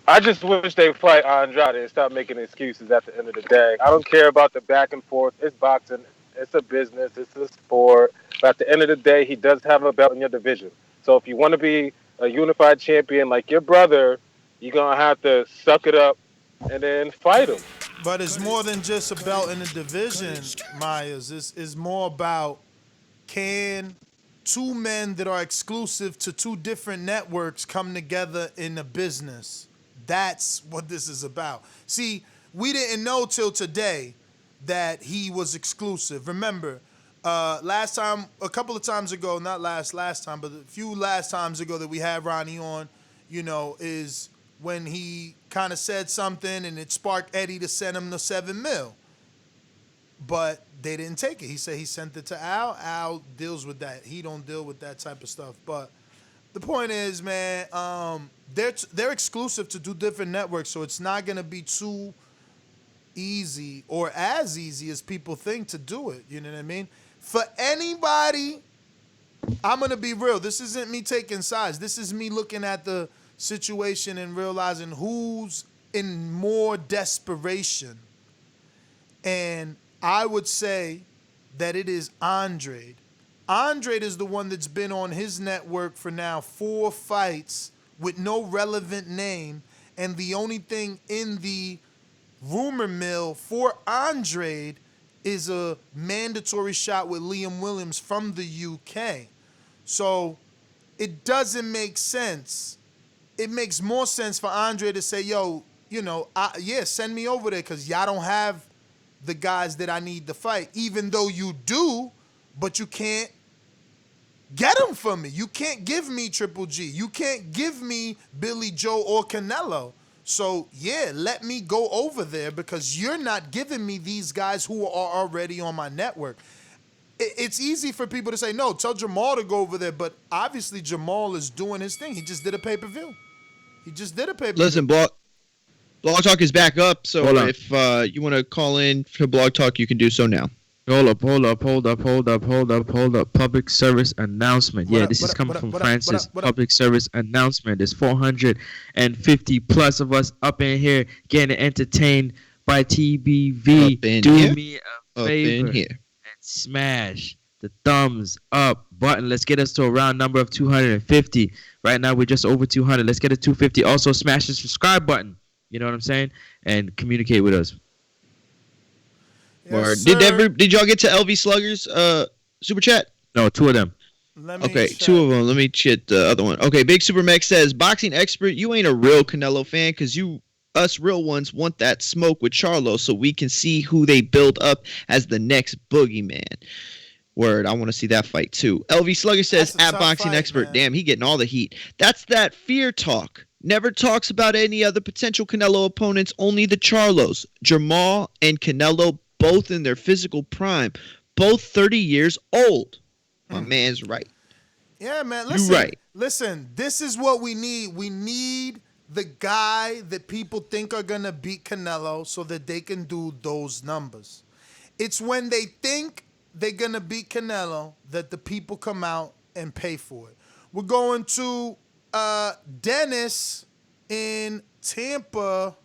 I just wish they fight Andrade and stop making excuses at the end of the day. I don't care about the back and forth. It's boxing. It's a business. It's a sport. But at the end of the day, he does have a belt in your division. So if you want to be a unified champion like your brother, you're going to have to suck it up and then fight him. But it's more than just a belt in the division, Myers. It's more about, can two men that are exclusive to two different networks come together in a business? That's what this is about. See, we didn't know till today that he was exclusive. Remember, last time, a couple of times ago, not last time, but a few last times ago that we had Ronnie on, is when he kind of said something and it sparked Eddie to send him the $7 million. But they didn't take it. He said he sent it to Al. Al deals with that. He don't deal with that type of stuff. But the point is, man, they're exclusive to two different networks, so it's not going to be too easy or as easy as people think to do it. You know what I mean? For anybody, I'm going to be real. This isn't me taking sides. This is me looking at the situation and realizing who's in more desperation. And I would say that it is Andrade. Andrade is the one that's been on his network for now 4 fights with no relevant name. And the only thing in the rumor mill for Andrade is a mandatory shot with Liam Williams from the UK. So it doesn't make sense. It makes more sense for Andrade to say, yo, send me over there because y'all don't have the guys that I need to fight, even though you do, but you can't get them for me. You can't give me Triple G. You can't give me Billy Joe or Canelo. So, yeah, let me go over there because you're not giving me these guys who are already on my network. It's easy for people to say, no, tell Jamal to go over there, but obviously Jamal is doing his thing. He just did a pay-per-view. Listen, boy. Blog Talk is back up, so Hold on. if you want to call in for Blog Talk, you can do so now. Hold up. Public service announcement. Yeah, this is coming from Francis. Public service announcement. There's 450 plus of us up in here getting entertained by TBV. Do me a favor and smash the thumbs up button. Let's get us to a round number of 250. Right now, we're just over 200. Let's get to 250. Also, smash the subscribe button. You know what I'm saying? And communicate with us. Yes, did y'all get to LV Slugger's super chat? No, 2 of them. Okay, 2 of them. Let me check the other one. Okay, Big Super Max says, boxing expert, you ain't a real Canelo fan because us real ones want that smoke with Charlo so we can see who they build up as the next Boogie Man. Word, I want to see that fight too. LV Slugger says, at boxing expert, damn, he getting all the heat. That's that fear talk. Never talks about any other potential Canelo opponents, only the Charlos. Jamal and Canelo both in their physical prime, both 30 years old. My man's right. Yeah, man. Listen, you right. Listen, this is what we need. We need the guy that people think are going to beat Canelo so that they can do those numbers. It's when they think they're going to beat Canelo that the people come out and pay for it. We're going to Dennis in Tampa,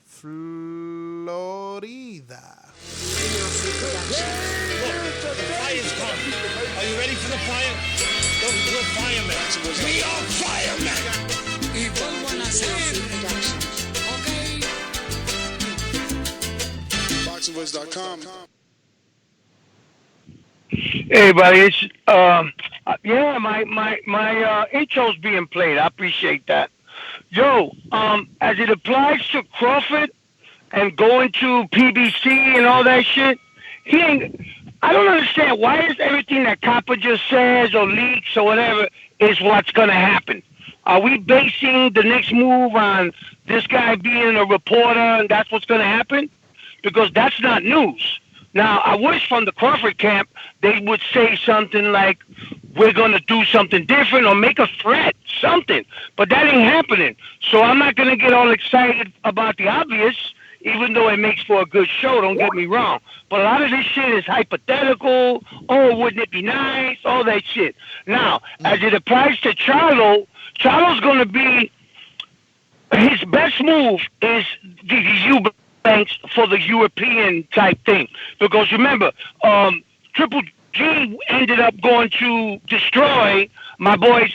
Florida. Look, the fire's coming. Are you ready for the fire? We're firemen. We are firemen. boxingvoice.com. Hey, buddy. It's yeah, my intro's being played. I appreciate that. Yo, as it applies to Crawford and going to PBC and all that shit, I don't understand. Why is everything that Coppinger says or leaks or whatever is what's going to happen? Are we basing the next move on this guy being a reporter and that's what's going to happen? Because that's not news. Now, I wish from the Crawford camp they would say something like, we're going to do something different or make a threat, something. But that ain't happening. So I'm not going to get all excited about the obvious, even though it makes for a good show, don't get me wrong. But a lot of this shit is hypothetical. Oh, wouldn't it be nice? All that shit. Now, as it applies to Charlo's going to be, his best move is the Eubanks for the European type thing. Because remember, Triple G ended up going to destroy my boy's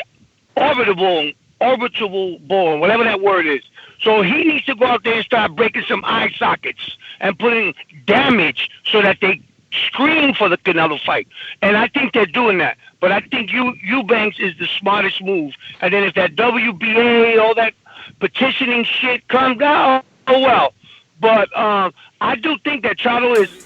orbital bone, whatever that word is. So he needs to go out there and start breaking some eye sockets and putting damage so that they scream for the Canelo fight. And I think they're doing that. But I think Eubanks is the smartest move. And then if that WBA, all that petitioning shit comes out, oh well. But I do think that Charlo is...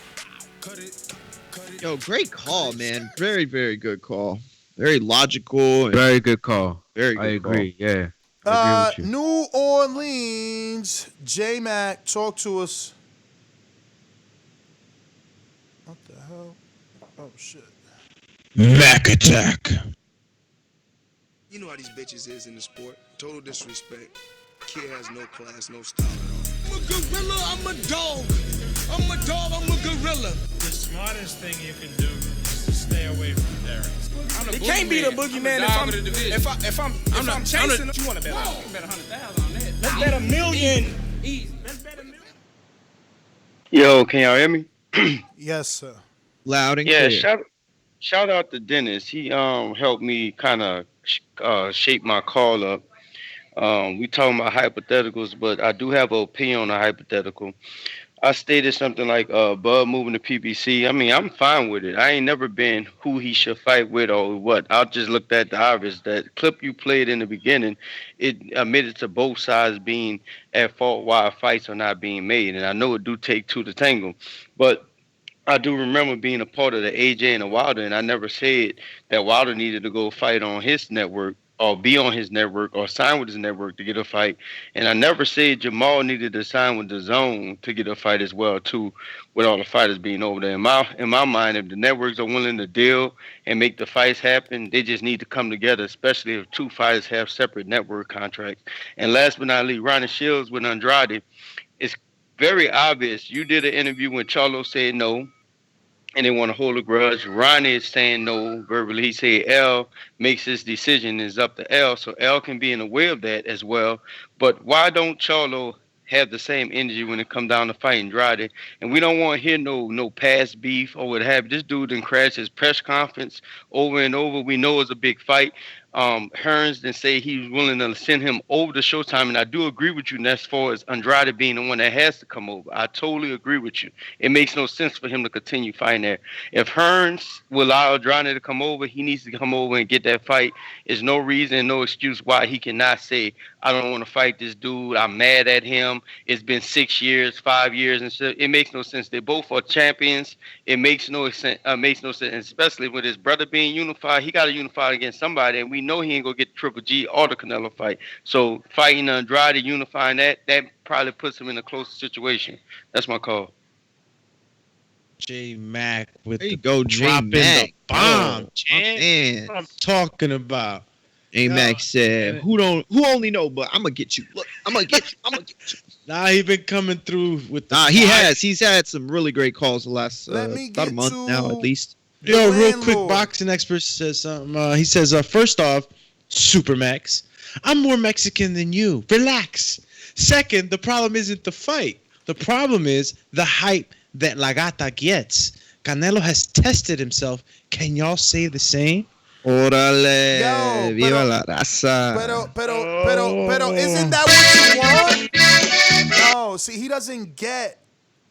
Yo, great call, man. Very, very good call. Very logical. Very good call. Very good I agree, call. Yeah. I agree with you. New Orleans, J-Mac, talk to us. What the hell? Oh, shit. Mac Attack. You know how these bitches is in the sport. Total disrespect. Kid has no class, no style at all. I'm a gorilla, I'm a dog. I'm a dog, I'm a gorilla. The smartest thing you can do is to stay away from Terence. It can't be the boogeyman if I'm chasing him. You want to bet? Whoa. Bet 100,000 on that. Let's bet $1 million. Easy. Let's bet $1 million. Yo, can y'all hear me? Yes, sir. Loud and yeah, clear. shout out to Dennis. He helped me kind of shape my call up. We talking about hypotheticals, but I do have an opinion on a hypothetical. I stated something like Bud moving to PBC. I mean, I'm fine with it. I ain't never been who he should fight with or what. I just looked at the obvious. That clip you played in the beginning, it admitted to both sides being at fault why fights are not being made. And I know it do take two to tangle. But I do remember being a part of the AJ and the Wilder, and I never said that Wilder needed to go fight on his network or be on his network or sign with his network to get a fight. And I never said Jamal needed to sign with the zone to get a fight as well too, with all the fighters being over there. In my mind, if the networks are willing to deal and make the fights happen, they just need to come together, especially if two fighters have separate network contracts. And last but not least, Ronnie Shields with Andrade. It's very obvious. You did an interview when Charlo said no, and they want to hold a grudge. Ronnie is saying no verbally. He said L makes his decision, is up to L, so L can be in the way of that as well. But why don't Charlo have the same energy when it come down to fighting Andrade? And we don't want to hear no past beef or what have you. This dude done crashed his press conference over and over. We know it's a big fight. Hearns then say he was willing to send him over to Showtime, and I do agree with you as far as Andrade being the one that has to come over. I totally agree with you. It makes no sense for him to continue fighting there. If Hearns will allow Andrade to come over, he needs to come over and get that fight. There's no reason, no excuse why he cannot say, I don't want to fight this dude. I'm mad at him. It's been 6 years, 5 years, and so it makes no sense. They both are champions. It makes no sense. Especially with his brother being unified. He got to unify against somebody, and we know he ain't gonna get Triple G or the Canelo fight. So fighting Andrade, unifying that probably puts him in a closer situation. That's my call. J Mac with There you the go, dropping J-Mac. the bomb. Oh, Chan. man. That's what I'm talking about. A Mac said, "Who only know, but I'm gonna get you. Look, I'm gonna get you. I'm gonna get you." Nah, he been coming through with the He fight. has. He's had some really great calls the last Let me about a get month to now, at least. Yo, real quick, landlord. boxing expert says something. He says, first off, Supermax, I'm more Mexican than you. Relax. Second, the problem isn't the fight. The problem is the hype that La Gata gets. Canelo has tested himself. Can y'all say the same? Órale, Yo, viva la raza. Pero, isn't that what you want? No, see, he doesn't get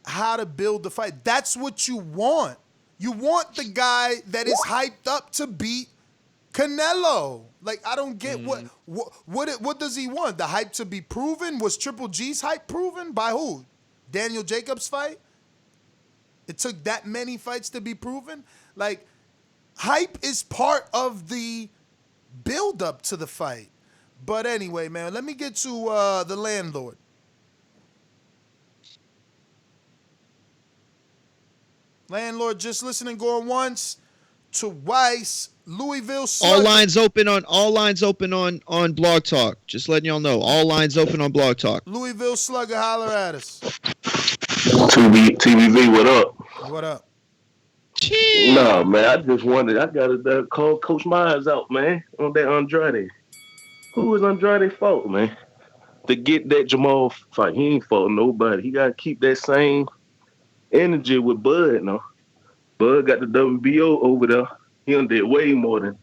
how to build the fight. That's what you want. You want the guy that is hyped up to beat Canelo. Like, I don't get what does he want? The hype to be proven? Was Triple G's hype proven? By who? Daniel Jacobs' fight? It took that many fights to be proven? Like, hype is part of the build-up to the fight. But anyway, man, let me get to the landlord. Landlord, just listening, going once, twice. Louisville. All lines open on Blog Talk. Just letting y'all know, all lines open on Blog Talk. Louisville Slugger, holler at us. TBV, what up? What up? No, man, I just wanted, I got to call Coach Myers out, man, on that Andrade. Who was Andrade's fault, man? To get that Jamal fight, he ain't fought nobody. He got to keep that same energy with Bud, no? Bud got the WBO over there. He done did way more than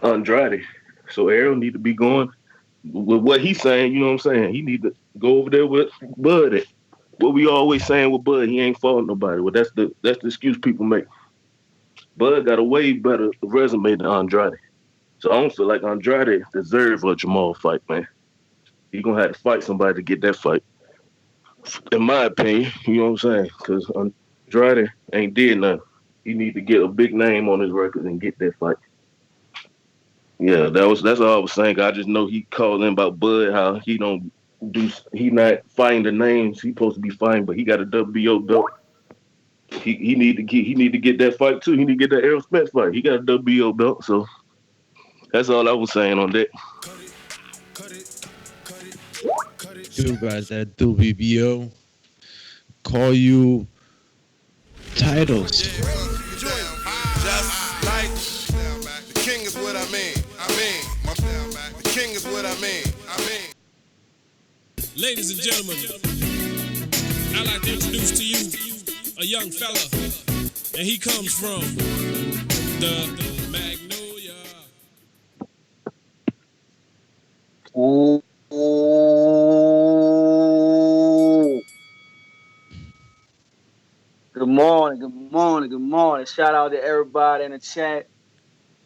Andrade. So Errol need to be going with what he's saying, you know what I'm saying? He need to go over there with Bud at. What we always saying with Bud, he ain't fought nobody. Well, that's the excuse people make. Bud got a way better resume than Andrade. So I don't feel like Andrade deserves a Jamal fight, man. He gonna have to fight somebody to get that fight. In my opinion, you know what I'm saying? Because Andrade ain't did nothing. He need to get a big name on his record and get that fight. Yeah, that's all I was saying. I just know he called in about Bud, how he not fighting the names he supposed to be fighting, but he got a WBO belt. He need to get that fight too. He need to get that Errol Spence fight. He got a WBO belt, so that's all I was saying on that. You guys that WBO call you titles. Just like the king is what I mean. The king is what I mean. Ladies and gentlemen, I'd like to introduce to you a young fella, and he comes from the Magnolia. Ooh. Good morning. Shout out to everybody in the chat,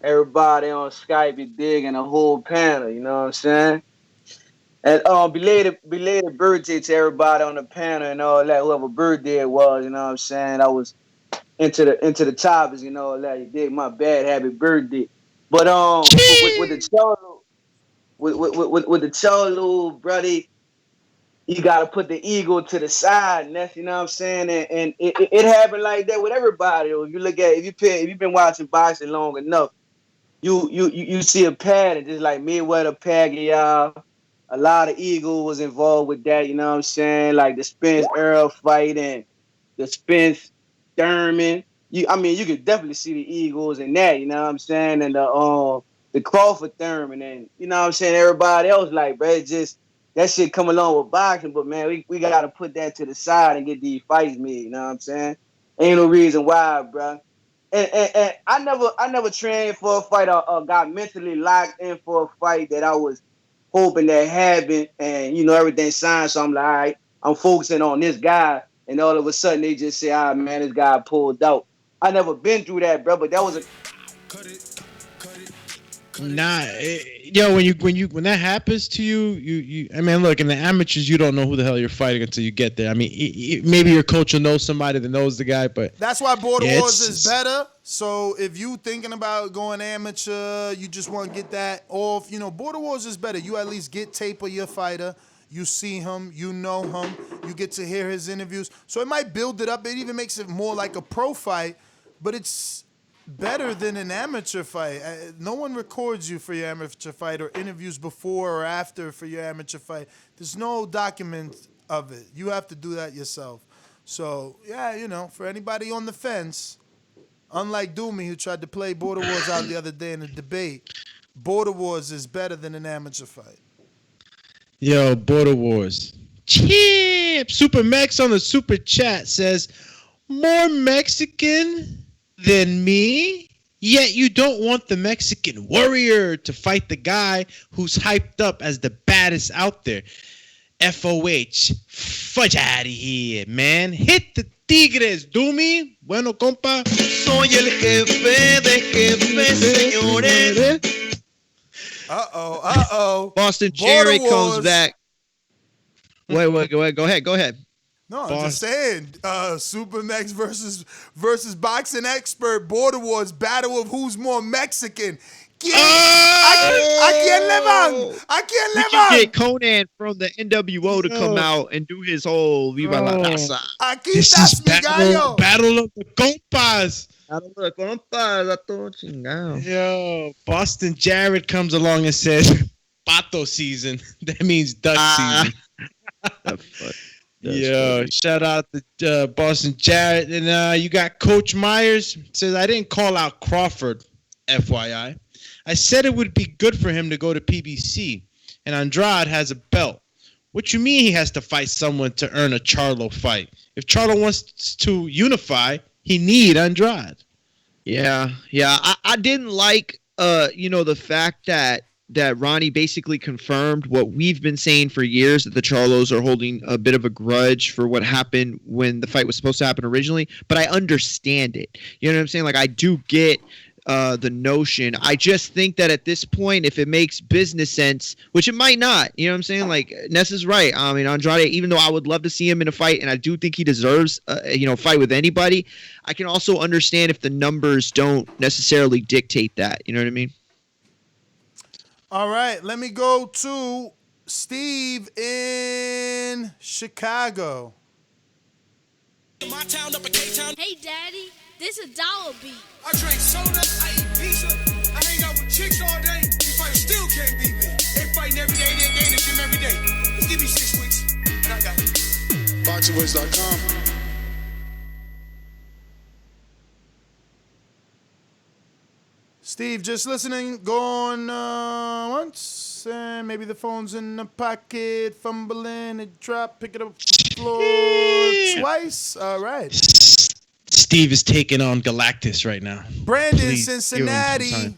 everybody on Skype, you dig, and the whole panel, you know what I'm saying? And belated birthday to everybody on the panel and all that, whoever birthday it was, you know what I'm saying? I was into the topics, you know, all that, you dig, my bad, happy birthday. But with the Charlo, with the Cholo, brother, you gotta put the ego to the side, and that's, you know what I'm saying, and it happened like that with everybody. If you look at, if you've been watching boxing long enough, you see a pattern, just like Mayweather, Pacquiao. A lot of ego was involved with that, you know what I'm saying? Like the Spence Earl fight and the Spence Thurman. You could definitely see the egos in that, you know what I'm saying? And the Crawford Thurman, and you know what I'm saying, everybody else, like, bro, it's just that shit come along with boxing, but man, we gotta put that to the side and get these fights made, you know what I'm saying? Ain't no reason why, bro. And I never trained for a fight or got mentally locked in for a fight that I was hoping that happened, and everything signed. So I'm like, all right, I'm focusing on this guy, and all of a sudden they just say, ah, man, this guy pulled out. I never been through that, bro, but that was a Nah, when that happens to you, I mean, look, in the amateurs, you don't know who the hell you're fighting until you get there. I mean, maybe your coach will know somebody that knows the guy, but that's why Border Wars is better. So if you thinking about going amateur, you just want to get that off. Border Wars is better. You at least get tape of your fighter. You see him, you know him, you get to hear his interviews. So it might build it up. It even makes it more like a pro fight, but it's better than an amateur fight. No one records you for your amateur fight or interviews before or after for your amateur fight. There's no document of it. You have to do that yourself. So, yeah, for anybody on the fence, unlike Doomy, who tried to play Border Wars out the other day in a debate, Border Wars is better than an amateur fight. Yo, Border Wars. Chip! Super Mex on the super chat says, more Mexican than me, yet you don't want the Mexican warrior to fight the guy who's hyped up as the baddest out there. FOH, fudge out of here, man. Hit the Tigres, Doomy. Bueno, compa. Soy el jefe de jefes, señores. Uh-oh. Boston Cherry comes back. Wait, go ahead. No, I'm just saying, Super Mex versus boxing expert, Border Wars, battle of who's more Mexican. I can't live on. Get Conan from the NWO to come out and do his whole Viva la Raza. This is battle of the compas. Yo, Boston Jared comes along and says, Pato season. That means Dutch season. Yo, shout out to Boston Jared. And you got Coach Myers. Says, I didn't call out Crawford, FYI. I said it would be good for him to go to PBC. And Andrade has a belt. What you mean he has to fight someone to earn a Charlo fight? If Charlo wants to unify, he need Andrade. Yeah. I didn't like, the fact that Ronnie basically confirmed what we've been saying for years, that the Charlos are holding a bit of a grudge for what happened when the fight was supposed to happen originally. But I understand it. You know what I'm saying? Like, I do get the notion. I just think that at this point, if it makes business sense, which it might not, you know what I'm saying? Like, Ness is right. I mean, Andrade, even though I would love to see him in a fight, and I do think he deserves, a fight with anybody, I can also understand if the numbers don't necessarily dictate that. You know what I mean? All right, let me go to Steve in Chicago. Hey, Daddy, this is Dollar Beat. I drink soda, I eat pizza, I hang out with chicks all day. These fighters still can't beat me. They fighting every day, they in the gym every day. Just give me 6 weeks, and I got it. BoxingWiz.com. Steve, just listening, going once, and maybe the phone's in the pocket, fumbling, it dropped, pick it up from the floor twice. All right. Steve is taking on Galactus right now. Brandon, Please Cincinnati.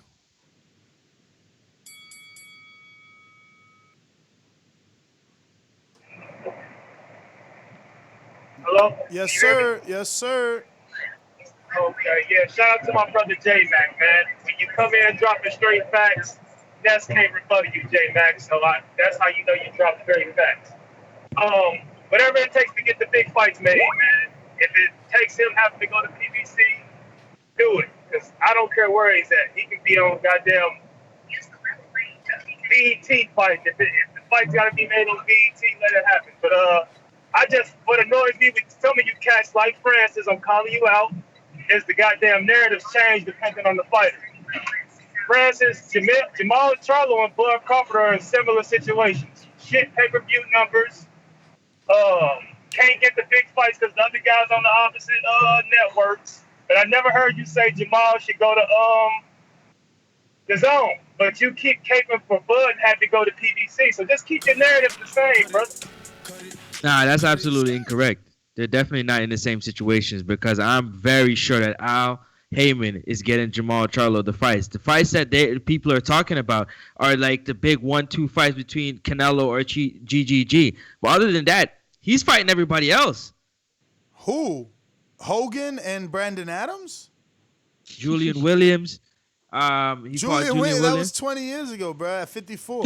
Hello? Yes, sir. Yes, sir. Okay, yeah. Shout out to my brother J-Mac, man. When you come in dropping straight facts, Ness can't rebut you, J-Mac. So that's how you know you drop straight facts. Whatever it takes to get the big fights made, man. If it takes him having to go to PBC, do it. Because I don't care where he's at. He can be on goddamn BET fight. If the fight's got to be made on BET, let it happen. But what annoys me with some of you cats like Francis, I'm calling you out, is the goddamn narratives change depending on the fighter. Francis, Jamal Charlo, and Bud Crawford are in similar situations. Shit pay-per-view numbers. Can't get the big fights because the other guys on the opposite networks. But I never heard you say Jamal should go to Dazn. But you keep caping for Bud and had to go to PBC. So just keep your narrative the same, brother. Nah, that's absolutely incorrect. They're definitely not in the same situations because I'm very sure that Al Heyman is getting Jamal Charlo the fights. The fights that people are talking about are like the big 1-2 fights between Canelo or GGG. But other than that, he's fighting everybody else. Who? Hogan and Brandon Adams? Julian Williams. Julian Williams. That was 20 years ago, bro. At 54.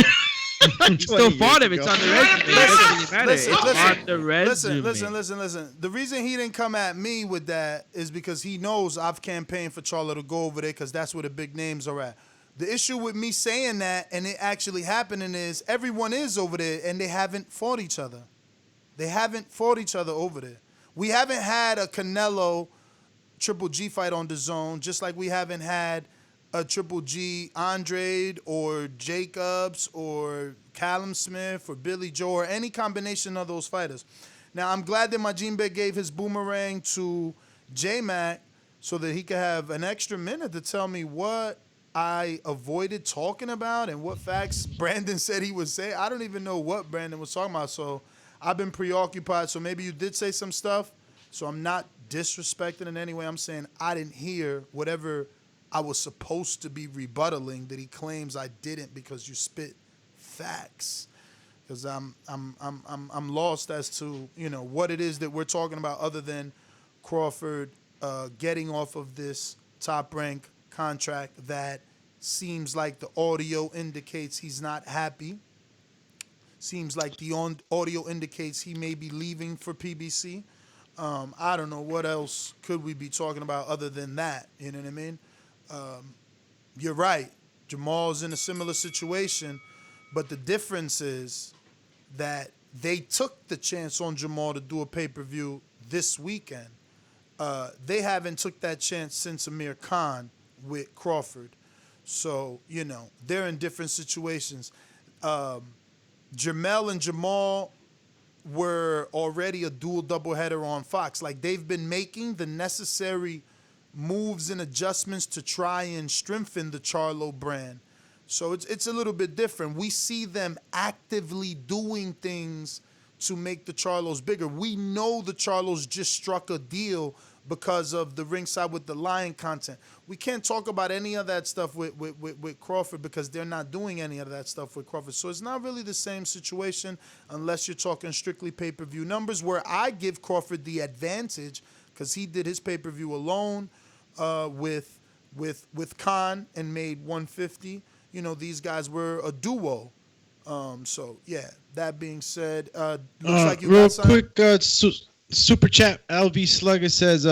You still fought him. It's on the resume. It doesn't really matter. It's on the resume. Listen. The reason he didn't come at me with that is because he knows I've campaigned for Charlo to go over there because that's where the big names are at. The issue with me saying that and it actually happening is everyone is over there and they haven't fought each other. They haven't fought each other over there. We haven't had a Canelo Triple G fight on DAZN, just like we haven't had a Triple G Andrade or Jacobs or Callum Smith or Billy Joe or any combination of those fighters. Now, I'm glad that Majimbe gave his boomerang to J-Mac so that he could have an extra minute to tell me what I avoided talking about and what facts Brandon said he would say. I don't even know what Brandon was talking about, so I've been preoccupied. So maybe you did say some stuff, so I'm not disrespecting in any way. I'm saying I didn't hear whatever I was supposed to be rebuttaling that he claims I didn't because you spit facts. Because I'm lost as to what it is that we're talking about other than Crawford getting off of this Top Rank contract that seems like the audio indicates he's not happy. Seems like the audio indicates he may be leaving for PBC. I don't know what else could we be talking about other than that. You know what I mean? You're right. Jamal's in a similar situation, but the difference is that they took the chance on Jamal to do a pay-per-view this weekend. They haven't took that chance since Amir Khan with Crawford. So, they're in different situations. Jamel and Jamal were already a dual doubleheader on Fox. Like, they've been making the necessary moves and adjustments to try and strengthen the Charlo brand. So it's a little bit different. We see them actively doing things to make the Charlos bigger. We know the Charlos just struck a deal because of the Ringside with the Lion content. We can't talk about any of that stuff with Crawford because they're not doing any of that stuff with Crawford. So it's not really the same situation unless you're talking strictly pay-per-view numbers, where I give Crawford the advantage because he did his pay-per-view alone with Khan and made 150. These guys were a duo. So yeah, that being said, looks like you real got something. quick super chat. LV Slugger says,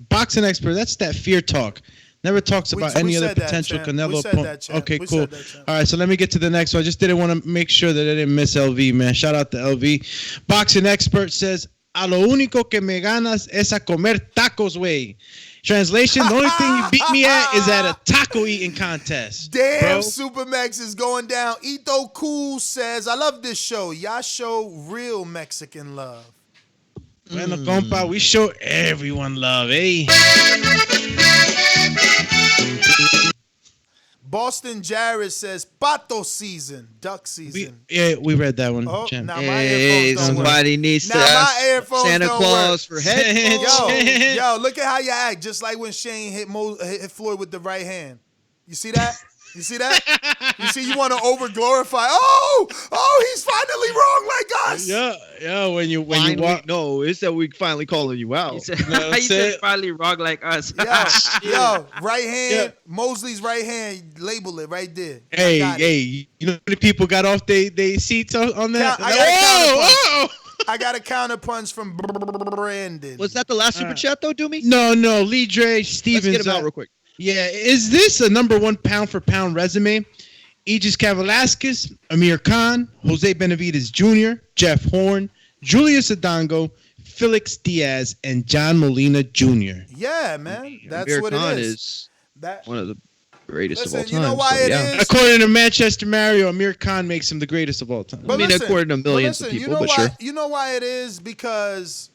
boxing expert, that's that fear talk. Never talks about any other potential Canelo opponent. Okay, cool. All right, so let me get to the next one. I just didn't want to make sure that I didn't miss LV, man. Shout out to LV. Boxing expert says, a lo único que me ganas es a comer tacos, güey. Translation, the only thing you beat me at is at a taco eating contest. Damn, bro. Supermax is going down. Ito Cool says, I love this show. Y'all show real Mexican love. Bueno, compa, we show everyone love, eh? Boston Jared says, Pato season, duck season. We read that one. Oh, Champ. now my earphones don't somebody work. needs to now ask my earphones Santa don't Claus work. for headphones. Yo, look at how you act, just like when Shane hit Floyd with the right hand. You see that? You see that? You see, you want to over glorify. Oh, he's finally wrong like us. Yeah. When you walk. No, it's that we finally calling you out. He said finally wrong like us. Yo, right hand, yeah. Mosley's right hand, label it right there. Hey, you know how many people got off they seats on that? I got a counter punch from Brandon. Was that the last super chat though, Doomy? No, Lee Dre Stevens. Let's get him out real quick. Yeah, is this a number one pound for pound resume? Aegis Kavalaskas, Amir Khan, Jose Benavides Jr., Jeff Horn, Julius Adango, Felix Diaz, and John Molina Jr. Yeah, man. That's Amir what Khan it is That one of the greatest of all listen, time. you know why so, it yeah. is? According to Manchester Mario, Amir Khan makes him the greatest of all time. But I mean, listen, according to millions of listen, people, you know but why, sure. You know why it is? Because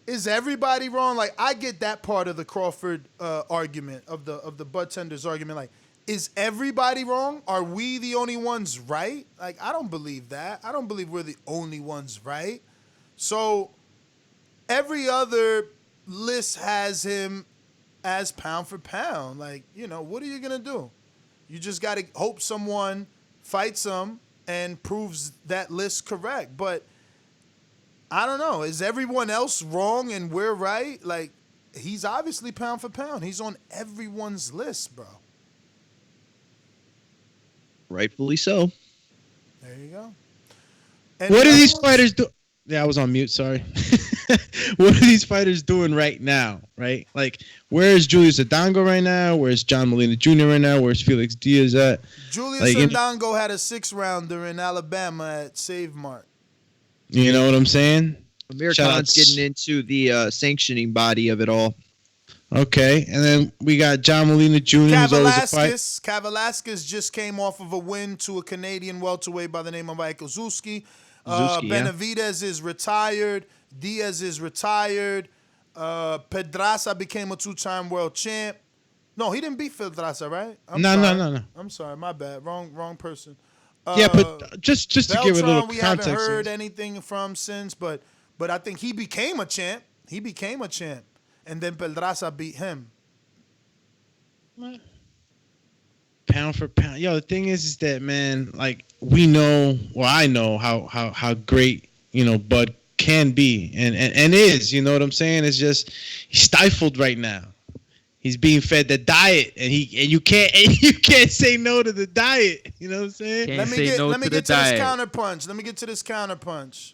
is everybody wrong? Like, I get that part of the Crawford argument, of the Bud Tenders argument. Like, is everybody wrong? Are we the only ones right? Like, I don't believe that. I don't believe we're the only ones right. So every other list has him as pound for pound. Like, you know, what are you going to do? You just got to hope someone fights him and proves that list correct. But I don't know. Is everyone else wrong and we're right? Like, he's obviously pound for pound. He's on everyone's list, bro. Rightfully so. There you go. What are these fighters do? Yeah, I was on mute. Sorry. What are these fighters doing right now? Right? Like, where's Julius Adango right now? Where's John Molina Jr. right now? Where's Felix Diaz at? Julius Adango had a 6-rounder in Alabama at Save Mart. You know what I'm saying? Amir Khan's getting into the sanctioning body of it all. Okay, and then we got John Molina Jr. who's always a fight. Kavalaskas just came off of a win to a Canadian welterweight by the name of Ike Ozuski. Benavidez is retired. Diaz is retired. Pedraza became a 2-time world champ. No, he didn't beat Pedraza, right? No. I'm sorry, my bad. Wrong person. Yeah, but just to give it a little we context. haven't heard anything from since, but I think he became a champ. And then Pedraza beat him. Pound for pound. Yo, the thing is that, man, like, we know, well, I know how great, you know, Bud can be and is, you know what I'm saying? It's just he's stifled right now. He's being fed the diet, and you can't say no to the diet. You know what I'm saying? Let me get to this counterpunch.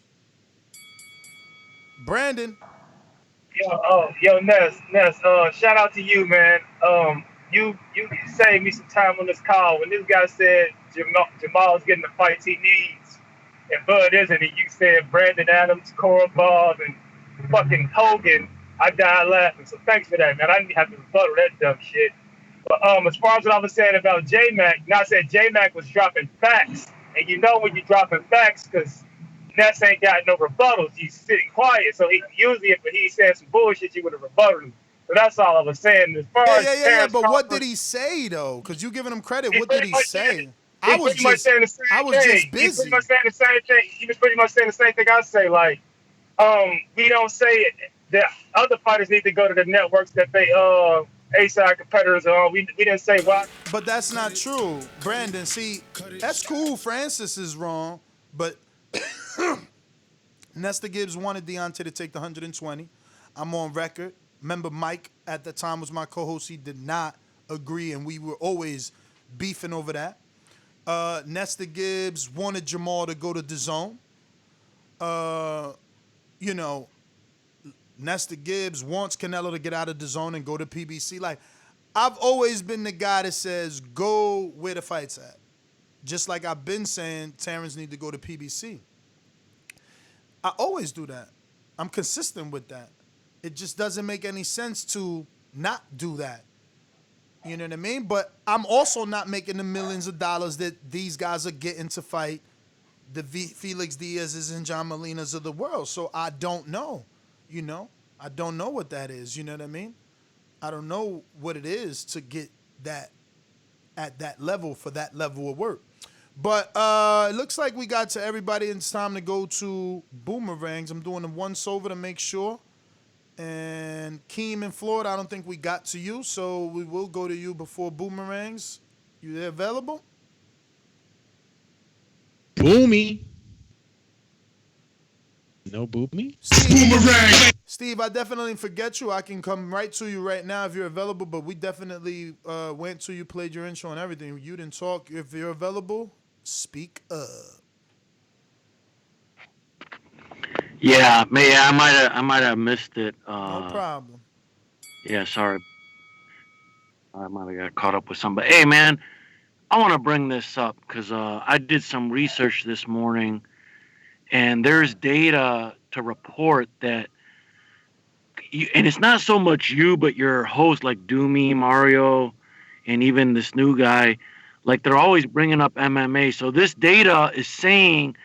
Brandon. Yo, Ness, shout out to you, man. You saved me some time on this call when this guy said Jamal's getting the fights he needs, and Bud isn't. And you said Brandon Adams, Cora Bob, and fucking Hogan. I died laughing. So thanks for that, man. I didn't have to rebuttal that dumb shit. But as far as what I was saying about J-Mac, I said J-Mac was dropping facts, and you know when you're dropping facts because Ness ain't got no rebuttals. He's sitting quiet. So usually if he's saying some bullshit, you would have rebutted him. So that's all I was saying. As far as Terence Crawford, what did he say though? Because you giving him credit. What did he say? I was just busy. He was pretty much saying the same thing. He was pretty much saying the same thing I say. Like, we don't say that other fighters need to go to the networks that they A-side competitors are. We didn't say why. But that's not true, Brandon. See, that's cool. Francis is wrong, but Nesta Gibbs wanted Deontay to take the 120. I'm on record. Remember, Mike at the time was my co-host. He did not agree, and we were always beefing over that. Nesta Gibbs wanted Jamal to go to Dazn. You know, Nesta Gibbs wants Canelo to get out of Dazn and go to PBC. Like, I've always been the guy that says go where the fight's at. Just like I've been saying Terence need to go to PBC. I always do that. I'm consistent with that. It just doesn't make any sense to not do that. You know what I mean? But I'm also not making the millions of dollars that these guys are getting to fight the Felix Diaz's and John Molinas of the world. So I don't know. You know? I don't know what that is. You know what I mean? I don't know what it is to get that at that level for that level of work. But it looks like we got to everybody. It's time to go to Boomerangs. I'm doing them once over to make sure. And Keem in Florida, I don't think we got to you, so we will go to you before Boomerangs. You there available? Boomy. No boop me? Boomerang! Steve, I definitely forget you. I can come right to you right now if you're available, but we definitely went to you, played your intro and everything. You didn't talk. If you're available, speak up. Yeah, I might have missed it. No problem. Yeah, sorry. I might have got caught up with somebody. Hey, man, I want to bring this up because I did some research this morning, and there's data to report that, and it's not so much you, but your host like Doomy, Mario, and even this new guy, like they're always bringing up MMA. So this data is saying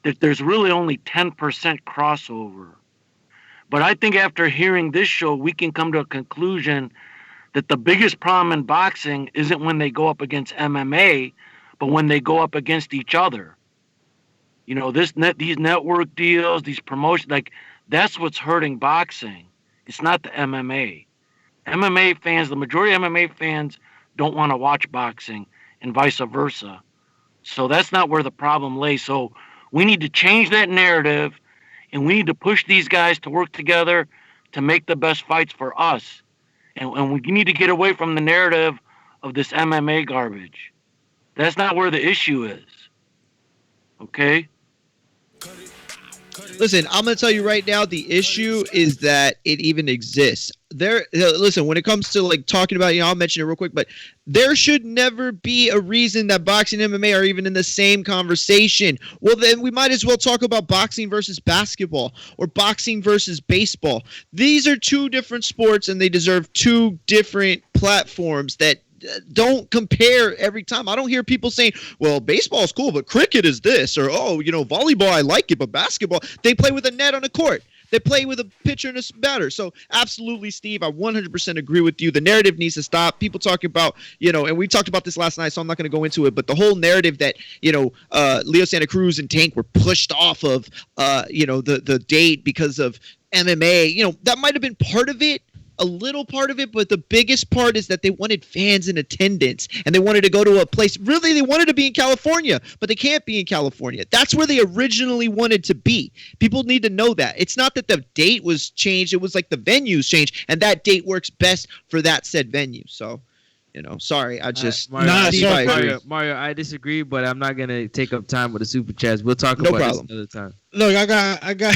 that there's really only 10% crossover. But I think after hearing this show, we can come to a conclusion that the biggest problem in boxing isn't when they go up against MMA, but when they go up against each other. You know, these network deals, these promotions, like that's what's hurting boxing. It's not the MMA. MMA fans, the majority of MMA fans don't want to watch boxing and vice versa. So that's not where the problem lays. So we need to change that narrative and we need to push these guys to work together to make the best fights for us. And we need to get away from the narrative of this MMA garbage. That's not where the issue is. Okay? Listen, I'm going to tell you right now, the issue is that it even exists. Listen, when it comes to like talking about, I'll mention it real quick, but there should never be a reason that boxing and MMA are even in the same conversation. Well, then we might as well talk about boxing versus basketball or boxing versus baseball. These are two different sports and they deserve two different platforms that don't compare every time. I don't hear people saying, well, baseball is cool, but cricket is this, or, volleyball, I like it, but basketball, they play with a net on a court. They play with a pitcher and a batter. So absolutely, Steve, I 100% agree with you. The narrative needs to stop. People talking about, and we talked about this last night, so I'm not going to go into it, but the whole narrative that, Leo Santa Cruz and Tank were pushed off of, the date because of MMA, that might have been part of it. A little part of it, but the biggest part is that they wanted fans in attendance and they wanted to go to a place. Really, they wanted to be in California, but they can't be in California. That's where they originally wanted to be. People need to know that. It's not that the date was changed. It was like the venues changed, and that date works best for that said venue. So, sorry, I just Mario, I disagree, but I'm not gonna take up time with the super chats. We'll talk about this another time. Look, I got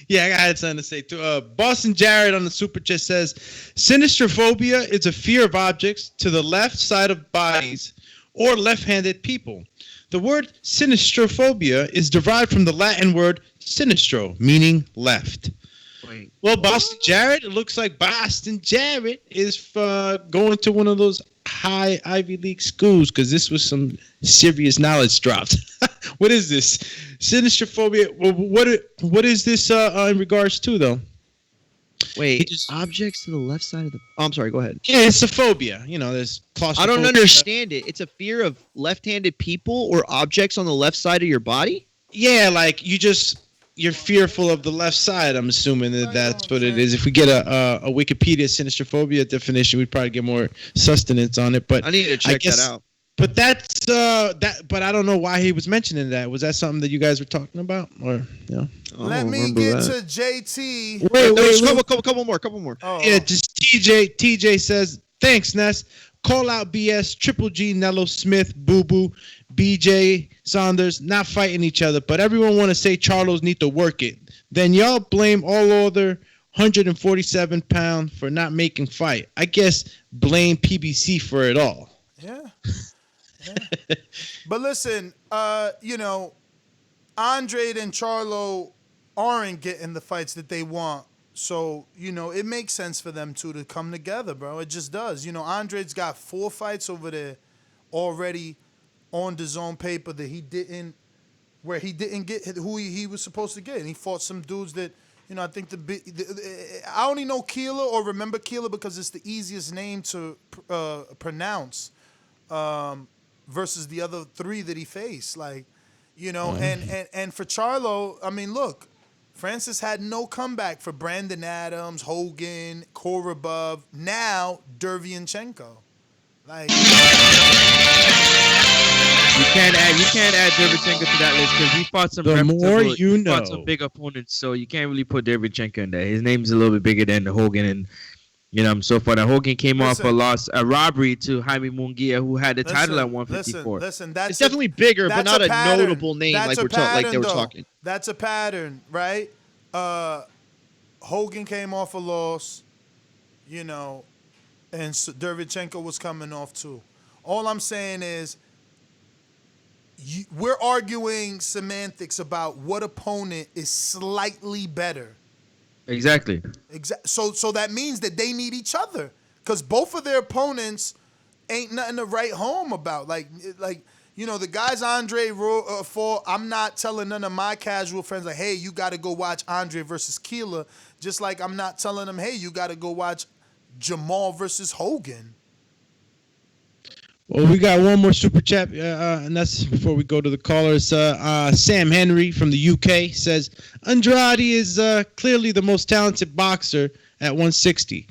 yeah, I had something to say too. Boston Jared on the super chat says, "Sinistrophobia is a fear of objects to the left side of bodies or left-handed people. The word sinistrophobia is derived from the Latin word sinistro, meaning left." Wait. Well, Boston Jared, it looks like Boston Jared is going to one of those high Ivy League schools because this was some serious knowledge dropped. What is this? Sinistrophobia. Well, what is this in regards to, though? Wait, objects to the left side of the... Oh, I'm sorry, go ahead. Yeah, it's a phobia. There's claustrophobia. I don't understand it. It's a fear of left-handed people or objects on the left side of your body? Yeah, like you're fearful of the left side. I'm assuming that's what it is. If we get a Wikipedia sinistrophobia definition, we'd probably get more sustenance on it. But I need to check that out. But that's But I don't know why he was mentioning that. Was that something that you guys were talking about, or Let me get to JT. Wait, couple more. Oh. Yeah, just TJ. TJ says, "Thanks, Ness. Call out BS. Triple G, Nello Smith, Boo Boo, BJ Saunders, not fighting each other, but everyone want to say Charlos need to work it. Then y'all blame all other 147-pound for not making fight. I guess blame PBC for it all." Yeah. But listen, Andrade and Charlo aren't getting the fights that they want. So, it makes sense for them two to come together, bro. It just does. Andrade's got 4 fights over there already on Dazn paper that he didn't get who he was supposed to get. And he fought some dudes that, I think I only know Keeler or remember Keeler because it's the easiest name to pronounce. Versus the other 3 that he faced, and for Charlo, I mean, look, Francis had no comeback for Brandon Adams, Hogan, Korobov, now Derevyanchenko. Like, you can't add Derevyanchenko to that list because he fought some fought some big opponents, so you can't really put Derevyanchenko in there. His name's a little bit bigger than Hogan and. So far, that Hogan came off a robbery to Jaime Munguia, who had the title at 154. Listen, it's definitely bigger, but not a notable name like they were talking. That's a pattern, right? Hogan came off a loss, and Derevyanchenko was coming off too. All I'm saying is we're arguing semantics about what opponent is slightly better. Exactly. So that means that they need each other because both of their opponents ain't nothing to write home about. Like the guys Andrade fought, I'm not telling none of my casual friends like, hey, you got to go watch Andrade versus Keeler. Just like I'm not telling them, hey, you got to go watch Jamal versus Hogan. Well, we got one more super chat, and that's before we go to the callers. Sam Henry from the UK says, Andrade is clearly the most talented boxer at 160.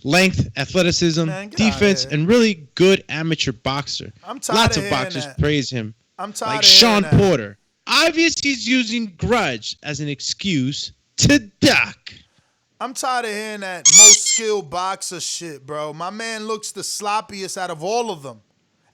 Length, athleticism, defense, and really good amateur boxer. Lots of boxers praise him. I'm tired like of Sean that. Porter. Obviously, he's using grudge as an excuse to duck. I'm tired of hearing that most skilled boxer shit, bro. My man looks the sloppiest out of all of them.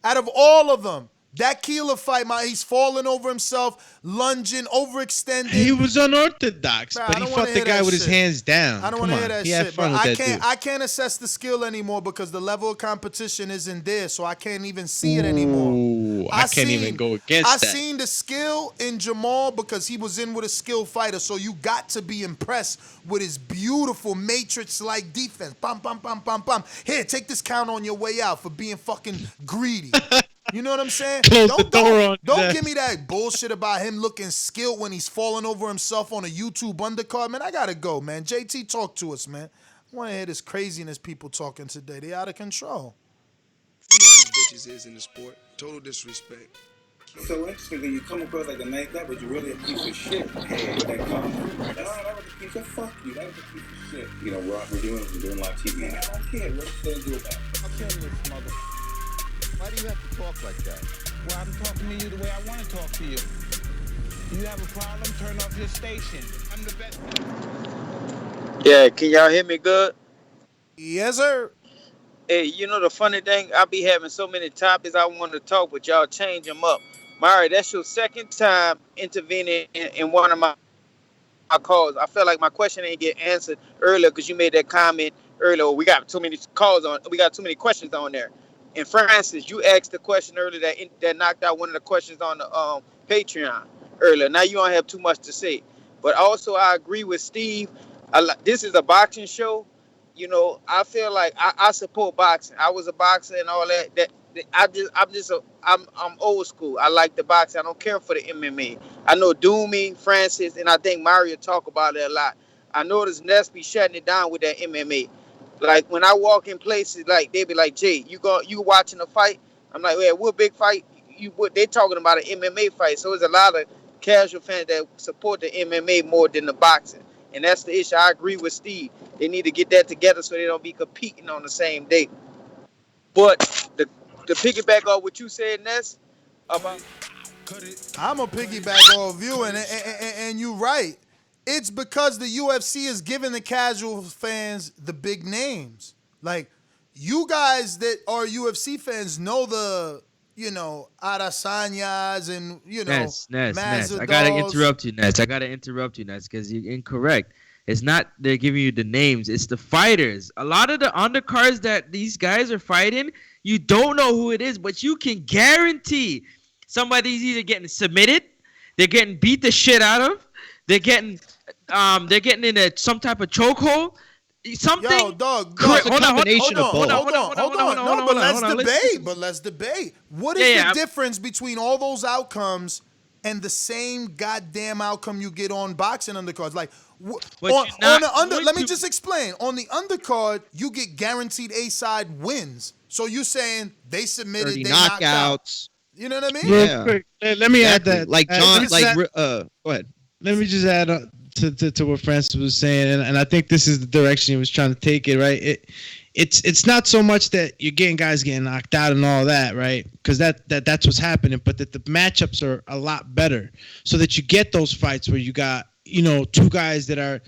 Out of all of them. That Keeler fight, he's falling over himself, lunging, overextending. He was unorthodox, Bro, but he fought the guy with his hands down. I don't want to hear that he had shit, fun bro. with that dude. I can't assess the skill anymore because the level of competition isn't there, so I can't even see it anymore. Ooh, I can't even go against that. I seen the skill in Jamal because he was in with a skilled fighter, so you got to be impressed with his beautiful Matrix-like defense. Bum, bum, bum, bum, bum. Here, take this count on your way out for being fucking greedy. You know what I'm saying? Don't give me that bullshit about him looking skilled when he's falling over himself on a YouTube undercard. Man, I gotta go, man. JT, talk to us, man. I want to hear this craziness people talking today. They out of control. You know how these bitches is in the sport. Total disrespect. So interesting that you come across like a nice guy, but you're really a piece of shit. Hey, that comment. That was a piece of fuck you. That was a piece of shit. You know, we're doing live TV. I don't care. What are you gonna do about it? I'll kill this mother. Why do you have to talk like that? Well, I'm talking to you the way I want to talk to you. You have a problem? Turn off your station. I'm the best. Yeah, can y'all hear me good? Yes, sir. Hey, you know the funny thing? I be having so many topics I want to talk, but y'all change them up. Mari, that's your second time intervening in one of my calls. I feel like my question didn't get answered earlier because you made that comment earlier. We got too many questions on there. And Francis, you asked the question earlier that knocked out one of the questions on the Patreon earlier. Now you don't have too much to say. But also I agree with Steve. This is a boxing show. You know, I feel like I support boxing. I was a boxer and all that. I'm old school. I like the boxing. I don't care for the MMA. I know Doomy, Francis, and I think Mario talk about it a lot. I noticed Ness be shutting it down with that MMA. Like when I walk in places, like they be like, Jay, you watching a fight? I'm like, yeah, what big fight? They talking about an MMA fight. So there's a lot of casual fans that support the MMA more than the boxing. And that's the issue. I agree with Steve. They need to get that together so they don't be competing on the same day. But to piggyback off what you said, Ness, about I'm a piggyback off you, and you're right. It's because the UFC is giving the casual fans the big names. Like, you guys that are UFC fans know the, Adesanyas and, Ness. Masvidals. I gotta interrupt you, Ness, because you're incorrect. It's not they're giving you the names. It's the fighters. A lot of the undercards that these guys are fighting, you don't know who it is, but you can guarantee somebody's either getting submitted, they're getting beat the shit out of, they're getting in some type of chokehold. Something. Yo, dog. Hold on. But let's debate. What is the difference between all those outcomes and the same goddamn outcome you get on boxing undercards? Like, let me just explain. On the undercard, you get guaranteed A-side wins. So you're saying they submitted, they knocked out. You know what I mean? Yeah. Let me add that. Like John, go ahead. Let me just add to what Francis was saying, and I think this is the direction he was trying to take it, right? It's not so much that you're getting guys getting knocked out and all that, right? Because that's what's happening, but that the matchups are a lot better, so that you get those fights where you got two guys that are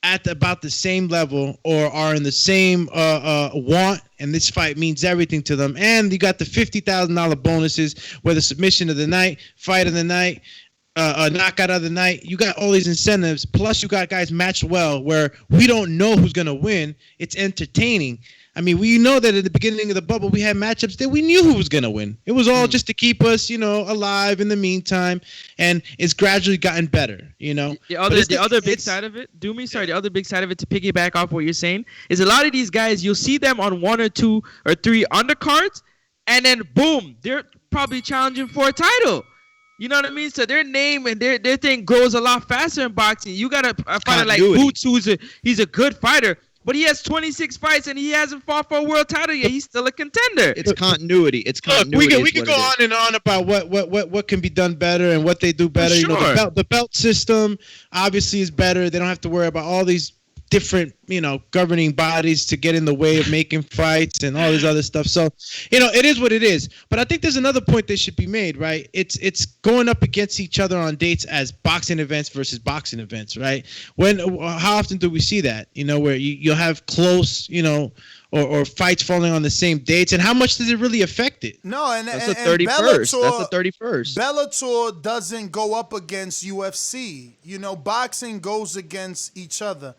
at about the same level or are in the same want, and this fight means everything to them, and you got the $50,000 bonuses, whether submission of the night, fight of the night, knockout of the night. You got all these incentives. Plus, you got guys matched well where we don't know who's going to win. It's entertaining. I mean, we know that at the beginning of the bubble, we had matchups that we knew who was going to win. It was all just to keep us, alive in the meantime. And it's gradually gotten better, The other big side of it, the other big side of it, to piggyback off what you're saying, is a lot of these guys, you'll see them on 1 or 2 or 3 undercards, and then boom, they're probably challenging for a title. You know what I mean? So their name and their thing grows a lot faster in boxing. You got a fighter like Boots, he's a good fighter, but he has 26 fights and he hasn't fought for a world title yet. He's still a contender. It's continuity. Look, we can go on and on about what can be done better and what they do better. Sure. The belt system obviously is better. They don't have to worry about all these different, governing bodies to get in the way of making fights and all this other stuff. So, it is what it is. But I think there's another point that should be made, right? It's going up against each other on dates as boxing events versus boxing events, right? How often do we see that? Where you'll have close, or fights falling on the same dates, and how much does it really affect it? No, and that's the 31st. That's the 31st. Bellator doesn't go up against UFC. Boxing goes against each other.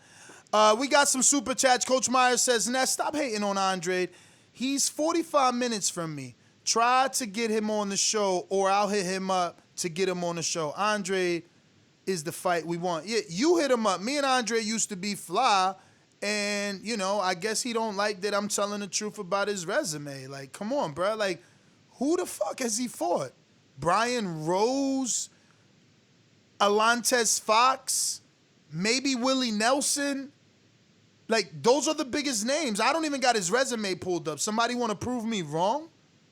We got some super chats. Coach Myers says, Ness, stop hating on Andrade. He's 45 minutes from me. Try to get him on the show, or I'll hit him up to get him on the show. Andrade is the fight we want. Yeah, you hit him up. Me and Andrade used to be fly, and, I guess he don't like that I'm telling the truth about his resume. Like, come on, bro. Like, who the fuck has he fought? Brian Rose? Alantez Fox? Maybe Willie Nelson? Like, those are the biggest names. I don't even got his resume pulled up. Somebody want to prove me wrong?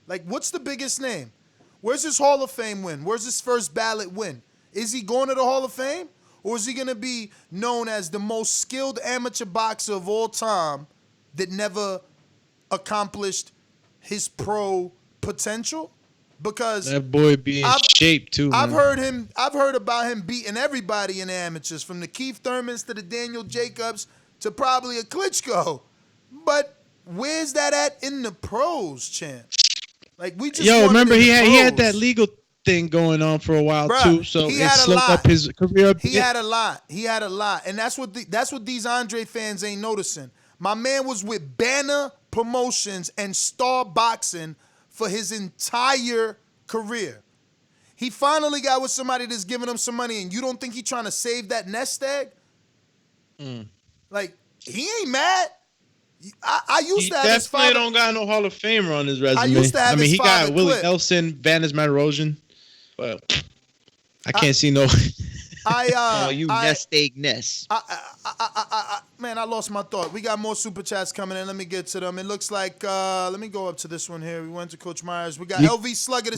Like, what's the biggest name? Where's his Hall of Fame win? Where's his first ballot win? Is he going to the Hall of Fame? Or is he going to be known as the most skilled amateur boxer of all time that never accomplished his pro potential? Because that boy be in shape too. I've heard about him beating everybody in the amateurs, from the Keith Thurmans to the Daniel Jacobs to probably a Klitschko. But where's that at in the pros, champ? Like, we just remember he had that legal thing going on for a while too, so it slowed up his career. He had a lot, and that's what these Andre fans ain't noticing. My man was with Banner Promotions and Star Boxing for his entire career. He finally got with somebody that's giving him some money, and you don't think he trying to save that nest egg? Like, he ain't mad. I used to have his father. He definitely don't got no Hall of Famer on his resume. He got Willie Nelson, Vannis Manrosian, but I can't see no. Nest egg Ness. Man, I lost my thought. We got more super chats coming in. Let me get to them. It looks like, let me go up to this one here. We went to Coach Myers. We got LV Slugger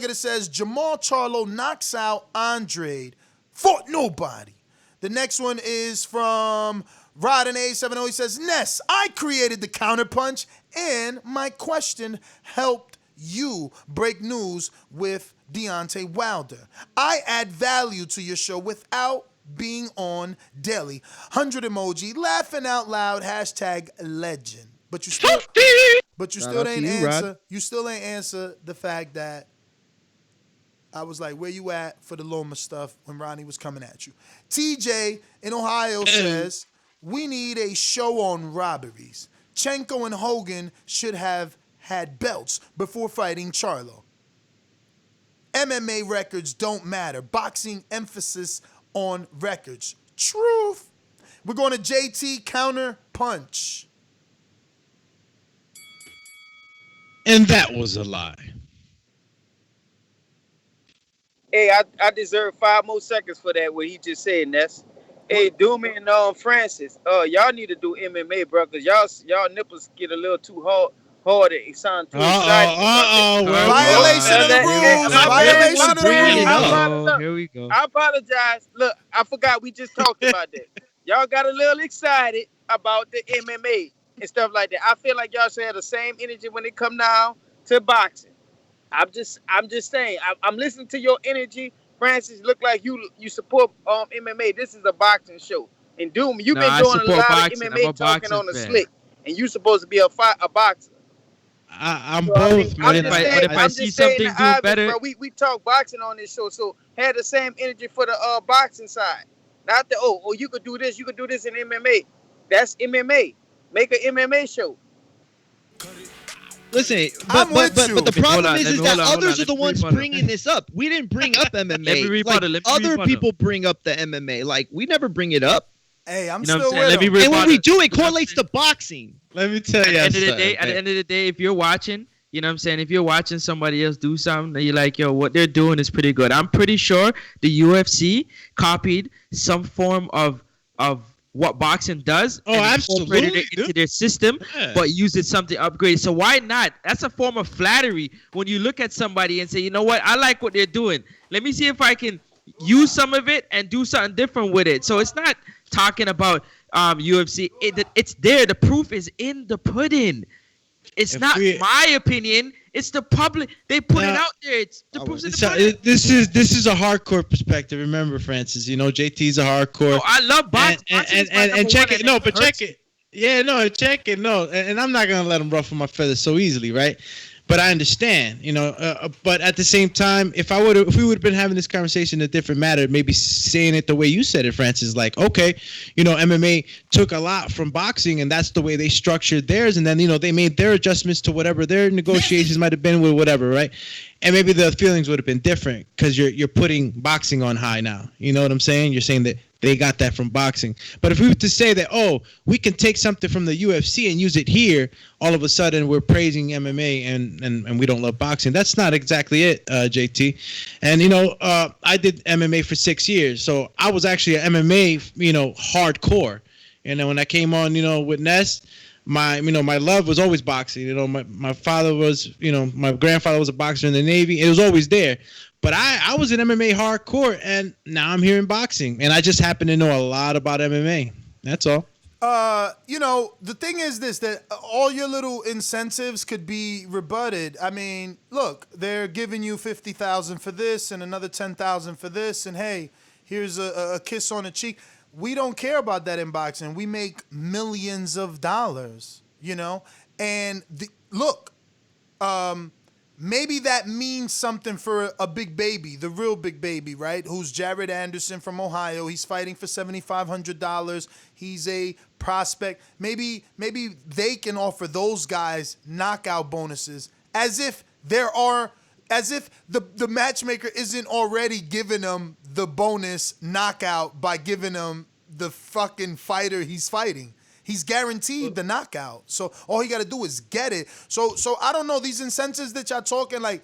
that says, Jamal Charlo knocks out Andrade. Fought nobody. The next one is from Rod and A70. He says, Ness, I created the counterpunch, and my question helped you break news with Deontay Wilder. I add value to your show without being on daily. 100 emoji, laughing out loud, #legend. But you still ain't answer. You still ain't answer the fact that I was like, where you at for the Loma stuff when Ronnie was coming at you? TJ in Ohio says, we need a show on robberies. Chenko and Hogan should have had belts before fighting Charlo. MMA records don't matter. Boxing emphasis on records. Truth. We're going to JT counter punch. And that was a lie. Hey, I deserve 5 more seconds for that, what he just said, Ness. Hey, Doom and Francis, y'all need to do MMA, bro, because y'all nipples get a little too hard. It sounds too exciting. Violation of the rules. Violation of the rules. Here we go. I apologize. Look, I forgot we just talked about that. Y'all got a little excited about the MMA and stuff like that. I feel like y'all should have the same energy when it come down to boxing. I'm just saying. I'm listening to your energy, Francis. Look like you support MMA. This is a boxing show. And Doom, you've been doing a lot of MMA talking on the slick, and you supposed to be a boxer. I'm So, I mean, both, I'm man. just saying, if I I'm see just saying something the do obvious, better- bro. We talk boxing on this show, so have the same energy for the boxing side. Not the you could do this, in MMA. That's MMA. Make an MMA show. Listen, I'm but with you. the problem is hold that on, hold others on, are the let me ones rebuttal. bringing this up. We didn't bring up MMA. Let me rebuttal, Like let me other rebuttal. people bring up the MMA. Like we never bring it up. Hey, I'm You know what I'm still saying? with Let me him. rebuttal. And when we do, it correlates to boxing. Let me tell you At the something. end of the day, if you're watching, you know what I'm saying, if you're watching somebody else do something and you're like, yo, what they're doing is pretty good. I'm pretty sure the UFC copied some form of what boxing does Oh, and absolutely, incorporated it into their system, Yeah. but used it something upgraded. So why not? That's a form of flattery when you look at somebody and say, you know what, I like what they're doing. Let me see if I can use some of it and do something different with it. So it's not talking about UFC. It's there. The proof is in the pudding. It's not my opinion. It's the public. They put it out there. It's the proof's in the pudding. This is a hardcore perspective. Remember, Francis. You know, JT's a hardcore. No, I love boxing. And check it. No, but check it. Yeah, no, check it. No, and I'm not gonna let him ruffle my feathers so easily, right? But I understand, you know. But at the same time, if we would have been having this conversation in a different matter, maybe saying it the way you said it, Francis, like, okay, you know, MMA took a lot from boxing, and that's the way they structured theirs, and then you know they made their adjustments to whatever their negotiations might have been with whatever, right? And maybe the feelings would have been different because you're putting boxing on high now. You know what I'm saying? You're saying that they got that from boxing. But if we were to say that, oh, we can take something from the UFC and use it here, all of a sudden we're praising MMA and we don't love boxing. That's not exactly it, JT. And, you know, I did MMA for 6 years. So I was actually an MMA, you know, hardcore. And then when I came on, you know, with Ness, my love was always boxing. You know, my father was, you know, my grandfather was a boxer in the Navy. It was always there. But I was an MMA hardcore, and now I'm here in boxing, and I just happen to know a lot about MMA. That's all. You know, the thing is this, that all your little incentives could be rebutted. I mean, look, they're giving you $50,000 for this and another $10,000 for this, and hey, here's a kiss on the cheek. We don't care about that in boxing. We make millions of dollars, you know? And look, maybe that means something for a big baby, the real big baby, right? Who's Jared Anderson from Ohio. He's fighting for $7,500. He's a prospect. Maybe they can offer those guys knockout bonuses as if the matchmaker isn't already giving them the bonus knockout by giving him the fucking fighter he's fighting. He's guaranteed the knockout. So all he got to do is get it. So I don't know, these incentives that y'all talking, like,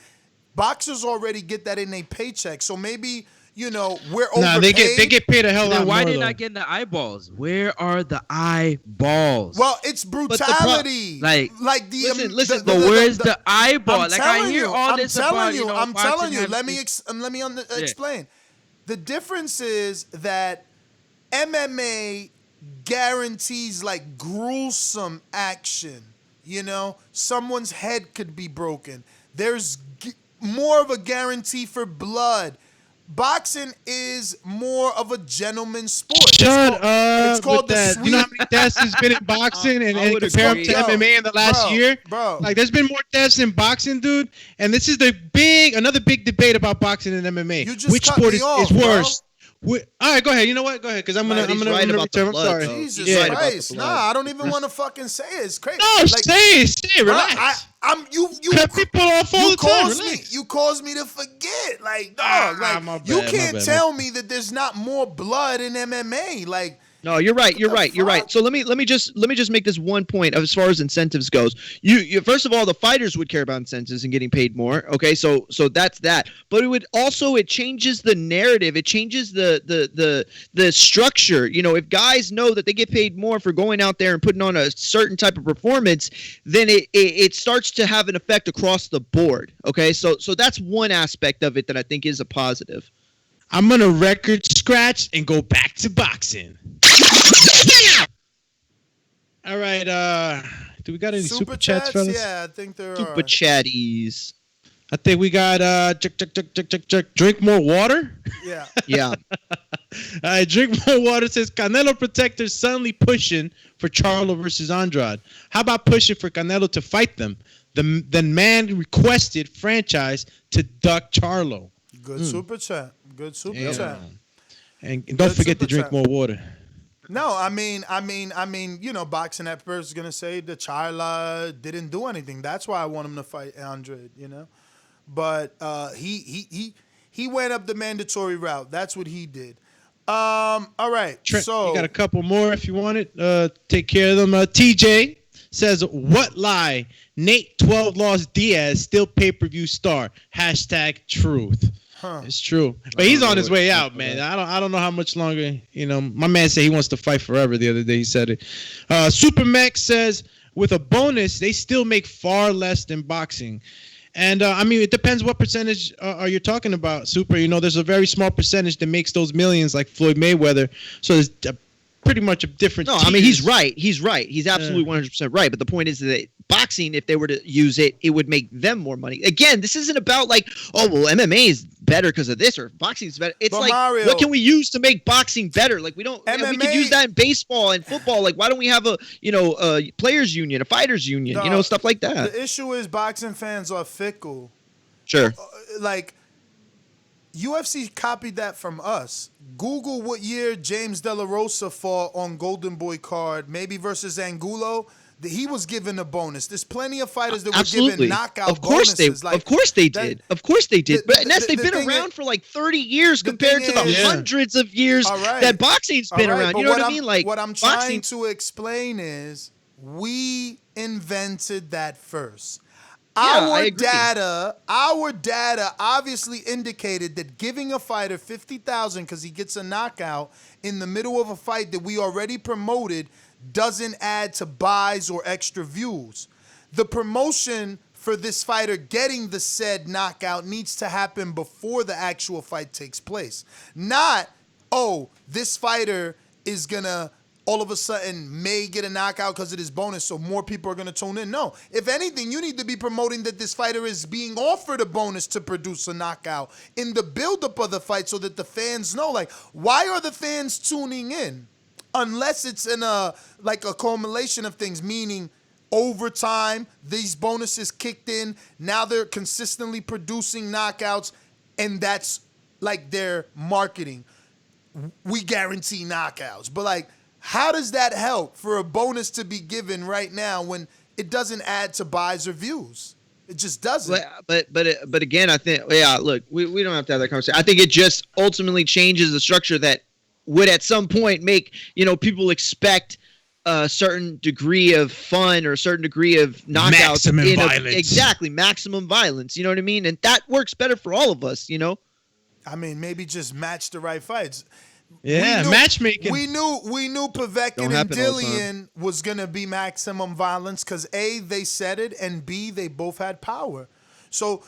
boxers already get that in their paycheck. So maybe, you know, we're overpaid. Nah, they get paid a hell Then lot why more. they not getting the eyeballs? Where are the eyeballs? Well, it's brutality. Like listen. But where's the eyeball? I'm Like I telling hear you, all I'm this telling about, you, know, I'm boxing telling you. having Let me these- explain. The difference is that MMA guarantees like gruesome action. You know, someone's head could be broken. There's more of a guarantee for blood. Boxing is more of a gentleman's sport. Shut It's up called with that. You know how many deaths has been in boxing and compare them to MMA in the last year? Bro. Like, there's been more deaths in boxing, dude. And this is another big debate about boxing and MMA. You just Which cut sport me is off, worse? All right, go ahead. You know what? Go ahead, because I'm gonna right about the return. I'm blood, sorry. though. Jesus He's right about the Christ. blood. Nah, I don't even want to fucking say it. It's crazy. No, say it. Relax. You cut people off all the time. Relax. You caused me to forget. Like, dog, my you bad, can't my bad, tell me that there's not more blood in MMA. Like, No, you're right. You're right. So let me just make this one point as far as incentives goes. You first of all, the fighters would care about incentives and getting paid more. Okay, so that's that. But it changes the narrative. It changes the structure. You know, if guys know that they get paid more for going out there and putting on a certain type of performance, then it starts to have an effect across the board. Okay, so that's one aspect of it that I think is a positive. I'm gonna record scratch and go back to boxing. All right. Do we got any super chats, fellas? Yeah, I think there Super are. chatties. I think we got drink more water. Yeah. Yeah. All right, drink more water says Canelo protectors suddenly pushing for Charlo versus Andrade. How about pushing for Canelo to fight them? The man requested franchise to duck Charlo. Good super chat. Good super chat. And don't forget to drink more water. No, I mean, boxing experts is gonna say the Charla didn't do anything. That's why I want him to fight Andrade, But he went up the mandatory route. That's what he did. All right. Trent, so you got a couple more if you want it. Take care of them. TJ says, "What lie? Nate 12 lost Diaz, still pay-per-view star. #truth." It's true, but he's on his way out, man. I don't know how much longer. My man said he wants to fight forever. The other day he said it. Super Max says, with a bonus, they still make far less than boxing. And it depends what percentage are you talking about, Super. There's a very small percentage that makes those millions, like Floyd Mayweather. So there's pretty much a different. No, tiers. he's right. He's right. He's absolutely 100% right. But the point is that boxing, if they were to use it, it would make them more money. Again, this isn't about MMA is better because of this or boxing is better. It's but like, Mario, what can we use to make boxing better? Like we don't. MMA, we could use that in baseball and football. Like why don't we have a players union, a fighters union, stuff like that. The issue is boxing fans are fickle. Sure. Like UFC copied that from us. Google what year James De La Rosa fought on Golden Boy card, maybe versus Angulo. He was given a bonus. There's plenty of fighters that were given knockout bonuses. Of course they did. Of course they did. But Ness, they've been around for like 30 years compared to the hundreds of years that boxing's been around. You know what I mean? Like what I'm trying to explain is we invented that first. Our data obviously indicated that giving a fighter $50,000 because he gets a knockout in the middle of a fight that we already promoted doesn't add to buys or extra views. The promotion for this fighter getting the said knockout needs to happen before the actual fight takes place. Not, this fighter is gonna all of a sudden may get a knockout because of this bonus, so more people are going to tune in. No. If anything, you need to be promoting that this fighter is being offered a bonus to produce a knockout in the buildup of the fight so that the fans know, like, why are the fans tuning in? Unless it's in a culmination of things, meaning over time, these bonuses kicked in, now they're consistently producing knockouts, and that's like their marketing. We guarantee knockouts. But like, how does that help for a bonus to be given right now when it doesn't add to buys or views? It just doesn't. But again, I think, look, we don't have to have that conversation. I think it just ultimately changes the structure that would at some point make, people expect a certain degree of fun or a certain degree of knockouts. Maximum violence. Exactly, maximum violence. You know what I mean? And that works better for all of us, I mean, maybe just match the right fights. Yeah, matchmaking. We knew Povetkin and Dillian was gonna be maximum violence because A, they said it, and B, they both had power. So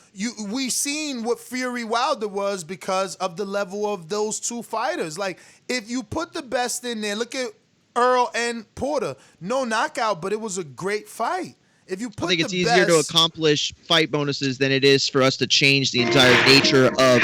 we seen what Fury Wilder was because of the level of those two fighters. Like, if you put the best in there, look at Earl and Porter. No knockout, but it was a great fight. If you put I think it's easier to accomplish fight bonuses than it is for us to change the entire nature of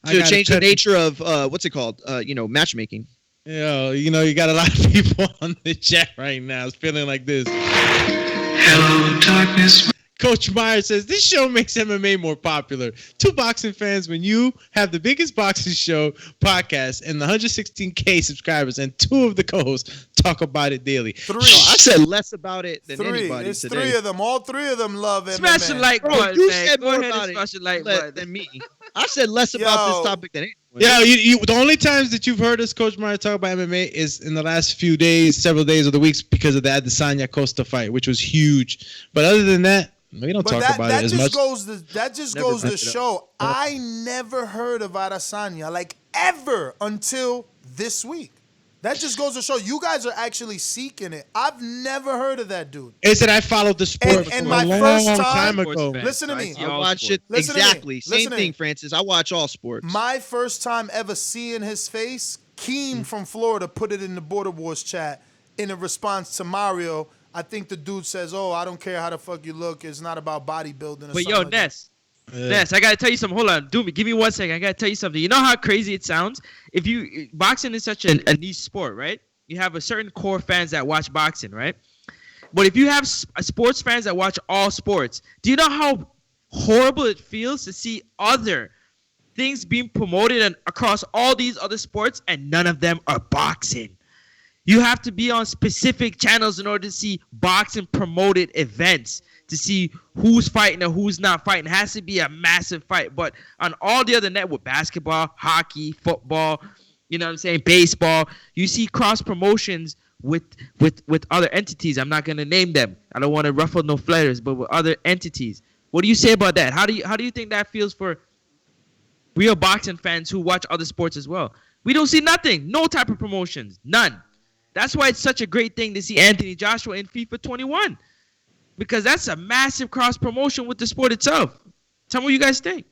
to change the nature of what's it called? Matchmaking. You got a lot of people on the chat right now. It's feeling like this. Hello, darkness. Coach Meyer says, this show makes MMA more popular. 2 boxing fans when you have the biggest boxing show podcast and the 116K subscribers and 2 of the co-hosts talk about it daily. 3. I said less about it than anybody it's today. 3 of them. All 3 of them love MMA. Smash the like button, you man. said Go more ahead about and smash the like button than me. I said less about this topic than anyone. Yeah, the only times that you've heard us, Coach Meyer, talk about MMA is in the last few days, several days of the weeks because of the Adesanya Costa fight, which was huge. But other than that, we don't talk about it as much. That just goes to show I never heard of Adesanya, like, ever until this week. That just goes to show you guys are actually seeking it. I've never heard of that dude. It's that I followed the sport and for my a long first time ago. Listen to me. I watch it exactly. Same thing, Francis. I watch all sports. My first time ever seeing his face, Keem from Florida put it in the Border Wars chat in a response to Mario. I think the dude says, I don't care how the fuck you look. It's not about bodybuilding or But something. Ness, I gotta tell you something. Hold on, give me 1 second. I gotta tell you something. You know how crazy it sounds? Boxing is such a niche sport, right? You have a certain core fans that watch boxing, right? But if you have sports fans that watch all sports, do you know how horrible it feels to see other things being promoted and across all these other sports and none of them are boxing? You have to be on specific channels in order to see boxing promoted events, to see who's fighting or who's not fighting. It has to be a massive fight. But on all the other networks, basketball, hockey, football, you know what I'm saying, baseball, you see cross promotions with other entities. I'm not going to name them. I don't want to ruffle no feathers, but with other entities. What do you say about that? How do you think that feels for real boxing fans who watch other sports as well? We don't see nothing. No type of promotions. None. That's why it's such a great thing to see Anthony Joshua in FIFA 21. Because that's a massive cross promotion with the sport itself. Tell me what you guys think.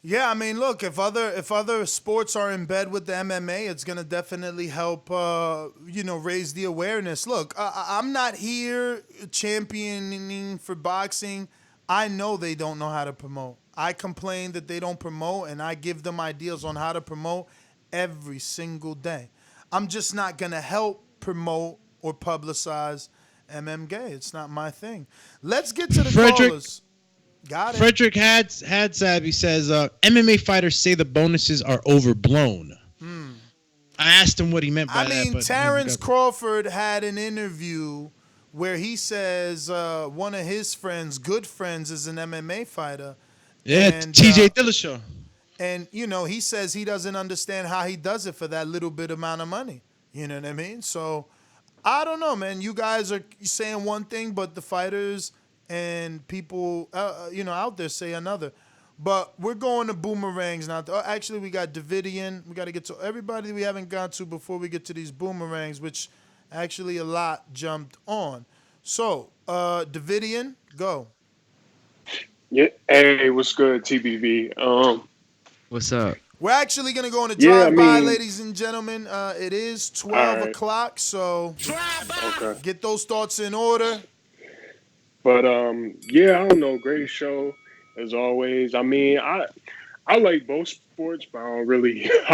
Yeah, I mean, look, if other sports are in bed with the MMA, it's gonna definitely help, raise the awareness. Look, I'm not here championing for boxing. I know they don't know how to promote. I complain that they don't promote, and I give them ideas on how to promote every single day. I'm just not gonna help promote or publicize MMA. It's not my thing. Let's get to the callers. Got it. Frederick Hadsabi says, MMA fighters say the bonuses are overblown. I asked him what he meant by that. I mean, Terence Crawford had an interview where he says one of his friends, good friends, is an MMA fighter. Yeah, and, TJ Dillashaw. And, he says he doesn't understand how he does it for that little bit amount of money. You know what I mean? So, I don't know, man. You guys are saying one thing, but the fighters and people, out there say another. But we're going to boomerangs now. Actually, we got Davidian. We got to get to everybody we haven't got to before we get to these boomerangs, which actually a lot jumped on. So, Davidian, go. Yeah. Hey, what's good, TBV? What's up? We're actually going to go on a drive-by, ladies and gentlemen. It is 12 o'clock, so get those thoughts in order. But, I don't know. Great show, as always. I mean, I like both sports, but I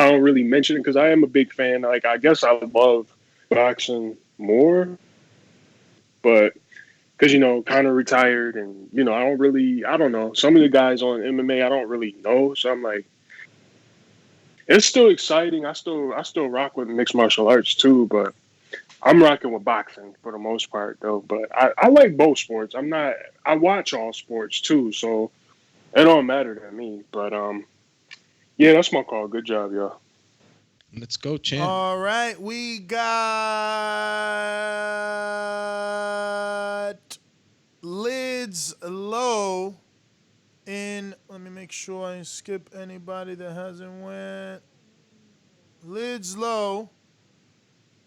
don't really mention it because I am a big fan. Like, I guess I love boxing more, but because, kind of retired and, I don't know. Some of the guys on MMA, I don't really know. So I'm like, it's still exciting. I still rock with mixed martial arts too, but I'm rocking with boxing for the most part though. But I like both sports. I watch all sports too, so it don't matter to me. But that's my call. Good job, y'all. Let's go, champ. All right, we got Lids Low in. Let me make sure I skip anybody that hasn't went. Lids Low.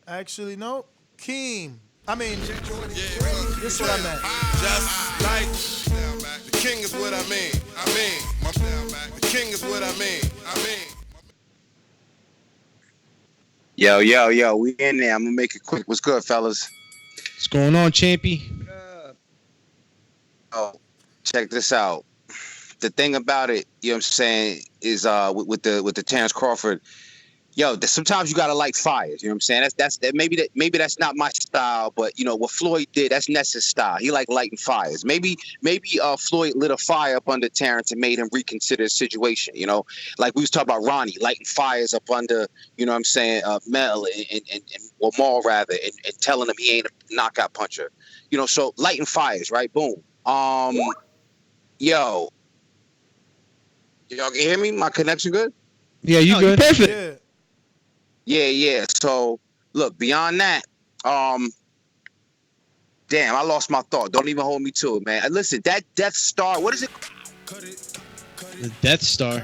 Actually, no. Keem. This is what I meant. Just like the king is what I mean. The king is what I mean. Yo, we in there. I'm gonna make it quick. What's good, fellas? What's going on, Champy? Oh, check this out. The thing about it, you know what I'm saying, is with the Terence Crawford. Yo, sometimes you gotta light fires. You know what I'm saying? That's maybe that's not my style, but what Floyd did, that's Ness's style. He like lighting fires. Maybe Floyd lit a fire up under Terence and made him reconsider the situation. Like we was talking about Ronnie lighting fires up under, Mel and Maul rather, and telling him he ain't a knockout puncher. So lighting fires, right? Boom. Yo, y'all can hear me? My connection good? Yeah, you good? Perfect. Yeah. So, look, beyond that, damn, I lost my thought. Don't even hold me to it, man. Listen, that Death Star, what is it? The Death Star.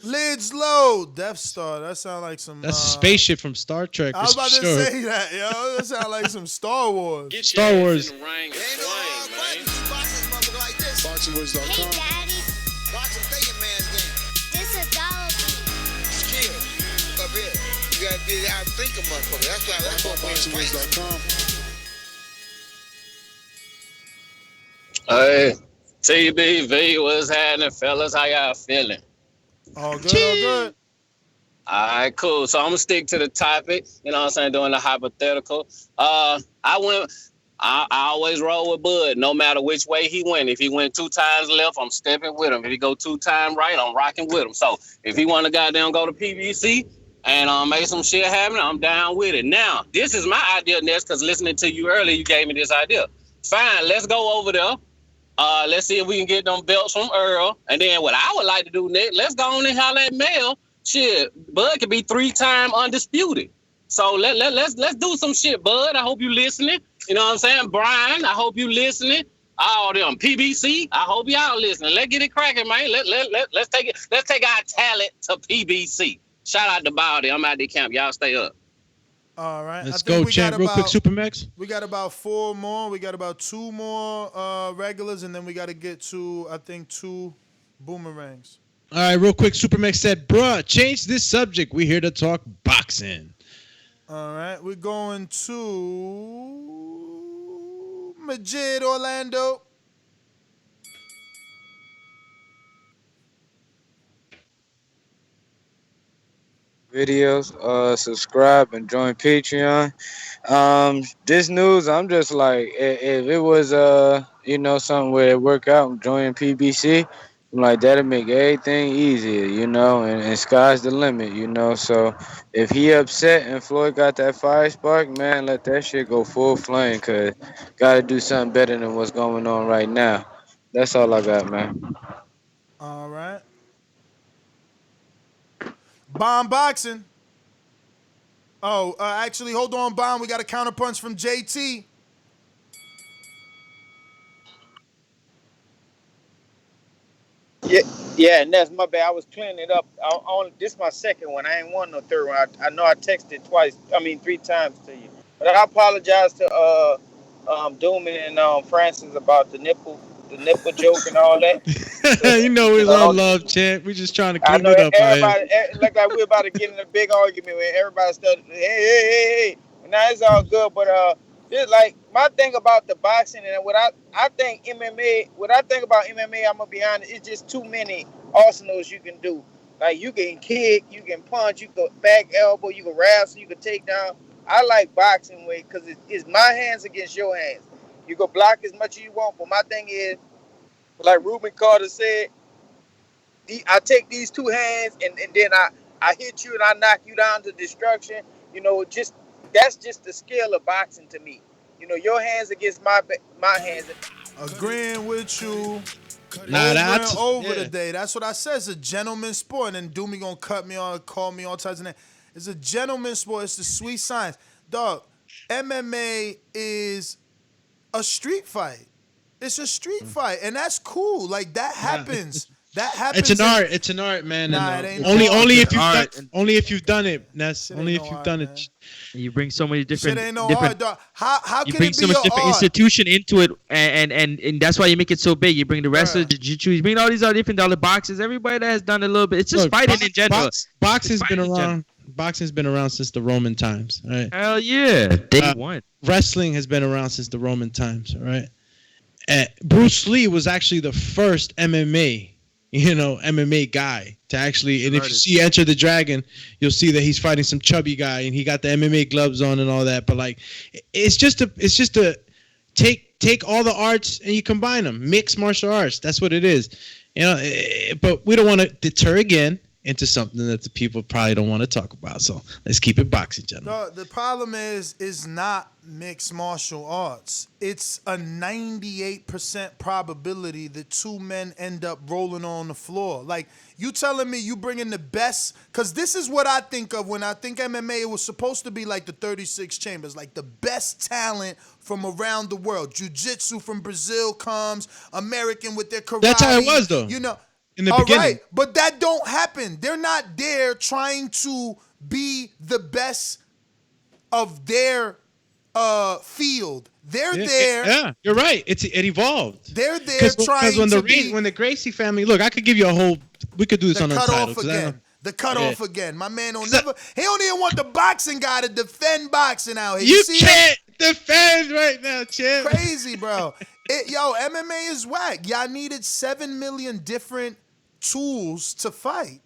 Lids Low, Death Star. That sounds like some. That's a spaceship from Star Trek. I was about to say that, yo. That sounds like some Star Wars. Star Wars. Boxingwoods.com. Hey, Daddy. Boxing thinking man's game. This a dollar bill. Skill. Up here. You gotta be out think a motherfucker. That's what Boxingwoods.com. Hey, TBV, what's happening, fellas? How y'all feeling? All good. All right, cool. So I'm gonna stick to the topic. You know what I'm saying? Doing the hypothetical. I went I always roll with Bud, no matter which way he went. If he went 2 times left, I'm stepping with him. If he go 2 times right, I'm rocking with him. So if he want to goddamn go to PBC and make some shit happen, I'm down with it. Now, this is my idea, Ness, because listening to you earlier, you gave me this idea. Fine, let's go over there. Let's see if we can get them belts from Earl. And then what I would like to do next, let's go on and holler at Mel. Shit, Bud could be 3-time undisputed. So let's do some shit, Bud. I hope you listening. You know what I'm saying? Brian, I hope you listening. All them PBC, I hope y'all listening. Let's get it cracking, man. Let's take our talent to PBC. Shout out to Baldy. I'm out the camp. Y'all stay up. All right. Let's go, champ. Real quick, Supermax. We got about 4 more. We got about 2 more regulars, and then we got to get to, I think, 2 boomerangs. All right, real quick. Supermax said, bruh, change this subject. We're here to talk boxing. All right. We're going to Majid Orlando. Videos, subscribe and join Patreon. This news, I'm just like, if it was something where it work out, joining PBC, I'm like, that'll make everything easier, and sky's the limit, So if he upset and Floyd got that fire spark, man, let that shit go full flame, cause gotta do something better than what's going on right now. That's all I got, man. All right. Bomb boxing. Oh, actually, hold on, Bomb. We got a counterpunch from JT. Yeah, and that's my bad. I was cleaning it up. This is my second one. I ain't want no third one. I know I texted 3 times to you. But I apologize to Dooman and Francis about the nipple joke and all that. It's all love, champ. We just trying to clean it up. Everybody, like we're about to get in a big argument where everybody started, hey. Now it's all good, but it's like my thing about the boxing and what I think MMA. What I think about MMA, I'm gonna be honest, it's just too many arsenals you can do. Like you can kick, you can punch, you can back elbow, you can wrestle, you can take down. I like boxing way because it's my hands against your hands. You can block as much as you want, but my thing is, like Ruben Carter said, I take these 2 hands and then I hit you and I knock you down to destruction. That's just the scale of boxing to me. Your hands against my hands. Agreeing with you. That's over today. That's what I said. It's a gentleman's sport. And then Doomy gonna cut me on, call me all types of names. It's a gentleman's sport. It's the sweet science. Dog, MMA is a street fight. It's a street fight, and that's cool. Like that happens. That happens. It's an art. It's an art, man. Nah, it ain't only if you've done it, Ness. Only if you've done it. You bring so many different. Shit ain't no art, dog. How you can bring it so be much different art? institution into it, and that's why you make it so big. You bring the wrestlers, the jiu-jitsu, you bring all these other different other boxes. Everybody that has done a little bit. It's just fighting in general. Boxing's been around. Boxing's been around since the Roman times, right? Hell yeah, day one. Wrestling has been around since the Roman times, right? Bruce Lee was actually the first MMA guy to actually. And if you see Enter the Dragon, you'll see that he's fighting some chubby guy, and he got the MMA gloves on and all that. But like, it's just to take all the arts and you combine them, mixed martial arts. That's what it is, But we don't want to deter again into something that the people probably don't want to talk about. So let's keep it boxing, gentlemen. The problem is not mixed martial arts. It's a 98% probability that 2 men end up rolling on the floor. Like, you telling me you bringing the best, because this is what I think of when I think MMA. It was supposed to be like the 36 chambers, like the best talent from around the world. Jiu-jitsu from Brazil comes, American with their karate. That's how it was, though. In the beginning. Right, but that don't happen. They're not there trying to be the best of their field. They're there. Yeah, you're right. It evolved. They're there trying to be. When the Gracie family, look, I could give you a whole. We could do this on Untitled. The cutoff again. My man don't never. He don't even want the boxing guy to defend boxing out here. You can't defend right now, champ. Crazy, bro. MMA is whack. Y'all needed 7 million different tools to fight.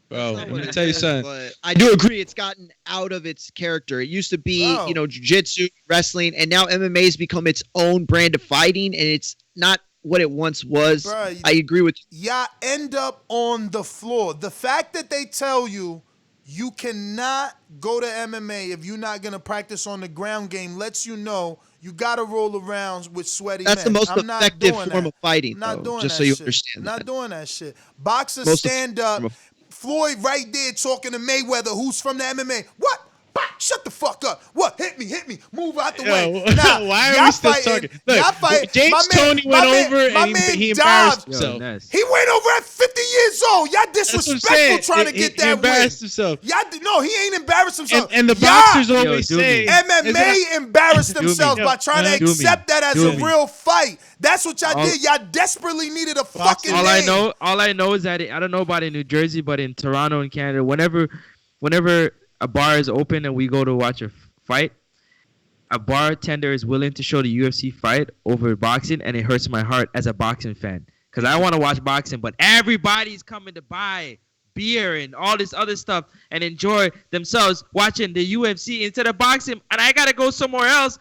Bro, let me tell you something. But I do agree it's gotten out of its character. It used to be, jiu-jitsu, wrestling, and now MMA has become its own brand of fighting, and it's not what it once was. Bruh, I agree with you. Y'all end up on the floor. The fact that they tell you you cannot go to MMA if you're not going to practice on the ground game lets you know you got to roll around with sweaty That's men. the most I'm not effective doing form that. of fighting, I'm not though, doing just that so you shit. understand Not that. doing that shit. Boxers Most stand up. Floyd right there talking to Mayweather, who's from the MMA. What? Bah, shut the fuck up. What? Hit me. Move out the way. Nah, why are y'all we still fighting, talking? Look, y'all fighting. James Tony went over and he embarrassed himself. He went over at 50 years old. Y'all disrespectful trying to get that win. He embarrassed himself. No, he ain't embarrassed himself. And the boxers always say MMA embarrassed themselves by trying to accept that as a real fight. That's what y'all did. Y'all desperately needed a fucking name. All I know is that I don't know about in New Jersey, but in Toronto and Canada, whenever a bar is open and we go to watch a fight, a bartender is willing to show the UFC fight over boxing, and it hurts my heart as a boxing fan because I want to watch boxing, but everybody's coming to buy beer and all this other stuff and enjoy themselves watching the UFC instead of boxing, and I gotta go somewhere else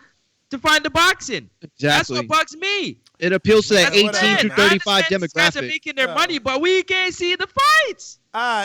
to find the boxing. Exactly. That's what bugs me. It appeals to that That's 18 to 35 These guys are demographic. making their money, but we can't see the fights.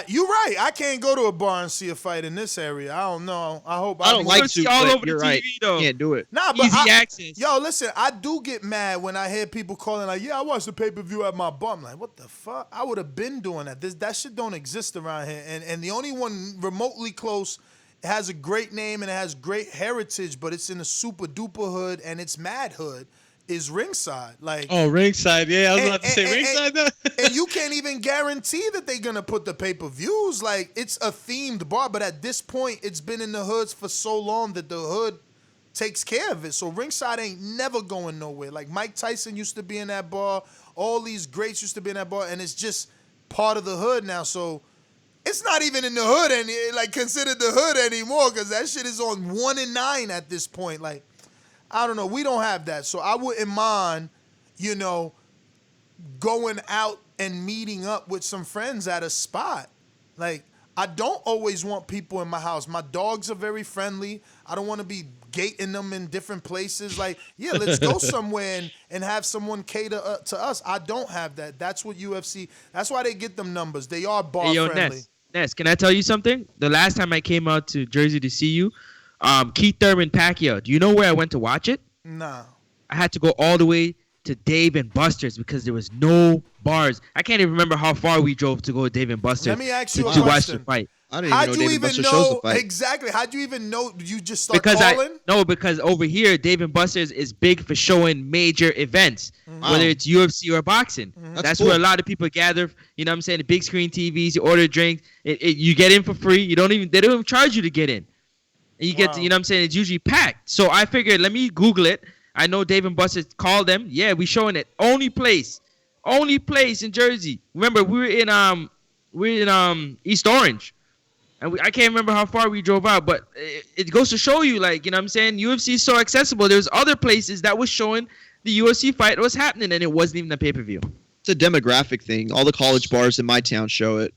You're right. I can't go to a bar and see a fight in this area. I don't know. I hope I don't like to, all but over you're the right. TV though. Can't do it. Nah, but Easy access. Yo, listen, I do get mad when I hear people calling like, yeah, I watched the pay-per-view at my bar. I'm like, what the fuck? I would have been doing that. That shit don't exist around here. And the only one remotely close has a great name and it has great heritage, but it's in a super duper hood and it's mad hood, is Ringside. Like, oh, Ringside. Yeah, I was about to say Ringside. And you can't even guarantee that they're going to put the pay-per-views. Like, it's a themed bar, but at this point, it's been in the hoods for so long that the hood takes care of it. So Ringside ain't never going nowhere. Like, Mike Tyson used to be in that bar. All these greats used to be in that bar, and it's just part of the hood now. So it's not even in the hood considered the hood anymore because that shit is on 1 and 9 at this point. Like, I don't know. We don't have that. So I wouldn't mind, going out and meeting up with some friends at a spot. Like, I don't always want people in my house. My dogs are very friendly. I don't want to be gating them in different places. Like, yeah, let's go somewhere and have someone cater to us. I don't have that. That's what UFC, that's why they get them numbers. They are bar friendly. Ness, can I tell you something? The last time I came out to Jersey to see you, Keith Thurman Pacquiao, do you know where I went to watch it? Nah. I had to go all the way to Dave and Buster's because there was no bars. I can't even remember how far we drove to go to Dave and Buster's. Let me ask you a to watch question. the fight. I didn't even know Dave and Buster's shows the fight. Exactly. How'd you even know? You just start calling? Because over here, Dave and Buster's is big for showing major events, whether it's UFC or boxing. That's cool. where a lot of people gather. You know what I'm saying? The big screen TVs, you order drinks. You get in for free. They don't even charge you to get in. And you get to, you know what I'm saying? It's usually packed. So I figured, let me Google it. I know Dave and Buster's called them. Yeah, we showing it. Only place in Jersey. Remember, we were in East Orange. And I can't remember how far we drove out, but it goes to show you, like, you know what I'm saying? UFC is so accessible. There's other places that was showing the UFC fight was happening, and it wasn't even a pay-per-view. It's a demographic thing. All the college bars in my town show it.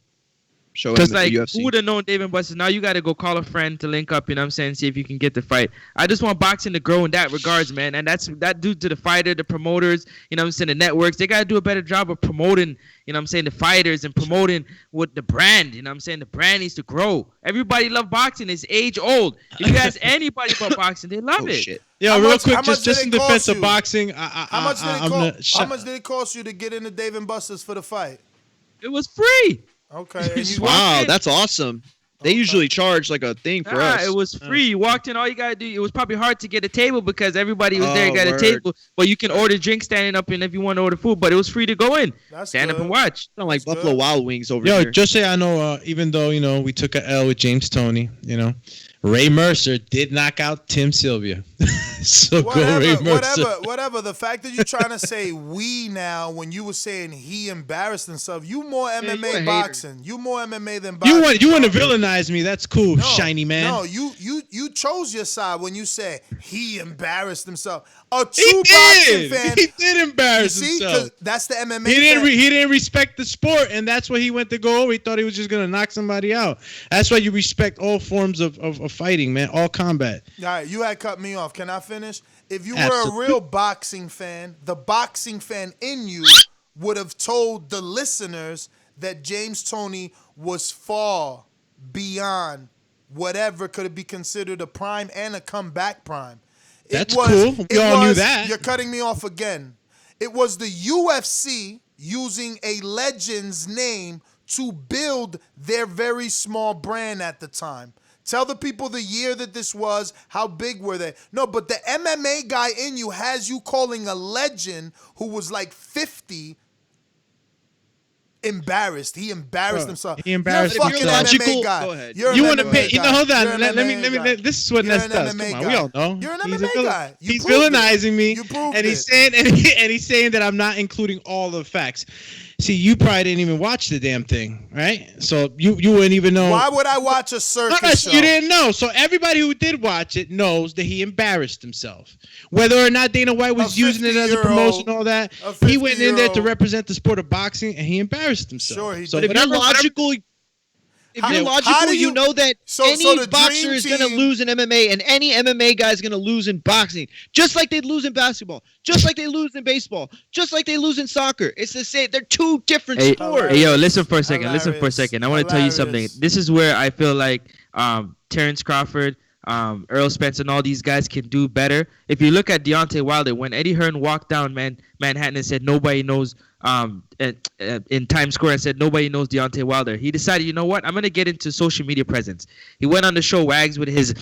Because, like, who would have known Dave and Buster's? Now you got to go call a friend to link up, you know what I'm saying, see if you can get the fight. I just want boxing to grow in that regards, man. And that due to the fighter, the promoters, you know what I'm saying, the networks. They got to do a better job of promoting, you know what I'm saying, the fighters and promoting with the brand. You know what I'm saying? The brand needs to grow. Everybody love boxing. It's age old. If you ask anybody about boxing, they love it. Shit. Yo, real quick, just in defense of boxing, how much did it cost you to get into Dave and Buster's for the fight? It was free. Okay. Wow, that's awesome. They usually charge like a thing for us. It was free. You walked in, all you gotta do. It was probably hard to get a table because everybody was there. Got a table, but you can order drinks standing up, and if you want to order food, but it was free to go in. Stand up and watch. Sound like Buffalo Wild Wings over here. Yo, just say I know. Even though we took a L with James Toney, Ray Mercer did knock out Tim Sylvia. So go Ray Mercer. Whatever. The fact that you're trying to say we now when you were saying he embarrassed himself, you more MMA boxing. You more MMA than boxing. You want to villainize me? That's cool, shiny man. No, you chose your side when you said he embarrassed himself. A true boxing fan. He did embarrass himself. Because that's the MMA. He didn't respect the sport, and that's why he went to go over. He thought he was just gonna knock somebody out. That's why you respect all forms of fighting, man. All combat. All right, you had cut me off. Can I finish? If you were a real boxing fan, the boxing fan in you would have told the listeners that James Toney was far beyond whatever could be considered a prime and a comeback prime. That's cool. We all knew that. You're cutting me off again. It was the UFC using a legend's name to build their very small brand at the time. Tell the people the year that this was, how big were they? No, but the MMA guy in you has you calling a legend who was like 50 embarrassed. He embarrassed himself. He embarrassed You're a fucking MMA guy. Go ahead. You want to pay? Hold on. Let me. This is what Ness does. Come on, we all know. You're an MMA guy. He's villainizing me, and he's saying that I'm not including all the facts. See, you probably didn't even watch the damn thing, right? So you wouldn't even know. Why would I watch a circus show? You didn't know. So everybody who did watch it knows that he embarrassed himself. Whether or not Dana White was using it as a promotion and all that, he went in there to represent the sport of boxing, and he embarrassed himself. Sure, he so did. If you're logical, you know that any boxer is going to lose in MMA, and any MMA guy is going to lose in boxing, just like they lose in basketball, just like they lose in baseball, just like they lose in soccer. It's the same. They're two different sports. Hey, yo, listen for a second. I want to tell you something. This is where I feel like Terence Crawford, Earl Spence, and all these guys can do better. If you look at Deontay Wilder, when Eddie Hearn walked down Manhattan and said nobody knows in Times Square and said nobody knows Deontay Wilder, he decided, you know what, I'm gonna get into social media presence. He went on the show Wags with his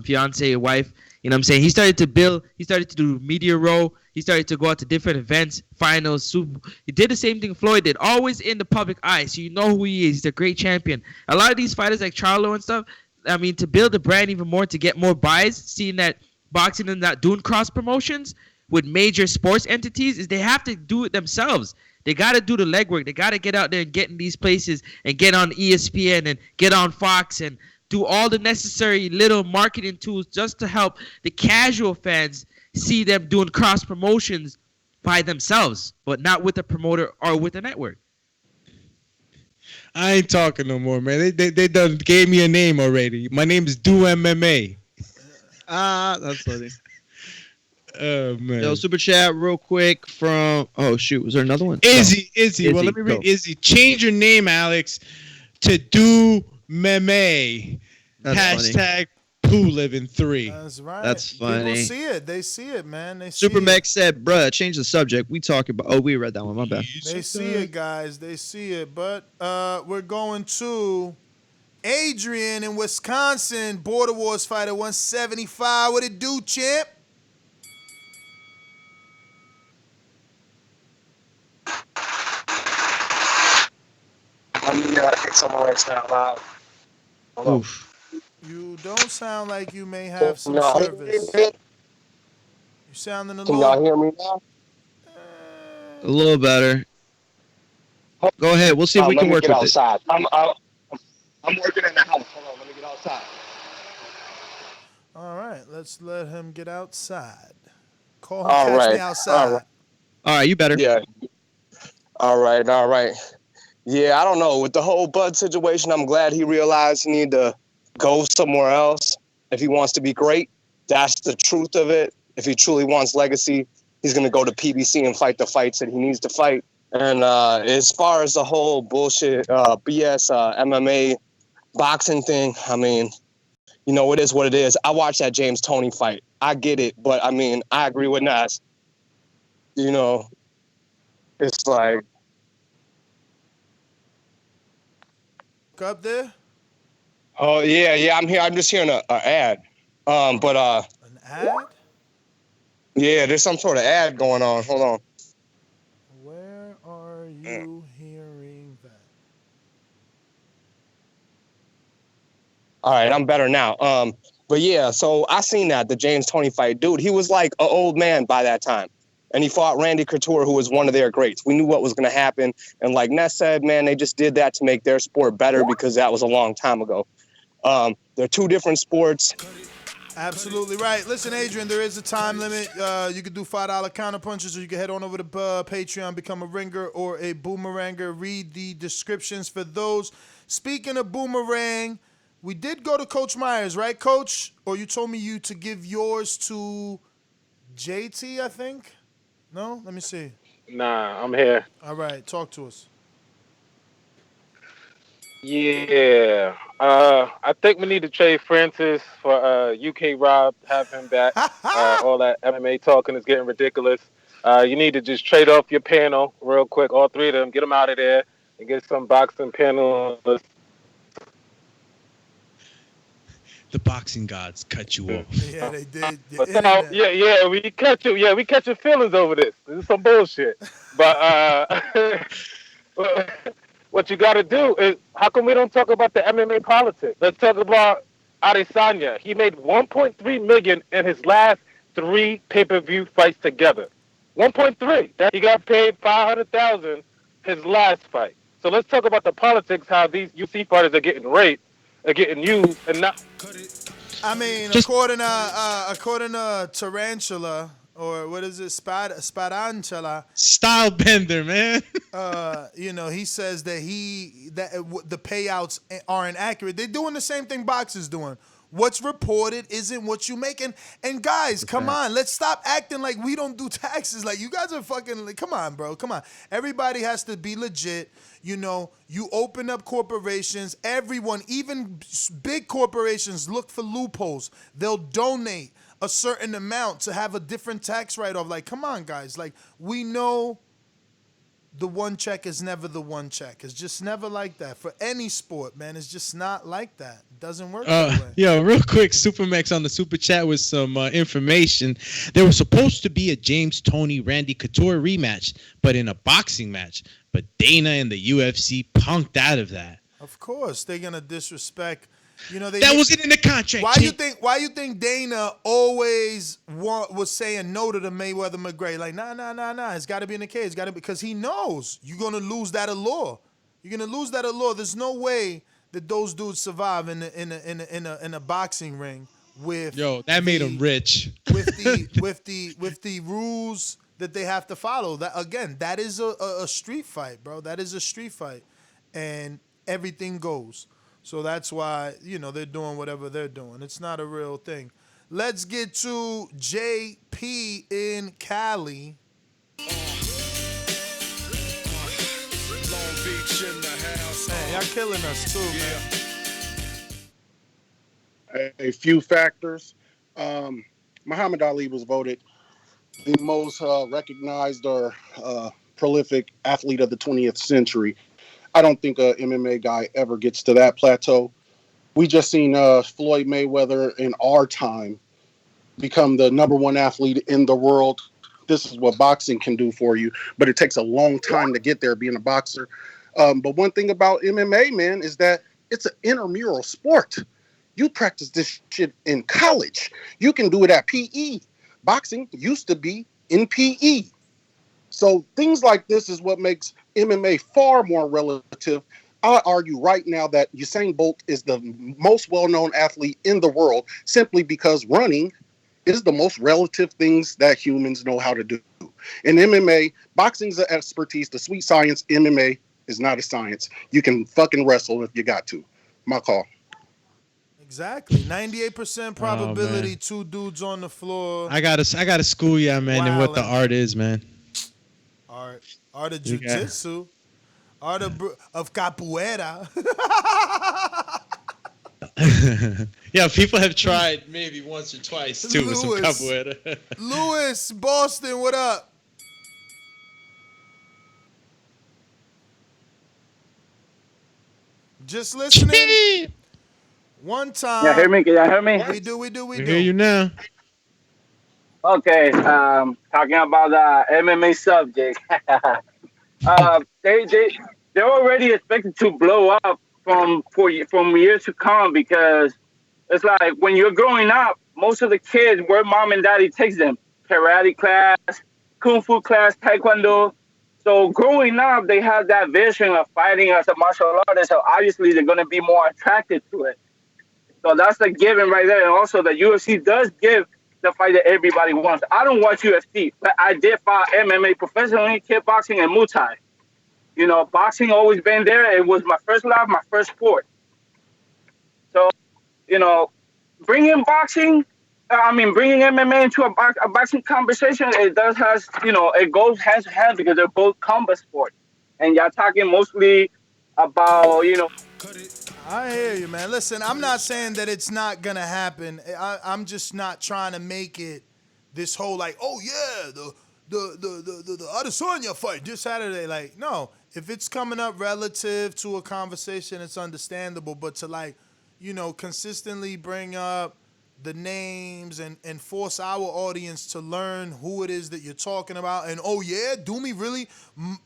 fiance wife. You know what I'm saying? He started to do media row. He started to go out to different events, finals. He did the same thing Floyd did, always in the public eye, so you know who he is. He's a great champion. A lot of these fighters like Charlo and stuff, I mean, to build the brand even more, to get more buys, seeing that boxing and not doing cross promotions with major sports entities, is they have to do it themselves. They got to do the legwork. They got to get out there and get in these places and get on ESPN and get on Fox and do all the necessary little marketing tools just to help the casual fans see them doing cross promotions by themselves, but not with a promoter or with a network. I ain't talking no more, man. They done gave me a name already. My name is Do MMA. That's funny. Oh man. Yo, super chat real quick from was there another one? Izzy. Well, let me read Izzy. Change your name, Alex, to Do Meme. Hashtag PooLiving3. That's right. That's funny. People see it. They see it, man. They see Super it. Max said, bruh, change the subject. We talking about we read that one, my bad. They see it, guys. They see it. But we're going to Adrian in Wisconsin. Border Wars fighter 175. What it do, champ? I'm gonna get someone right now loud. Oof. You don't sound like you may have some service. You sounding a Can little. y'all hear me now? A little better. Go ahead. We'll see if we can work with outside. I'm working in the house. Hold on, let me get outside. All right, let's let him get outside. Call him, catch me outside. All right, you better. Yeah. All right. Yeah, I don't know. With the whole Bud situation, I'm glad he realized he needed to go somewhere else if he wants to be great. That's the truth of it. If he truly wants legacy, he's going to go to PBC and fight the fights that he needs to fight. And as far as the whole bullshit, BS, MMA boxing thing, I mean, you know, it is what it is. I watched that James Toney fight. I get it. But, I mean, I agree with Nas. You know, it's like. Up there? Oh, yeah, I'm here. I'm just hearing an ad. An ad? Yeah, there's some sort of ad going on. Hold on. Where are you? hearing that? All right, I'm better now. But yeah, so I seen that the James Toney fight, dude. He was like an old man by that time, and he fought Randy Couture, who was one of their greats. We knew what was going to happen, and like Ness said, man, they just did that to make their sport better because that was a long time ago. They're two different sports. Absolutely right. Listen, Adrian, there is a time limit. You could do $5 counter punches, or you can head on over to Patreon, become a ringer or a boomeranger. Read the descriptions for those. Speaking of boomerang, we did go to Coach Myers, right, Coach? Or you told me to give yours to JT, I think? No? Let me see. Nah, I'm here. All right, talk to us. Yeah. I think we need to trade Francis for UK Rob, have him back. All that MMA talking is getting ridiculous. You need to just trade off your panel real quick, all three of them, get them out of there, and get some boxing panel. The boxing gods cut you off. Yeah, they did. Yeah, we catch you. Yeah, we catch your feelings over this. This is some bullshit. But what you got to do is, how come we don't talk about the MMA politics? Let's talk about Adesanya. He made $1.3 million in his last 3 pay-per-view fights together. 1.3. He got paid $500,000 his last fight. So let's talk about the politics. How these UFC fighters are getting raped, are getting used, and not. I mean, according to Tarantula, or what is it, Spadantula. Style bender, man. He says that the payouts are inaccurate. They're doing the same thing boxers doing. What's reported isn't what you make. And guys, come on. Let's stop acting like we don't do taxes. Like, you guys are fucking, come on, bro. Come on. Everybody has to be legit. You open up corporations. Everyone, even big corporations, look for loopholes. They'll donate a certain amount to have a different tax write-off. Like, come on, guys. Like, we know the one check is never the one check. It's just never like that. For any sport, man, it's just not like that. It doesn't work that way. Yo, real quick, Supermax on the Super Chat with some information. There was supposed to be a James Toney Randy Couture rematch, but in a boxing match. But Dana and the UFC punked out of that. Of course, they're gonna disrespect. That wasn't in the contract. Why you think Dana always was saying no to the Mayweather McGregor? Like, nah. It's got to be in the cage. It's got to be, because he knows you're gonna lose that allure. You're gonna lose that allure. There's no way that those dudes survive in a boxing ring with. Yo, that made them rich. With the rules that they have to follow. That is a street fight, bro. That is a street fight, and everything goes. So that's why, they're doing whatever they're doing. It's not a real thing. Let's get to JP in Cali. Man, y'all killing us too, man. A few factors. Muhammad Ali was voted the most recognized or prolific athlete of the 20th century. I don't think a MMA guy ever gets to that plateau. We just seen Floyd Mayweather in our time become the number 1 athlete in the world. This is what boxing can do for you, but it takes a long time to get there being a boxer. But one thing about MMA, man, is that it's an intramural sport. You practice this shit in college. You can do it at PE. Boxing used to be in PE. So things like this is what makes MMA far more relative. I argue right now that Usain Bolt is the most well-known athlete in the world simply because running is the most relative things that humans know how to do. In MMA, boxing's an expertise, the sweet science. MMA is not a science. You can fucking wrestle if you got to. My call. Exactly. 98% probability, 2 dudes on the floor. I gotta school y'all, man, and what the art is, man. Art of jiu-jitsu. Art of capoeira. Yeah, people have tried maybe once or twice, too, with some capoeira. Lewis, Boston, what up? Just listening. One time. Yeah, hear me? Can y'all hear me? We do. We hear you now. Okay, talking about the MMA subject. They're already expected to blow up from years to come, because it's like when you're growing up, most of the kids where mom and daddy takes them karate class, kung fu class, taekwondo. So growing up, they have that vision of fighting as a martial artist. So obviously, they're going to be more attracted to it. So that's the given right there. And also, the UFC does give the fight that everybody wants. I don't watch UFC, but I did fight MMA professionally, kickboxing, and Muay Thai. You know, boxing always been there. It was my first love, my first sport. So, you know, bringing bringing MMA into a boxing conversation, it does has, it goes hand to hand because they're both combat sports. And y'all talking mostly about, I hear you, man. Listen, I'm not saying that it's not gonna happen. I'm just not trying to make it this whole like, oh yeah, the Adesanya fight this Saturday. Like, no, if it's coming up relative to a conversation, it's understandable. But to like, consistently bring up the names and force our audience to learn who it is that you're talking about. And oh yeah, Doomy really,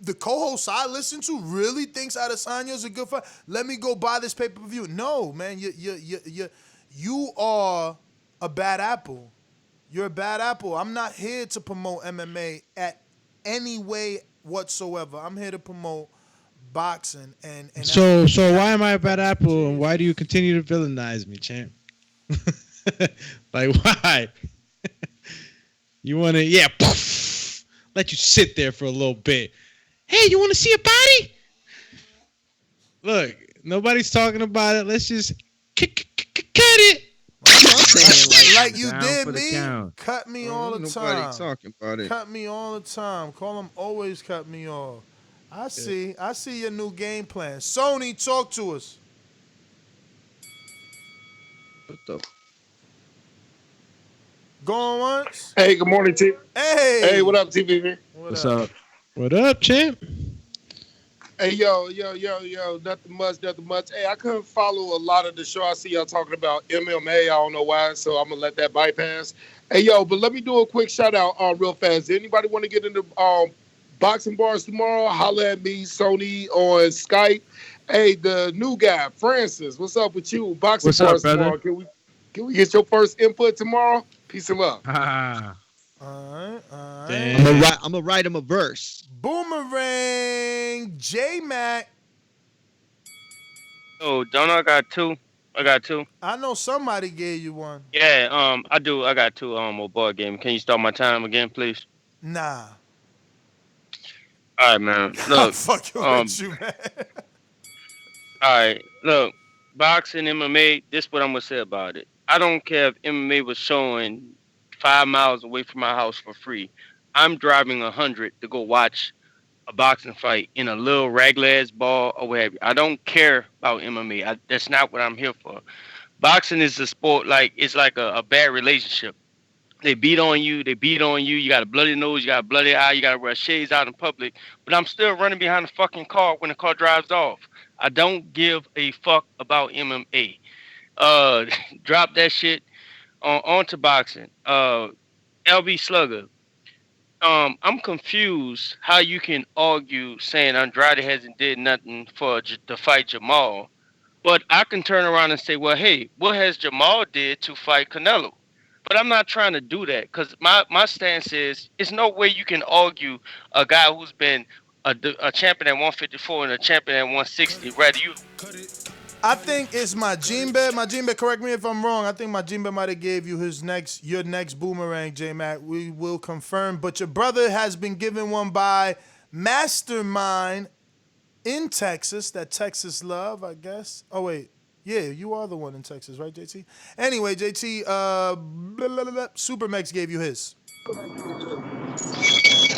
the co-host I listen to really thinks Adesanya's a good fight. Let me go buy this pay-per-view. No, man, you are a bad apple. You're a bad apple. I'm not here to promote MMA at any way whatsoever. I'm here to promote boxing and So why am I a bad apple, and why do you continue to villainize me, champ? Like, why? You want to, poof, let you sit there for a little bit. Hey, you want to see a body? Look, nobody's talking about it. Let's just cut it. Like you did me. Cut me all the time. Nobody talking about it. Cut me all the time. Call them always cut me off. I see your new game plan. Sony, talk to us. What the? Going once? Hey, good morning, T. Hey, what up, TV? What's up? What up, champ? Hey, yo, nothing much. Hey, I couldn't follow a lot of the show. I see y'all talking about MMA. I don't know why, so I'm gonna let that bypass. Hey, yo, but let me do a quick shout out real fast. Anybody want to get into boxing bars tomorrow? Holla at me, Sony, on Skype. Hey, the new guy, Francis. What's up with you? Boxing What's bars up, tomorrow. Can we get your first input tomorrow? Peace and love. All right. I'm gonna write him a verse. Boomerang, J-Mac. Oh, don't I got two? I got two. I know somebody gave you one. Yeah, I do. I got two a board game. Can you start my time again, please? Nah. All right, man. Look. Fuck with you, man. All right, look. Boxing, MMA, this is what I'm gonna say about it. I don't care if MMA was showing 5 miles away from my house for free. I'm driving 100 to go watch a boxing fight in a little regular-ass bar or whatever. I don't care about MMA. That's not what I'm here for. Boxing is a sport it's like a bad relationship. They beat on you. You got a bloody nose. You got a bloody eye. You got to wear shades out in public. But I'm still running behind the fucking car when the car drives off. I don't give a fuck about MMA. Drop that shit onto boxing. LB Slugger. I'm confused how you can argue saying Andrade hasn't did nothing to fight Jamal, but I can turn around and say, well, hey, what has Jamal did to fight Canelo? But I'm not trying to do that because my stance is it's no way you can argue a guy who's been a champion at 154 and a champion at 160. Rather you. I think it's Majimbe. Majimbe, correct me if I'm wrong. I think Majimbe might have gave you your next boomerang, J-Mac. We will confirm. But your brother has been given one by Mastermind in Texas. That Texas love, I guess. Oh, wait. Yeah, you are the one in Texas, right, JT? Anyway, JT, Supermex gave you his.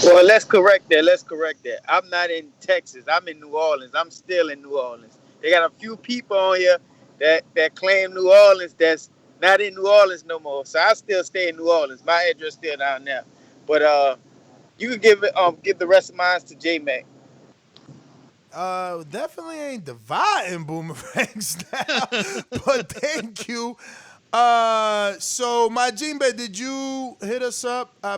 Well, let's correct that. I'm not in Texas. I'm in New Orleans. I'm still in New Orleans. They got a few people on here that claim New Orleans that's not in New Orleans no more. So I still stay in New Orleans. My address still down there. But you can give the rest of mine to J-Mac. Definitely ain't dividing boomerangs now, but thank you. So Majimbe, did you hit us up? I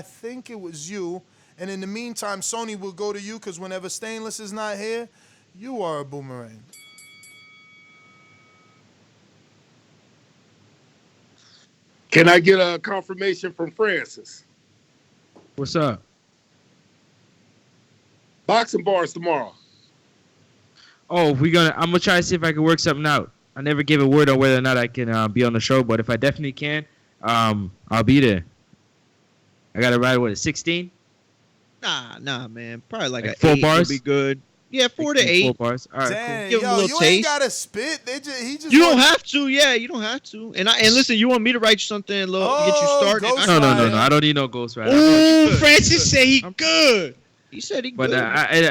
think it was you. And in the meantime, Sony will go to you because whenever Stainless is not here, You are a boomerang. Can I get a confirmation from Francis? What's up? Boxing bars tomorrow. Oh, I'm gonna try to see if I can work something out. I never gave a word on whether or not I can be on the show, but if I definitely can, I'll be there. I gotta ride what, 16? Nah, man. Probably like a 4 8 bars would be good. Yeah, 4 to 8. 4 bars. All right, Damn, Give him a yo, little you ain't taste. gotta spit. He just You don't want- have to. Yeah, you don't have to. And listen, you want me to write you something and get you started? Ghost No, Rider. I don't need no Ghost Rider. Ooh, Francis said he good. He said he But good.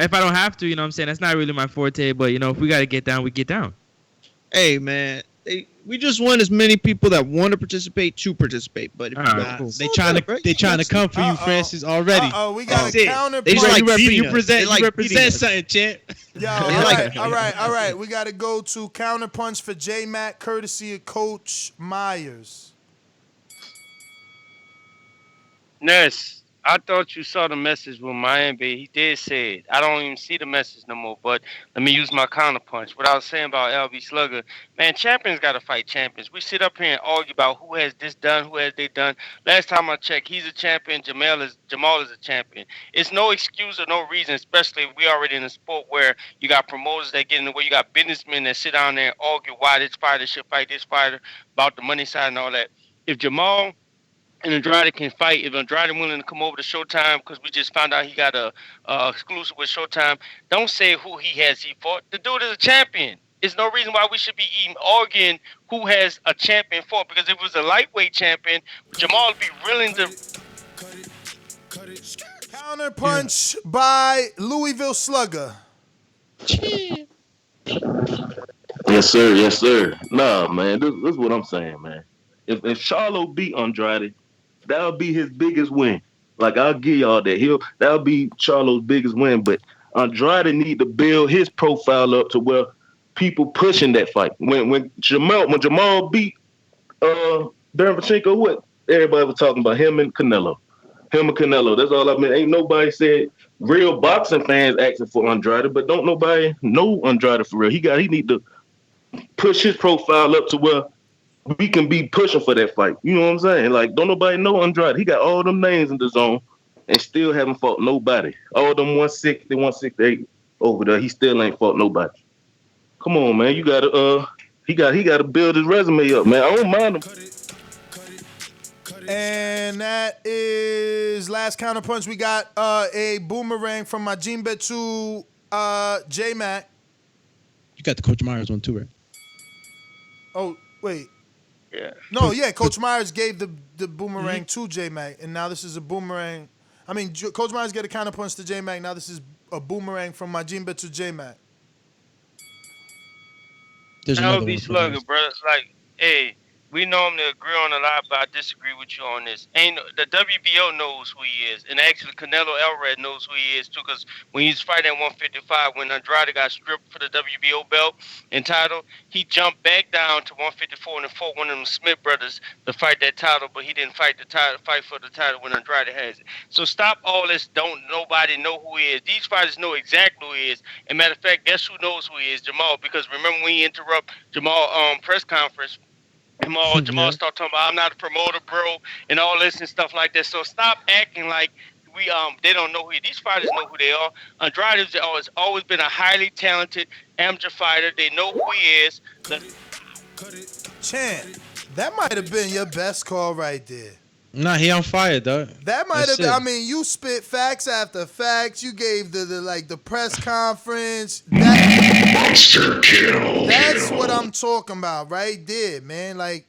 if I don't have to, you know what I'm saying? That's not really my forte. But, you know, if we got to get down, we get down. Hey, man. We just want as many people that want to participate. But if you Alright, don't, cool. They trying to come for you, Francis, already. Oh, we got That's a it. counter They just punch. like beating you us. present, They like you represent beating us. something, champ. Yo, all right. We got to go to counter punch for J-Mac, courtesy of Coach Myers. Ness, I thought you saw the message with Miami. He did say it. I don't even see the message no more, but let me use my counterpunch. What I was saying about LB Slugger, man, champions got to fight champions. We sit up here and argue about who has this done, who has they done. Last time I checked, he's a champion. Jamal is a champion. It's no excuse or no reason, especially if we already in a sport where you got promoters that get in the way. You got businessmen that sit down there and argue why this fighter should fight this fighter, about the money side and all that. If Jamal and Andrade can fight, if Andrade willing to come over to Showtime, because we just found out he got a exclusive with Showtime, don't say who he fought. The dude is a champion. There's no reason why we should be even arguing who has a champion fought, because if it was a lightweight champion, Jamal would be willing to... Counter punch by Louisville Slugger. Yes, sir. Yes, sir. Nah, man, this is what I'm saying, man. If Charlo beat Andrade, that'll be his biggest win. Like, I'll give y'all that. That'll be Charlo's biggest win. But Andrade need to build his profile up to where people pushing that fight. When Jamal beat Derevchenko, what everybody was talking about, him and Canelo. That's all I mean. Ain't nobody said real boxing fans asking for Andrade, but don't nobody know Andrade for real. He need to push his profile up to where we can be pushing for that fight. You know what I'm saying? Like, don't nobody know Andrade. He got all them names in the zone and still haven't fought nobody. All them 160, 168 over there, he still ain't fought nobody. Come on, man. You gotta he gotta build his resume up, man. I don't mind him. And that is last counter punch. We got a boomerang from Majin Betu J-Mac. You got the Coach Myers one too, right? Oh, wait. Yeah. No, yeah, Coach Myers gave the boomerang to J-Mac, and now this is a boomerang. I mean, Coach Myers get a counter punch to J-Mac. Now this is a boomerang from Majin Betu J-Mac. That would be Slugger, brother. Like, hey, we normally agree on a lot, but I disagree with you on this. The WBO knows who he is, and actually Canelo Alvarez knows who he is too, because when he was fighting at 155, when Andrade got stripped for the WBO belt and title, he jumped back down to 154 and fought one of them Smith brothers to fight that title, but he didn't fight for the title when Andrade has it. So stop all this. Don't nobody know who he is. These fighters know exactly who he is. And matter of fact, guess who knows who he is? Jamal. Because remember when he interrupt Jamal press conference. Jamal start talking about I'm not a promoter, bro, and all this and stuff like that. So stop acting like they don't know who these fighters know who they are. Andrade has always been a highly talented amateur fighter. They know who he is. Chant, that might have been your best call right there. Nah, he on fire, dog. That might have been. I mean, you spit facts after facts. You gave the press conference. Monster kill. That's what I'm talking about right there, man. Like,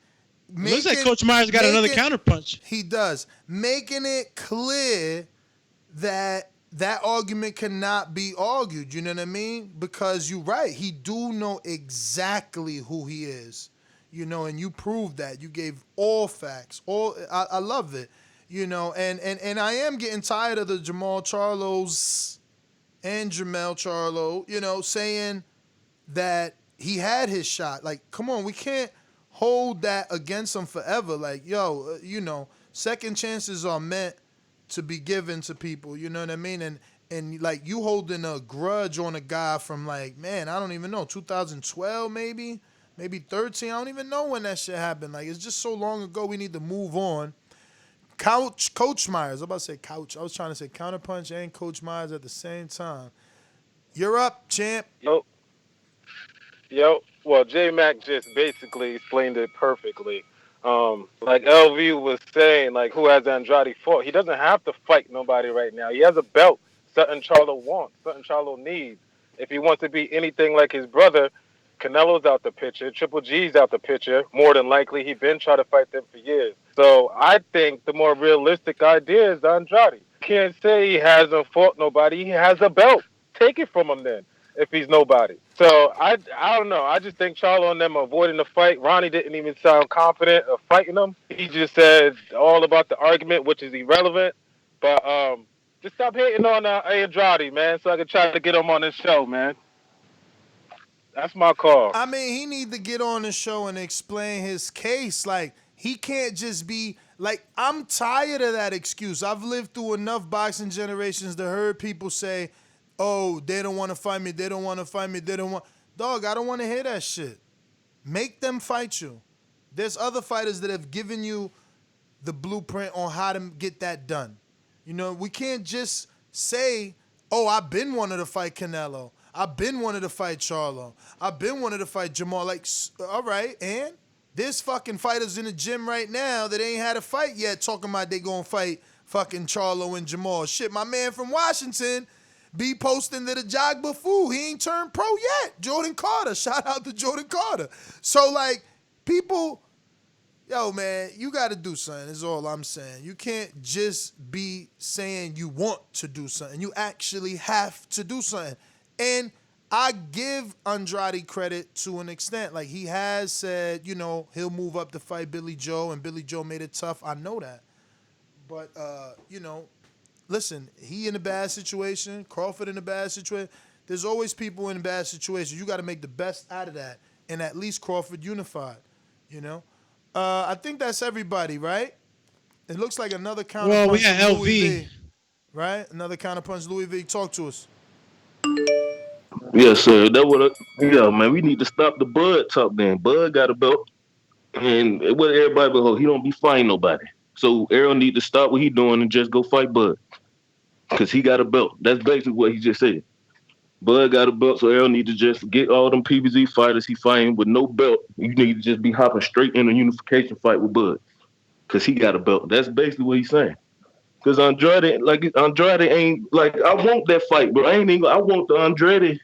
looks like Coach Myers got another counter punch. He does, making it clear that argument cannot be argued. You know what I mean? Because you're right. He do know exactly who he is. You know, and you proved that. You gave all facts. I love it. You know, and I am getting tired of the Jamal Charlos and Jamel Charlo, you know, saying that he had his shot. Like, come on, we can't hold that against him forever. Like, you know, second chances are meant to be given to people. You know what I mean? and like you holding a grudge on a guy from like, man, I don't even know, 2012 maybe 13. I don't even know when that shit happened. Like it's just so long ago. We need to move on. Coach Myers. I'm about to say couch. I was trying to say Counterpunch and Coach Myers at the same time. You're up, champ. Yo, well, J Mac just basically explained it perfectly. Like LV was saying, like who has Andrade fought? He doesn't have to fight nobody right now. He has a belt. Something Charlo wants. Something Charlo needs. If he wants to be anything like his brother, Canelo's out the picture. Triple G's out the picture. More than likely, he's been trying to fight them for years. So I think the more realistic idea is Andrade. Can't say he hasn't fought nobody. He has a belt. Take it from him then if he's nobody. So I don't know. I just think Charlo and them are avoiding the fight. Ronnie didn't even sound confident of fighting him. He just said all about the argument, which is irrelevant. But just stop hating on Andrade, man, so I can try to get him on this show, man. That's my call. I mean, he need to get on the show and explain his case. Like, he can't just be like, I'm tired of that excuse. I've lived through enough boxing generations to hear people say, oh, they don't want to fight me, they don't want to fight me, they don't want. Dog, I don't want to hear that shit. Make them fight you. There's other fighters that have given you the blueprint on how to get that done. You know, we can't just say, oh, I've been wanting to fight Canelo. I've been wanting to fight Charlo. I've been wanting to fight Jamal. Like, all right, and there's fucking fighters in the gym right now that ain't had a fight yet talking about they gonna fight fucking Charlo and Jamal. Shit, my man from Washington be posting that a Jogba fool. He ain't turned pro yet. Jordan Carter. Shout out to Jordan Carter. So, like, people, yo, man, you got to do something is all I'm saying. You can't just be saying you want to do something. You actually have to do something. And I give Andrade credit to an extent. Like, he has said, you know, he'll move up to fight Billy Joe, and Billy Joe made it tough. I know that. But, you know, listen, he in a bad situation, Crawford in a bad situation. There's always people in bad situations. You got to make the best out of that. And at least Crawford unified, you know. I think that's everybody, right? It looks like another counterpunch. Well, we got from LV. Louis V, right? Another counterpunch, Louis V. Talk to us. Yes, sir. That what? Yeah, man. We need to stop the Bud talk. Then Bud got a belt, and what everybody but he don't be fighting nobody. So Errol need to stop what he doing and just go fight Bud, cause he got a belt. That's basically what he just said. Bud got a belt, so Errol need to just get all them PBC fighters he fighting with no belt. You need to just be hopping straight in a unification fight with Bud, cause he got a belt. That's basically what he's saying. Cause Andrade ain't like, I want that fight, but I want the Andrade,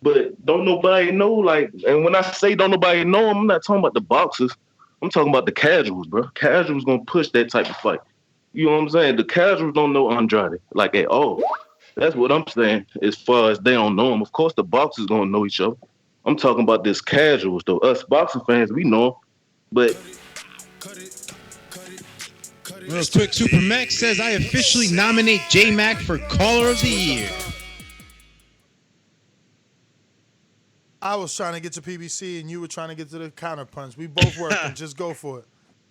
but don't nobody know, like, and when I say don't nobody know, I'm not talking about the boxers. I'm talking about the casuals, bro. Casuals gonna push that type of fight. You know what I'm saying? The casuals don't know Andrade, like, at all. That's what I'm saying, as far as they don't know him. Of course, the boxers gonna know each other. I'm talking about this casuals, though. Us boxing fans, we know him, but... Real quick, Super Max says, I officially nominate J-Mac for Caller of the Year. I was trying to get to PBC and you were trying to get to the counterpunch. We both working. Just go for it.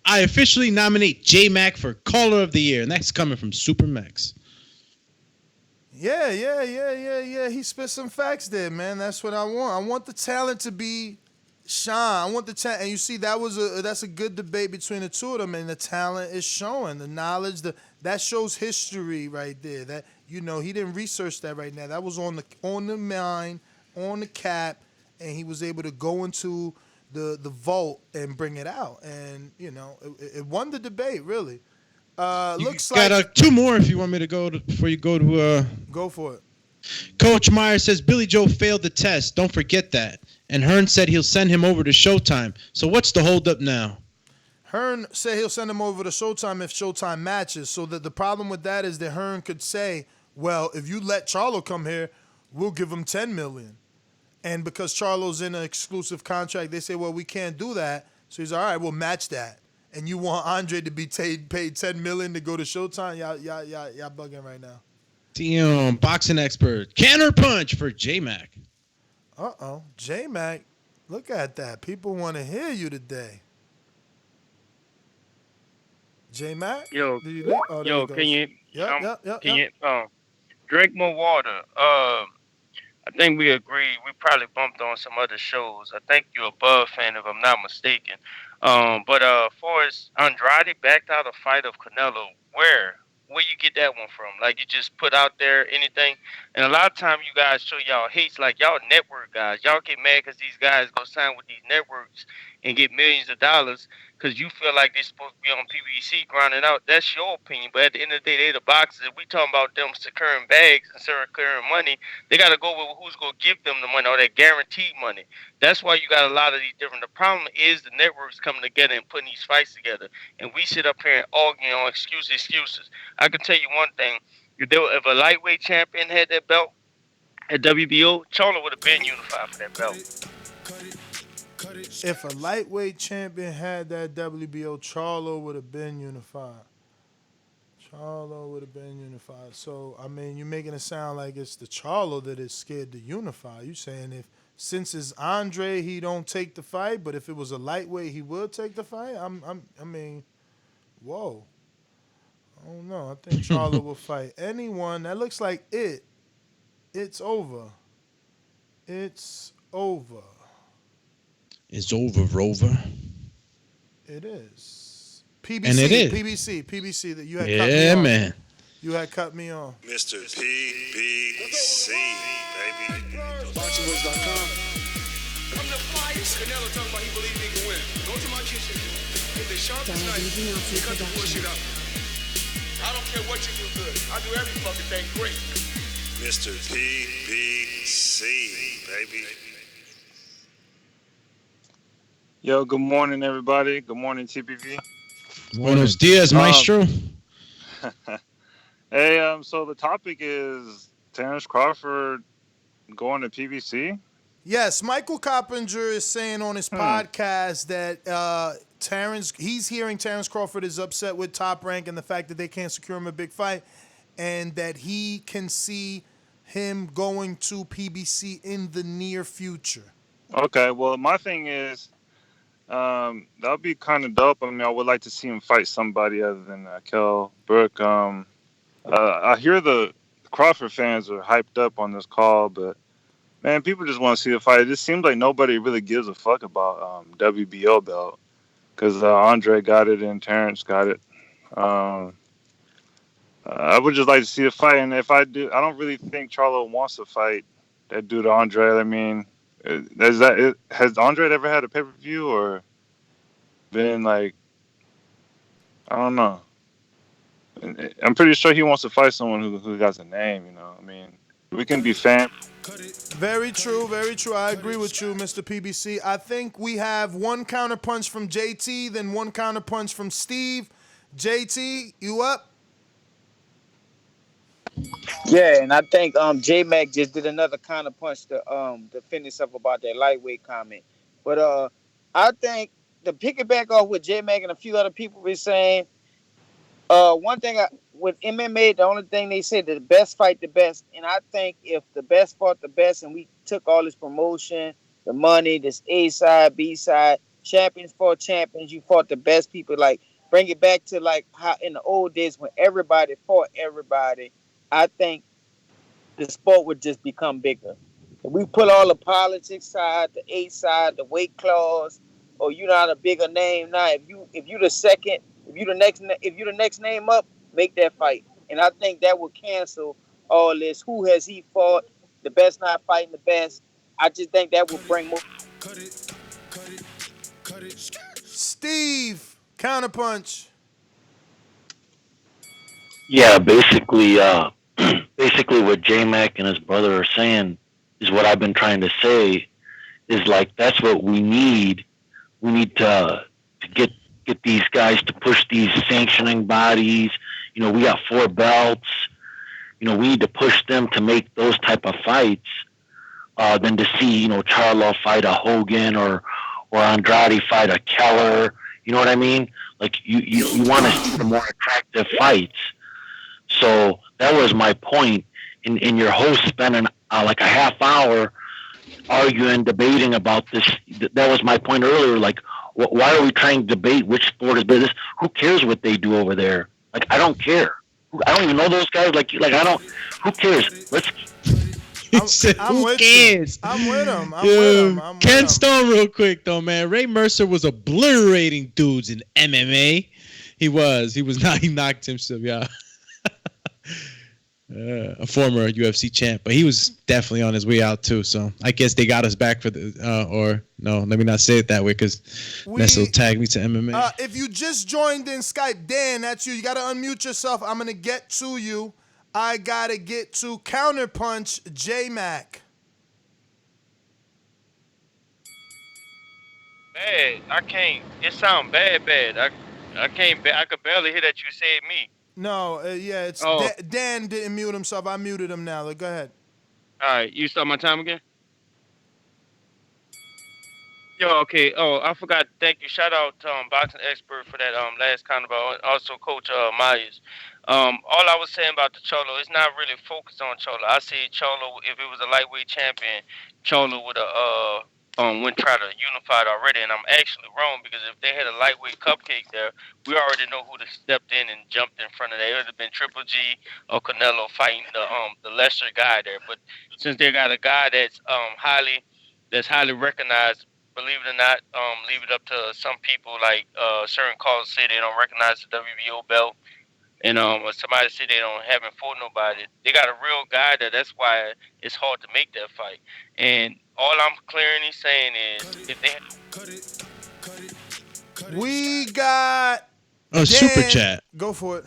I officially nominate J-Mac for Caller of the Year, and that's coming from Super Max. Yeah. He spit some facts there, man. That's what I want. I want the talent to be shine. I want the talent, and you see that's a good debate between the two of them, and the talent is showing. The knowledge, that shows history right there. That, you know, he didn't research that right now. That was on the mind, on the cap, and he was able to go into the vault and bring it out, and you know, it won the debate really. Looks like got two more if you want me to go before you go to. Go for it. Coach Meyer says Billy Joe failed the test. Don't forget that. And Hearn said he'll send him over to Showtime. So what's the holdup now? Hearn said he'll send him over to Showtime if Showtime matches. So that the problem with that is that Hearn could say, well, if you let Charlo come here, we'll give him $10 million. And because Charlo's in an exclusive contract, they say, well, we can't do that. So he's all right, we'll match that. And you want Andrade to be paid $10 million to go to Showtime? Y'all bugging right now. Damn, boxing expert. Counterpunch for J-Mac. Uh-oh. J-Mac, look at that. People want to hear you today. J-Mac? Yo, Did you leave? Oh, there he goes. can you? Yep. Can you? Drink more water. I think we agree. We probably bumped on some other shows. I think you're a Bud fan, if I'm not mistaken. But for as Andrade backed out a fight of Canelo, where you get that one from? Like you just put out there anything? And a lot of time you guys show y'all hates, like y'all network guys. Y'all get mad because these guys go sign with these networks and get millions of dollars because you feel like they're supposed to be on PBC grinding out. That's your opinion. But at the end of the day, they the boxers. If we talking about them securing bags and securing money, they got to go with who's going to give them the money or that guaranteed money. That's why you got a lot of these different. The problem is the networks coming together and putting these fights together. And we sit up here and argue on excuses. I can tell you one thing. If a lightweight champion had that belt at WBO, Charlo would have been unified for that belt. If a lightweight champion had that WBO, Charlo would have been unified. Charlo would have been unified. So, I mean, you're making it sound like it's the Charlo that is scared to unify. You saying since it's Andrade, he don't take the fight, but if it was a lightweight, he will take the fight? I mean, whoa. I don't know. I think Charlo will fight anyone. That looks like it. It's over. It's over. It's over, Rover. It is. PBC, and it is. PBC that you had cut me off. Man. You had cut me off. Mr. PBC, baby. Boxing-MMA.com. I'm the flyest. Canelo talking about he believes he can win. Go to my kitchen. Get the sharpest knife. Cut the bullshit up. I don't care what you do good. I do every fucking thing great. Mr. PBC, baby. Yo, good morning, everybody. Good morning, TPV. Buenos dias, maestro. Hey, so the topic is Terence Crawford going to PBC? Yes, Michael Coppinger is saying on his podcast that he's hearing Terence Crawford is upset with Top Rank and the fact that they can't secure him a big fight, and that he can see him going to PBC in the near future. Okay, well, my thing is, that would be kind of dope. I mean, I would like to see him fight somebody other than Kell Brook. I hear the Crawford fans are hyped up on this call, but man, people just want to see the fight. It just seems like nobody really gives a fuck about WBO belt because Andre got it and Terence got it. I would just like to see the fight, and if I do, I don't really think Charlo wants to fight that dude Andre. I mean, has Andre ever had a pay-per-view or been like, I don't know. I'm pretty sure he wants to fight someone who got a name, you know. I mean, we can be fans. Very true, very true. I agree with you, Mr. PBC. I think we have one counterpunch from JT, then one counterpunch from Steve. JT, you up? Yeah, and I think J-Mac just did another counterpunch to finish up about that lightweight comment. But I think to piggyback off what J-Mac and a few other people were saying, one thing with MMA, the only thing they said, the best fight the best. And I think if the best fought the best and we took all this promotion, the money, this A side, B side, champions fought champions, you fought the best people, like bring it back to like how in the old days when everybody fought everybody, I think the sport would just become bigger. If we put all the politics side, the A side, the weight clause, or you're not a bigger name now, if you the second, if you the next name up, make that fight. And I think that would cancel all this. Who has he fought? The best not fighting the best. I just think that would bring more. Steve, counterpunch. Yeah, basically what J-Mac and his brother are saying is what I've been trying to say is like, that's what we need. We need to get these guys to push these sanctioning bodies. You know, we got 4 belts. You know, we need to push them to make those type of fights than to see, you know, Charlo fight a Hogan or Andrade fight a Keller. You know what I mean? Like, you want to see the more attractive fights. So that was my point. In your host spending like a half hour arguing, debating about this. That was my point earlier. Like, why are we trying to debate which sport is business? Who cares what they do over there? Like, I don't care. I don't even know those guys. Like I don't. Who cares? Let's. I'm with cares? I'm with him. I'm Yo, with him. I'm with Ken him. Stone, real quick though, man. Ray Mercer was obliterating dudes in MMA. He was not. He knocked himself. Yeah. A former UFC champ, but he was definitely on his way out too. So I guess they got us back for the, or no, let me not say it that way because Ness will tag me to MMA. If you just joined in Skype, Dan, that's you. You got to unmute yourself. I'm going to get to you. I got to get to Counterpunch J-Mac. Bad. I can't. It sound bad. I can't. I could barely hear that you said me. No, yeah, it's Dan didn't mute himself. I muted him now. Go ahead. All right, you start my time again. Yo, okay. Oh, I forgot. Thank you. Shout out to boxing expert for that last kind of also Coach Myers. All I was saying about the Cholo, it's not really focused on Cholo. I see Cholo, if it was a lightweight champion, Cholo would have went try to unify it already, and I'm actually wrong because if they had a lightweight cupcake there, we already know who would have stepped in and jumped in front of that. It would have been Triple G or Canelo fighting the lesser guy there. But since they got a guy that's highly recognized, believe it or not, leave it up to some people like certain callers say they don't recognize the WBO belt. And somebody say they haven't fought nobody. They got a real guy there. That's why it's hard to make that fight. And all I'm clearly saying is if they We got A super chat. Go for it.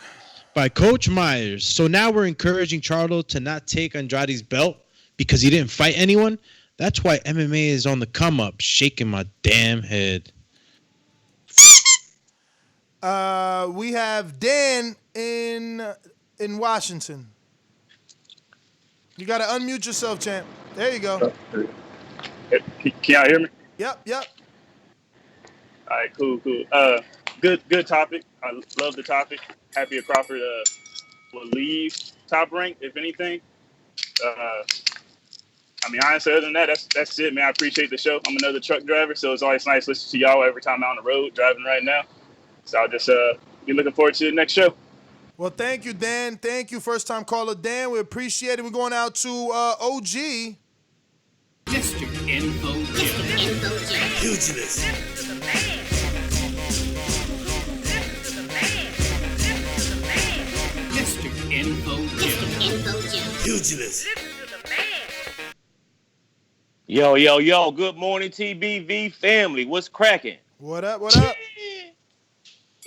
By Coach Myers. So now we're encouraging Charlo to not take Andrade's belt because he didn't fight anyone. That's why MMA is on the come up. Shaking my damn head. We have Dan in Washington. You got to unmute yourself, champ. There you go. Can y'all hear me? Yep. All right, cool. Good topic. I love the topic. Happy if Crawford will leave Top Rank, if anything. Honestly, other than that, that's it, man. I appreciate the show. I'm another truck driver, so it's always nice listening to y'all every time I'm on the road driving right now. So I'll just be looking forward to the next show. Well, thank you, Dan. Thank you, first-time caller Dan. We appreciate it. We're going out to OG. District Info Jim. Pugilist. District Info Jim. Pugilist. Yo. Good morning, TBV family. What's cracking? What up?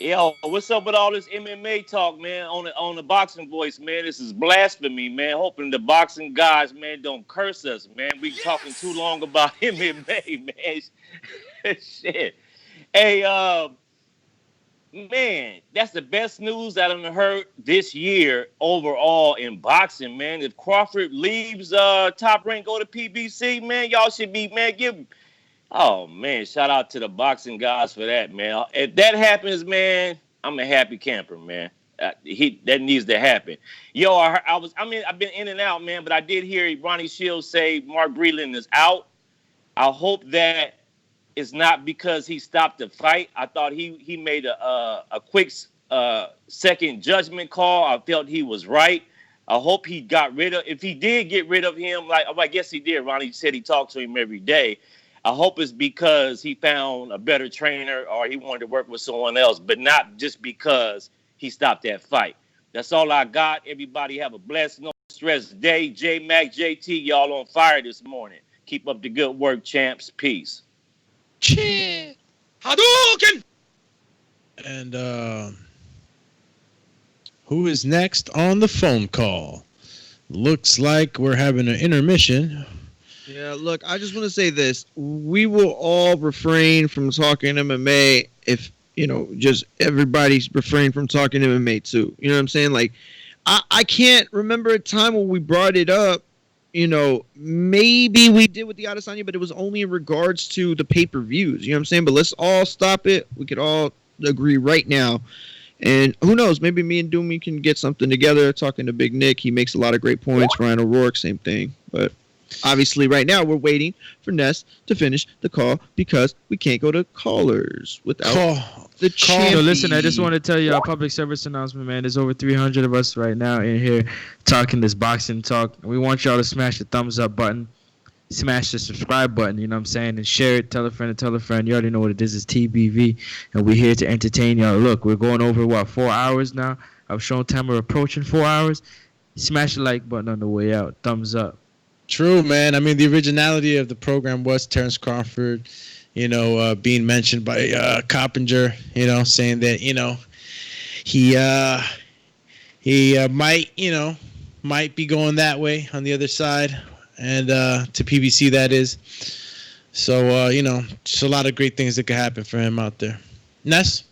Yo, what's up with all this MMA talk, man, on the boxing voice, man? This is blasphemy, man. Hoping the boxing guys, man, don't curse us, man. We talking too long about MMA, man. Shit. Hey, man, that's the best news I done heard this year overall in boxing, man. If Crawford leaves Top Rank, go to PBC, man, y'all should be, man, oh, man, shout out to the boxing guys for that, man. If that happens, man, I'm a happy camper, man. That needs to happen. Yo, I've been in and out, man, but I did hear Ronnie Shields say Mark Breland is out. I hope that it's not because he stopped the fight. I thought he made a quick second judgment call. I felt he was right. I hope he got rid of, if he did get rid of him, I guess he did. Ronnie said he talked to him every day. I hope it's because he found a better trainer or he wanted to work with someone else, but not just because he stopped that fight. That's all I got. Everybody have a blessed, no stress day. J-Mac, JT, y'all on fire this morning. Keep up the good work, champs. Peace. Cheer. Hadouken! And who is next on the phone call? Looks like we're having an intermission. Yeah, look, I just want to say this. We will all refrain from talking MMA if, just everybody's refrain from talking MMA too. You know what I'm saying? Like, I can't remember a time when we brought it up. Maybe we did with the Adesanya, but it was only in regards to the pay-per-views. You know what I'm saying? But let's all stop it. We could all agree right now. And who knows? Maybe me and Doomy can get something together. Talking to Big Nick, he makes a lot of great points. Ryan O'Rourke, same thing. But Obviously, right now we're waiting for Ness to finish the call because we can't go to callers without the champion. So listen, I just want to tell you a public service announcement, man. There's over 300 of us right now in here talking this boxing talk. We want y'all to smash the thumbs up button, smash the subscribe button, you know what I'm saying, and share it. Tell a friend and tell a friend. You already know what it is. It's TBV, and we're here to entertain y'all. Look, we're going over, 4 hours now? I've shown time we're approaching 4 hours. Smash the like button on the way out. Thumbs up. True, man. I mean, the originality of the program was Terence Crawford, being mentioned by Coppinger, saying that, he might be going that way on the other side, and to PBC, that is. So, just a lot of great things that could happen for him out there. Ness?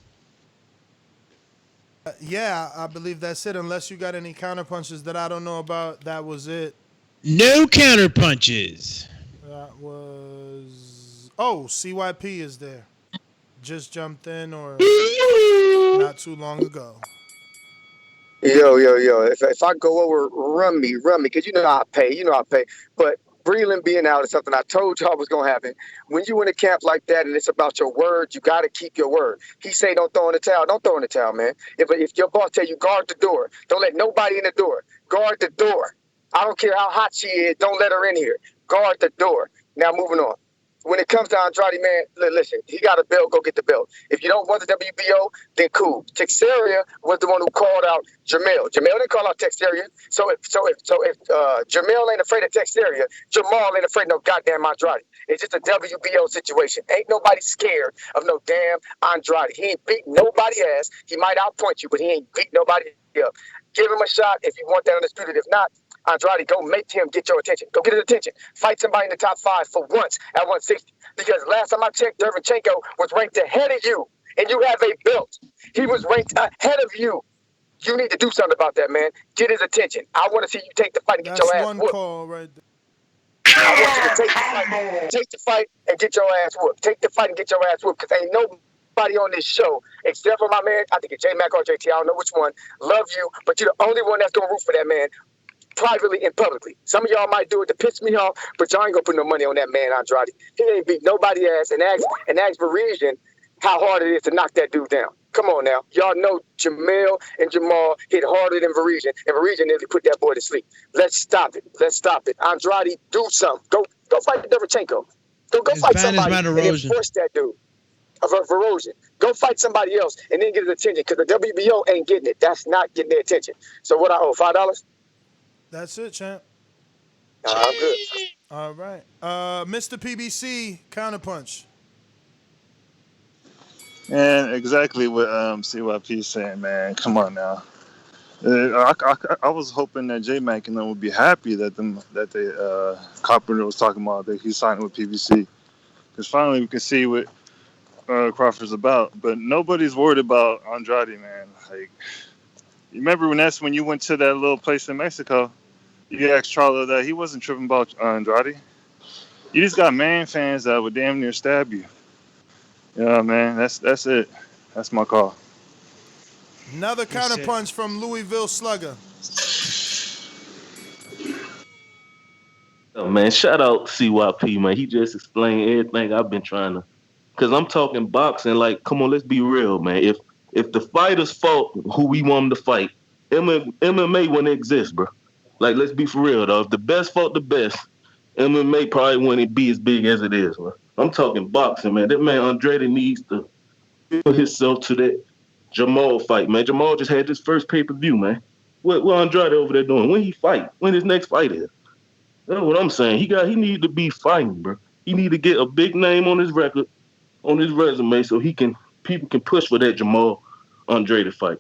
Yeah, I believe that's it. Unless you got any counterpunches that I don't know about, that was it. No counter punches. That was... Oh, CYP is there. Just jumped in or not too long ago. Yo. If I go over, run me, because I pay. But Breland being out is something I told y'all was going to happen. When you in a camp like that and it's about your word, you got to keep your word. He say don't throw in the towel. Don't throw in the towel, man. If your boss tell you guard the door, don't let nobody in the door. Guard the door. I don't care how hot she is. Don't let her in here. Guard the door. Now, moving on. When it comes to Andrade, man, listen, he got a belt, go get the belt. If you don't want the WBO, then cool. Texeria was the one who called out Jamel. Jamel didn't call out Texeria. So if Jamel ain't afraid of Texeria, Jamal ain't afraid of no goddamn Andrade. It's just a WBO situation. Ain't nobody scared of no damn Andrade. He ain't beat nobody ass. He might outpoint you, but he ain't beat nobody up. Give him a shot if you want that undisputed. If not, Andrade, go make him get your attention. Go get his attention. Fight somebody in the top 5 for once at 160. Because last time I checked, Derevchenko was ranked ahead of you, and you have a belt. He was ranked ahead of you. You need to do something about that, man. Get his attention. I want to see you take the fight and get your ass whooped. Call right there. I want you to take the fight and get your ass whooped. Take the fight and get your ass whooped, because ain't nobody on this show, except for my man, I think it's J-Mac or JT, I don't know which one, love you, but you're the only one that's going to root for that man. Privately and publicly. Some of y'all might do it to piss me off, but y'all ain't gonna put no money on that man, Andrade. He ain't beat nobody ass, and ask Parisian how hard it is to knock that dude down. Come on now. Y'all know Jamel and Jamal hit harder than Parisian, and Parisian nearly put that boy to sleep. Let's stop it. Andrade, do something. Go fight Derevchenko. Go fight somebody and then force that dude. Of Verosian. Go fight somebody else and then get his attention, because the WBO ain't getting it. That's not getting their attention. So what I owe, $5? That's it, champ. I'm good. All right. Mr. PBC, counterpunch. And exactly what CYP is saying, man. Come on now. I was hoping that J-Mac and them would be happy that Coppinger was talking about that he's signing with PBC, because finally we can see what Crawford's about. But nobody's worried about Andrade, man. Like, you remember when you went to that little place in Mexico, you asked Charlo that he wasn't tripping about Andrade. You just got man fans that would damn near stab you. Yeah, man, that's it. That's my call. Another counterpunch from Louisville Slugger. Oh, man, shout out CYP, man. He just explained everything I've been trying to. Because I'm talking boxing, like, come on, let's be real, man. If the fighters fought who we want them to fight, MMA wouldn't exist, bro. Like, let's be for real, though. If the best fought the best, MMA probably wouldn't be as big as it is, man. I'm talking boxing, man. That man Andrade needs to put himself to that Jamal fight, man. Jamal just had his first pay-per-view, man. What Andrade over there doing? When he fight? When his next fight is? That's what I'm saying. He need to be fighting, bro. He need to get a big name on his record, on his resume, so people can push for that Jamal Andrade fight.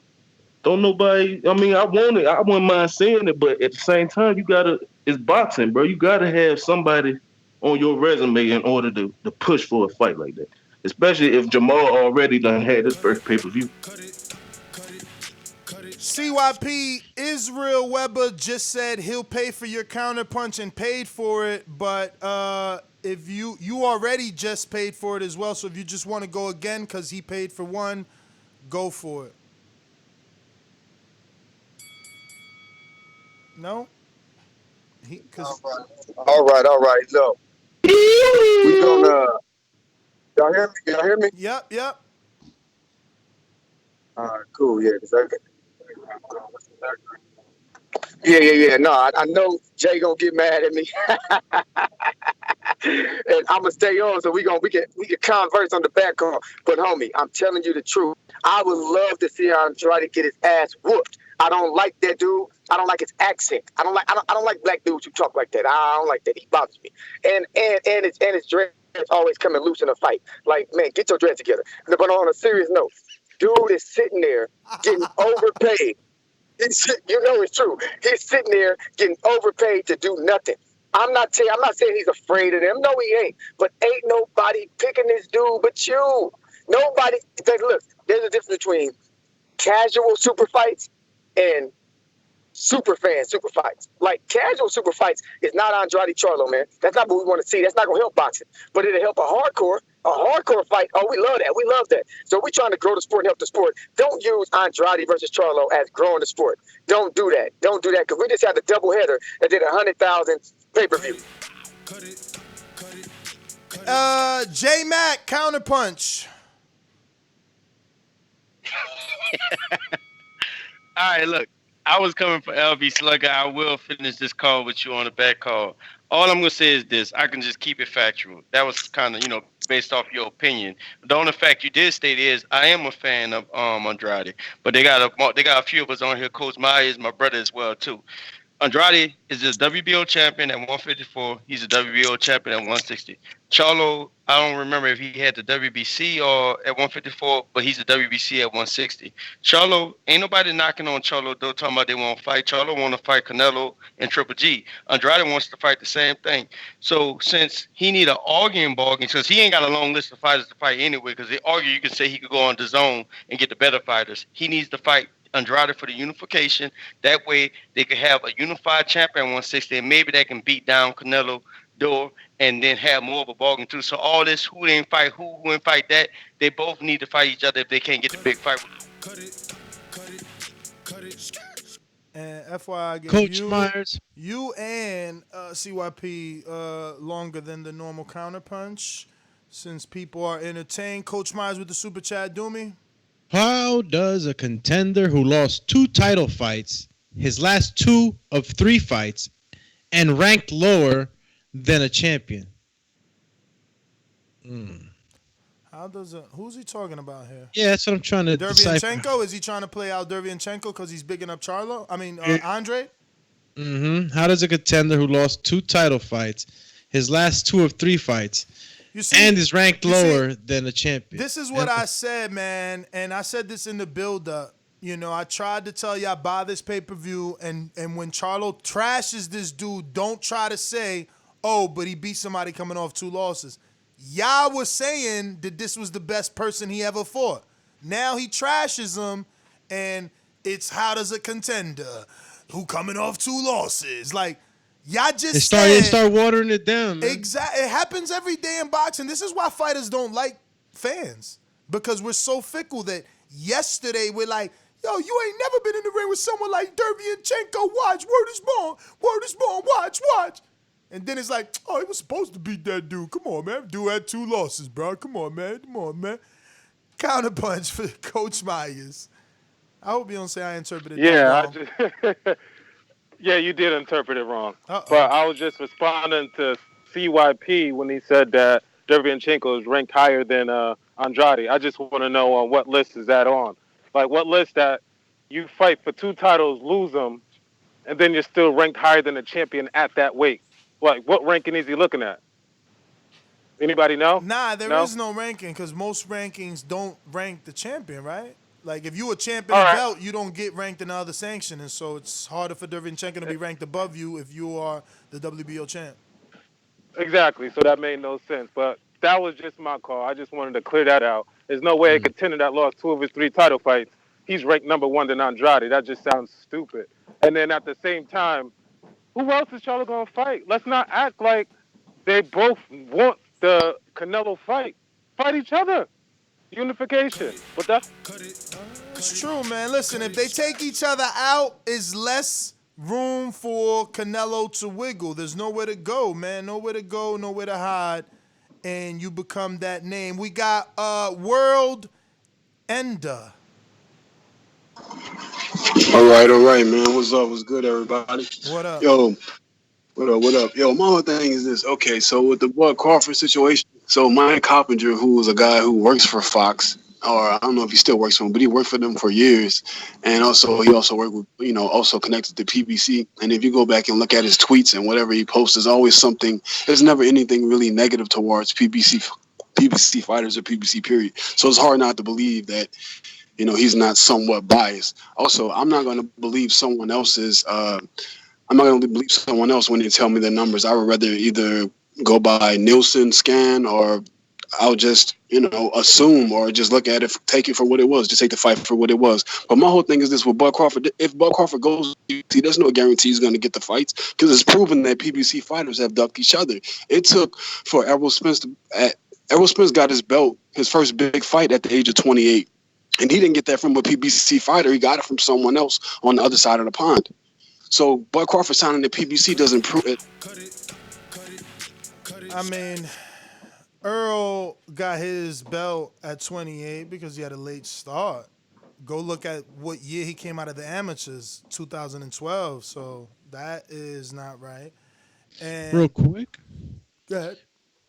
Don't nobody. I mean, I wouldn't mind saying it, but at the same time, it's boxing, bro. You gotta have somebody on your resume in order to push for a fight like that. Especially if Jamal already done had his first pay-per-view. CYP, Israel Weber just said he'll pay for your counterpunch and paid for it, but if you already just paid for it as well, so if you just want to go again because he paid for one, go for it. No? Cause All right. Look, we gonna. Y'all hear me? Y'all hear me? Yep. All right, cool. Yeah, 'cause yeah. No, I know Jay gonna get mad at me, and I'm gonna stay on so we can converse on the back call. But homie, I'm telling you the truth. I would love to see Andrade get his ass whooped. I don't like that dude. I don't like his accent. I don't like black dudes who talk like that. I don't like that. He bothers me. And his dreads always coming loose in a fight. Like, man, get your dreads together. But on a serious note, dude is sitting there getting overpaid. You know it's true. He's sitting there getting overpaid to do nothing. I'm not saying he's afraid of them. No, he ain't. But ain't nobody picking this dude but you. Nobody. Look, there's a difference between casual super fights and super fights. Like casual super fights is not Andrade Charlo, man. That's not what we want to see. That's not gonna help boxing. But it'll help a hardcore fight. Oh, we love that. We love that. So we're trying to grow the sport and help the sport. Don't use Andrade versus Charlo as growing the sport. Don't do that. Don't do that because we just had the doubleheader that did 100,000 pay-per-view. J Mac counterpunch. All right, look. I was coming for LB Slugger. I will finish this call with you on the back call. All I'm gonna say is this: I can just keep it factual. That was kind of, based off your opinion. The only fact you did state is I am a fan of Andrade, but they got a few of us on here. Coach Myers, my brother as well too. Andrade is a WBO champion at 154. He's a WBO champion at 160. Charlo, I don't remember if he had the WBC or at 154, but he's a WBC at 160. Charlo, ain't nobody knocking on Charlo, though, talking about they want to fight. Charlo want to fight Canelo and Triple G. Andrade wants to fight the same thing. So since he need an arguing bargain, because he ain't got a long list of fighters to fight anyway, because they argue you can say he could go on Dazn and get the better fighters. He needs to fight Andrade for the unification. That way they could have a unified champion at 160, and maybe they can beat down Canelo Door and then have more of a bargain too. So all this who didn't fight who didn't fight that, they both need to fight each other if they can't get the big fight. And FYI, give Coach Myers. You and CYP longer than the normal counterpunch. Since people are entertained, Coach Myers with the super chat, do me. How does a contender who lost 2 title fights, his last 2 of 3 fights, and ranked lower than a champion? How does who's he talking about here? Yeah, that's what I'm trying to decipher. Derevyanchenko? Is he trying to play out Derevyanchenko because he's bigging up Charlo? I mean, Andre? How does a contender who lost 2 title fights, his last 2 of 3 fights, and is ranked lower than a champion? This is what I said, man, and I said this in the build-up. I tried to tell y'all buy this pay-per-view, and when Charlo trashes this dude, don't try to say, oh, but he beat somebody coming off 2 losses. Y'all was saying that this was the best person he ever fought. Now he trashes him, and it's how does a contender who coming off 2 losses? Like, y'all just start watering it down, man. Exactly. It happens every day in boxing. This is why fighters don't like fans, because we're so fickle that yesterday we're like, yo, you ain't never been in the ring with someone like Derevyanchenko. Watch, word is born, watch. And then it's like, oh, he was supposed to beat that dude. Come on, man. Dude had 2 losses, bro. Come on, man. Counterpunch for Coach Myers. I hope you don't say I interpreted that wrong. Yeah, you did interpret it wrong. But I was just responding to CYP when he said that Derevyanchenko is ranked higher than Andrade. I just want to know on what list is that on. Like, what list that you fight for 2 titles, lose them, and then you're still ranked higher than the champion at that weight? Like, what ranking is he looking at? Anybody know? Nah, there is no ranking because most rankings don't rank the champion, right? Like, if you a champion belt, you don't get ranked in the other sanction, and so it's harder for Derevyanchenko to be ranked above you if you are the WBO champ. Exactly, so that made no sense. But that was just my call. I just wanted to clear that out. There's no way a contender that lost 2 of his 3 title fights, he's ranked number 1 than Andrade. That just sounds stupid. And then at the same time, who else is Charlo going to fight? Let's not act like they both want the Canelo fight. Fight each other. Unification. But that's... It's true, man. Listen, if they take each other out, it's less room for Canelo to wiggle. There's nowhere to go, man. Nowhere to go, nowhere to hide. And you become that name. We got World Ender. All right, man. What's up? What's good, everybody? What up? Yo, what up? Yo, my whole thing is this. Okay, so with the Bud Crawford situation, so Mike Coppinger, who was a guy who works for Fox, or I don't know if he still works for them, but he worked for them for years. And also, he also worked with, also connected to PBC. And if you go back and look at his tweets and whatever he posts, there's always something, there's never anything really negative towards PBC fighters or PBC period. So it's hard not to believe that, he's not somewhat biased. Also, I'm not going to believe someone else's, I'm not going to believe someone else when they tell me the numbers. I would rather either go by Nielsen scan, or I'll just, assume, or just look at it, take it for what it was, just take the fight for what it was. But my whole thing is this with Bud Crawford. If Bud Crawford goes, there's no guarantee he's going to get the fights, because it's proven that PBC fighters have ducked each other. It took for Errol Spence Errol Spence got his belt, his first big fight, at the age of 28. And he didn't get that from a PBC fighter. He got it from someone else on the other side of the pond. So Bud Crawford signing the PBC doesn't prove it. I mean, Earl got his belt at 28 because he had a late start. Go look at what year he came out of the amateurs, 2012. So that is not right. And Real quick. Go ahead.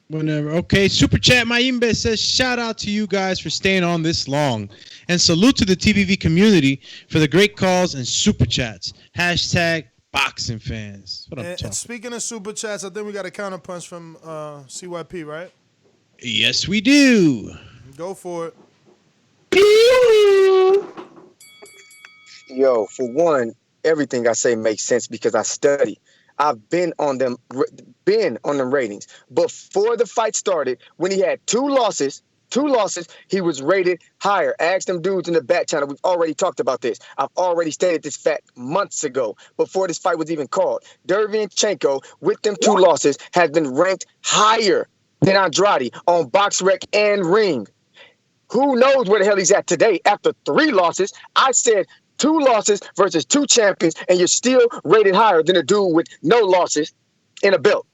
Whenever. Okay, Super Chat Mayimbe says, shout out to you guys for staying on this long. And salute to the TVV community for the great calls and Super Chats. Hashtag boxing fans. What And speaking of Super Chats, I think we got a counterpunch from CYP, right? Yes, we do. Go for it. Yo, for one, everything I say makes sense because I study. I've been on them ratings. Before the fight started, when he had two losses, he was rated higher. Ask them dudes in the back channel. We've already talked about this. I've already stated this fact months ago, before this fight was even called. Derevyanchenko, with them two losses, has been ranked higher than Andrade on BoxRec and Ring. Who knows where the hell he's at today after 3 losses? I said 2 losses versus 2 champions, and you're still rated higher than a dude with no losses in a belt.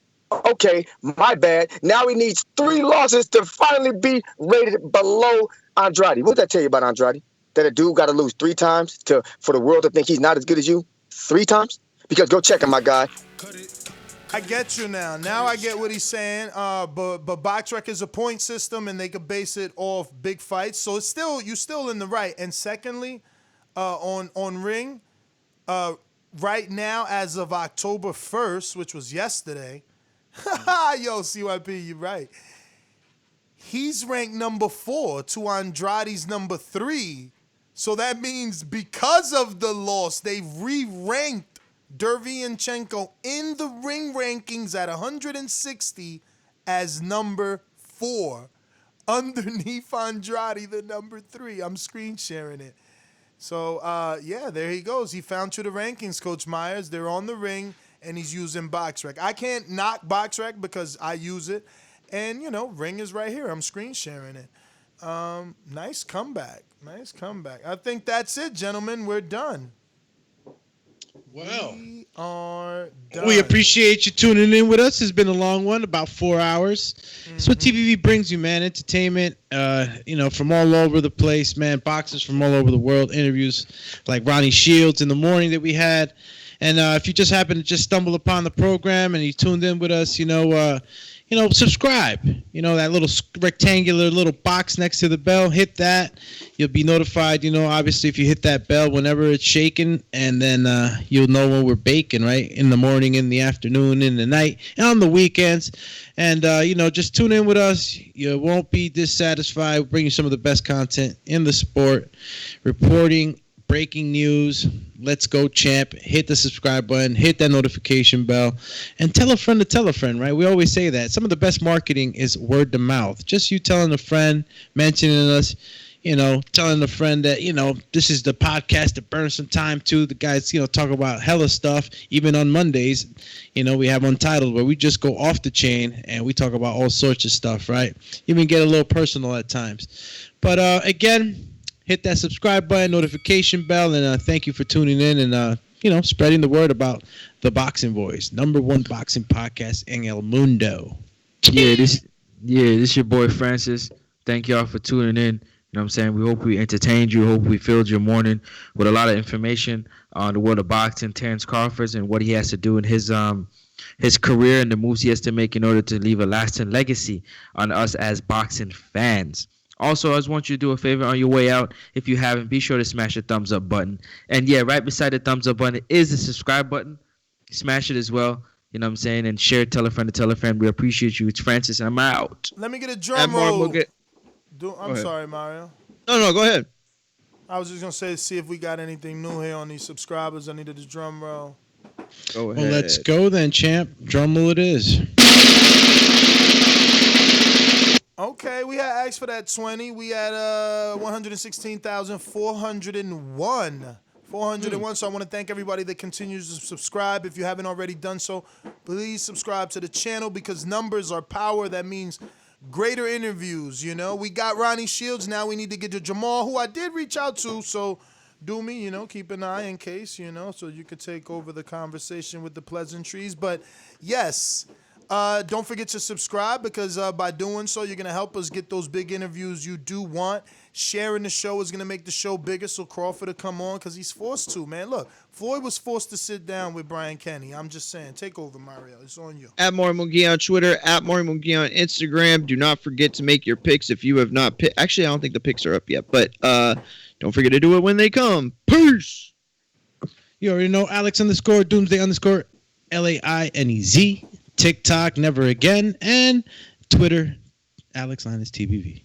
Okay, my bad. Now he needs 3 losses to finally be rated below Andrade. What did I tell you about Andrade? That a dude got to lose 3 times for the world to think he's not as good as you? 3 times? Because go check him, my guy. I get you now. Now I get what he's saying. But BoxRec is a point system, and they could base it off big fights. So it's you're still in the right. And secondly, on Ring, right now, as of October 1st, which was yesterday, yo, CYP, you're right. He's ranked number 4 to Andrade's number 3. So that means because of the loss, they re-ranked Derevyanchenko in the Ring rankings at 160 as number 4. Underneath Andrade, the number 3. I'm screen sharing it. So, yeah, there he goes. He found you the rankings, Coach Myers. They're on the Ring, and he's using BoxRec. I can't knock BoxRec because I use it. And, Ring is right here. I'm screen sharing it. Nice comeback. Nice comeback. I think that's it, gentlemen. We're done. Well, we are done. We appreciate you tuning in with us. It's been a long one, about 4 hours. That's what TVV brings you, man. Entertainment, from all over the place, man. Boxers from all over the world. Interviews like Ronnie Shields in the morning that we had. And if you just happen to just stumble upon the program and you tuned in with us, subscribe. That little rectangular little box next to the bell, hit that. You'll be notified, obviously if you hit that bell whenever it's shaking, and then you'll know when we're baking, right? In the morning, in the afternoon, in the night, and on the weekends. And, just tune in with us. You won't be dissatisfied. We'll bring you some of the best content in the sport, reporting, breaking news. Let's go, champ. Hit the subscribe button, hit that notification bell, and tell a friend to tell a friend, right? We always say that. Some of the best marketing is word to mouth. Just you telling a friend, mentioning us, telling a friend that, this is the podcast that burns some time too. The guys, talk about hella stuff. Even on Mondays, we have Untitled where we just go off the chain and we talk about all sorts of stuff, right? Even get a little personal at times. But again, hit that subscribe button, notification bell, and thank you for tuning in. And spreading the word about the Boxing Voice, #1 boxing podcast in El Mundo. This your boy Francis. Thank y'all for tuning in. You know what I'm saying? We hope we entertained you. Hope we filled your morning with a lot of information on the world of boxing, Terence Crawford, and what he has to do in his career and the moves he has to make in order to leave a lasting legacy on us as boxing fans. Also, I just want you to do a favor on your way out. If you haven't, be sure to smash the thumbs up button. And yeah, right beside the thumbs up button is the subscribe button. Smash it as well. You know what I'm saying? And share, tell a friend to tell a friend. We appreciate you. It's Francis, and I'm out. Let me get a drum roll. I'm sorry, Mario. No, go ahead. I was just going to say, see if we got anything new here on these subscribers. I needed a drum roll. Go ahead. Well, let's go then, champ. Drum roll it is. Okay, we had asked for that 20. We had 116,401. 401. So I want to thank everybody that continues to subscribe. If you haven't already done so, please subscribe to the channel because numbers are power. That means greater interviews. We got Ronnie Shields. Now we need to get to Jamal, who I did reach out to. So do me, keep an eye in case, so you could take over the conversation with the pleasantries. But yes, don't forget to subscribe because by doing so, you're going to help us get those big interviews you do want. Sharing the show is going to make the show bigger so Crawford will come on because he's forced to, man. Look, Floyd was forced to sit down with Brian Kenny. I'm just saying. Take over, Mario. It's on you. At Maury Munguia on Twitter, at Maury Munguia on Instagram. Do not forget to make your picks if you have not picked. Actually, I don't think the picks are up yet, but don't forget to do it when they come. Peace! You already know Alex _Doomsday _LAINEZ. TikTok, Never Again, and Twitter, Alex_TBV.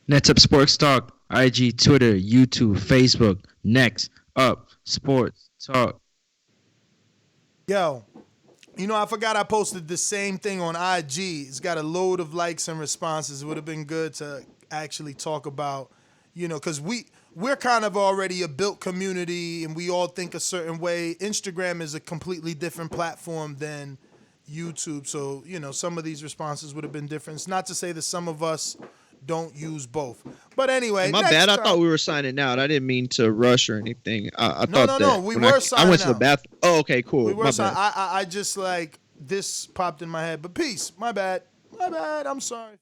Next Up Sports Talk, IG, Twitter, YouTube, Facebook. Next Up Sports Talk. Yo, I forgot I posted the same thing on IG. It's got a load of likes and responses. It would have been good to actually talk about, because we're kind of already a built community and we all think a certain way. Instagram is a completely different platform than YouTube. So, some of these responses would have been different. It's not to say that some of us don't use both. But anyway, my bad. I thought we were signing out. I didn't mean to rush or anything. I thought No. We were signing out. I went to the bathroom. Oh, okay, cool. We were signing. I just this popped in my head. But peace. My bad. I'm sorry.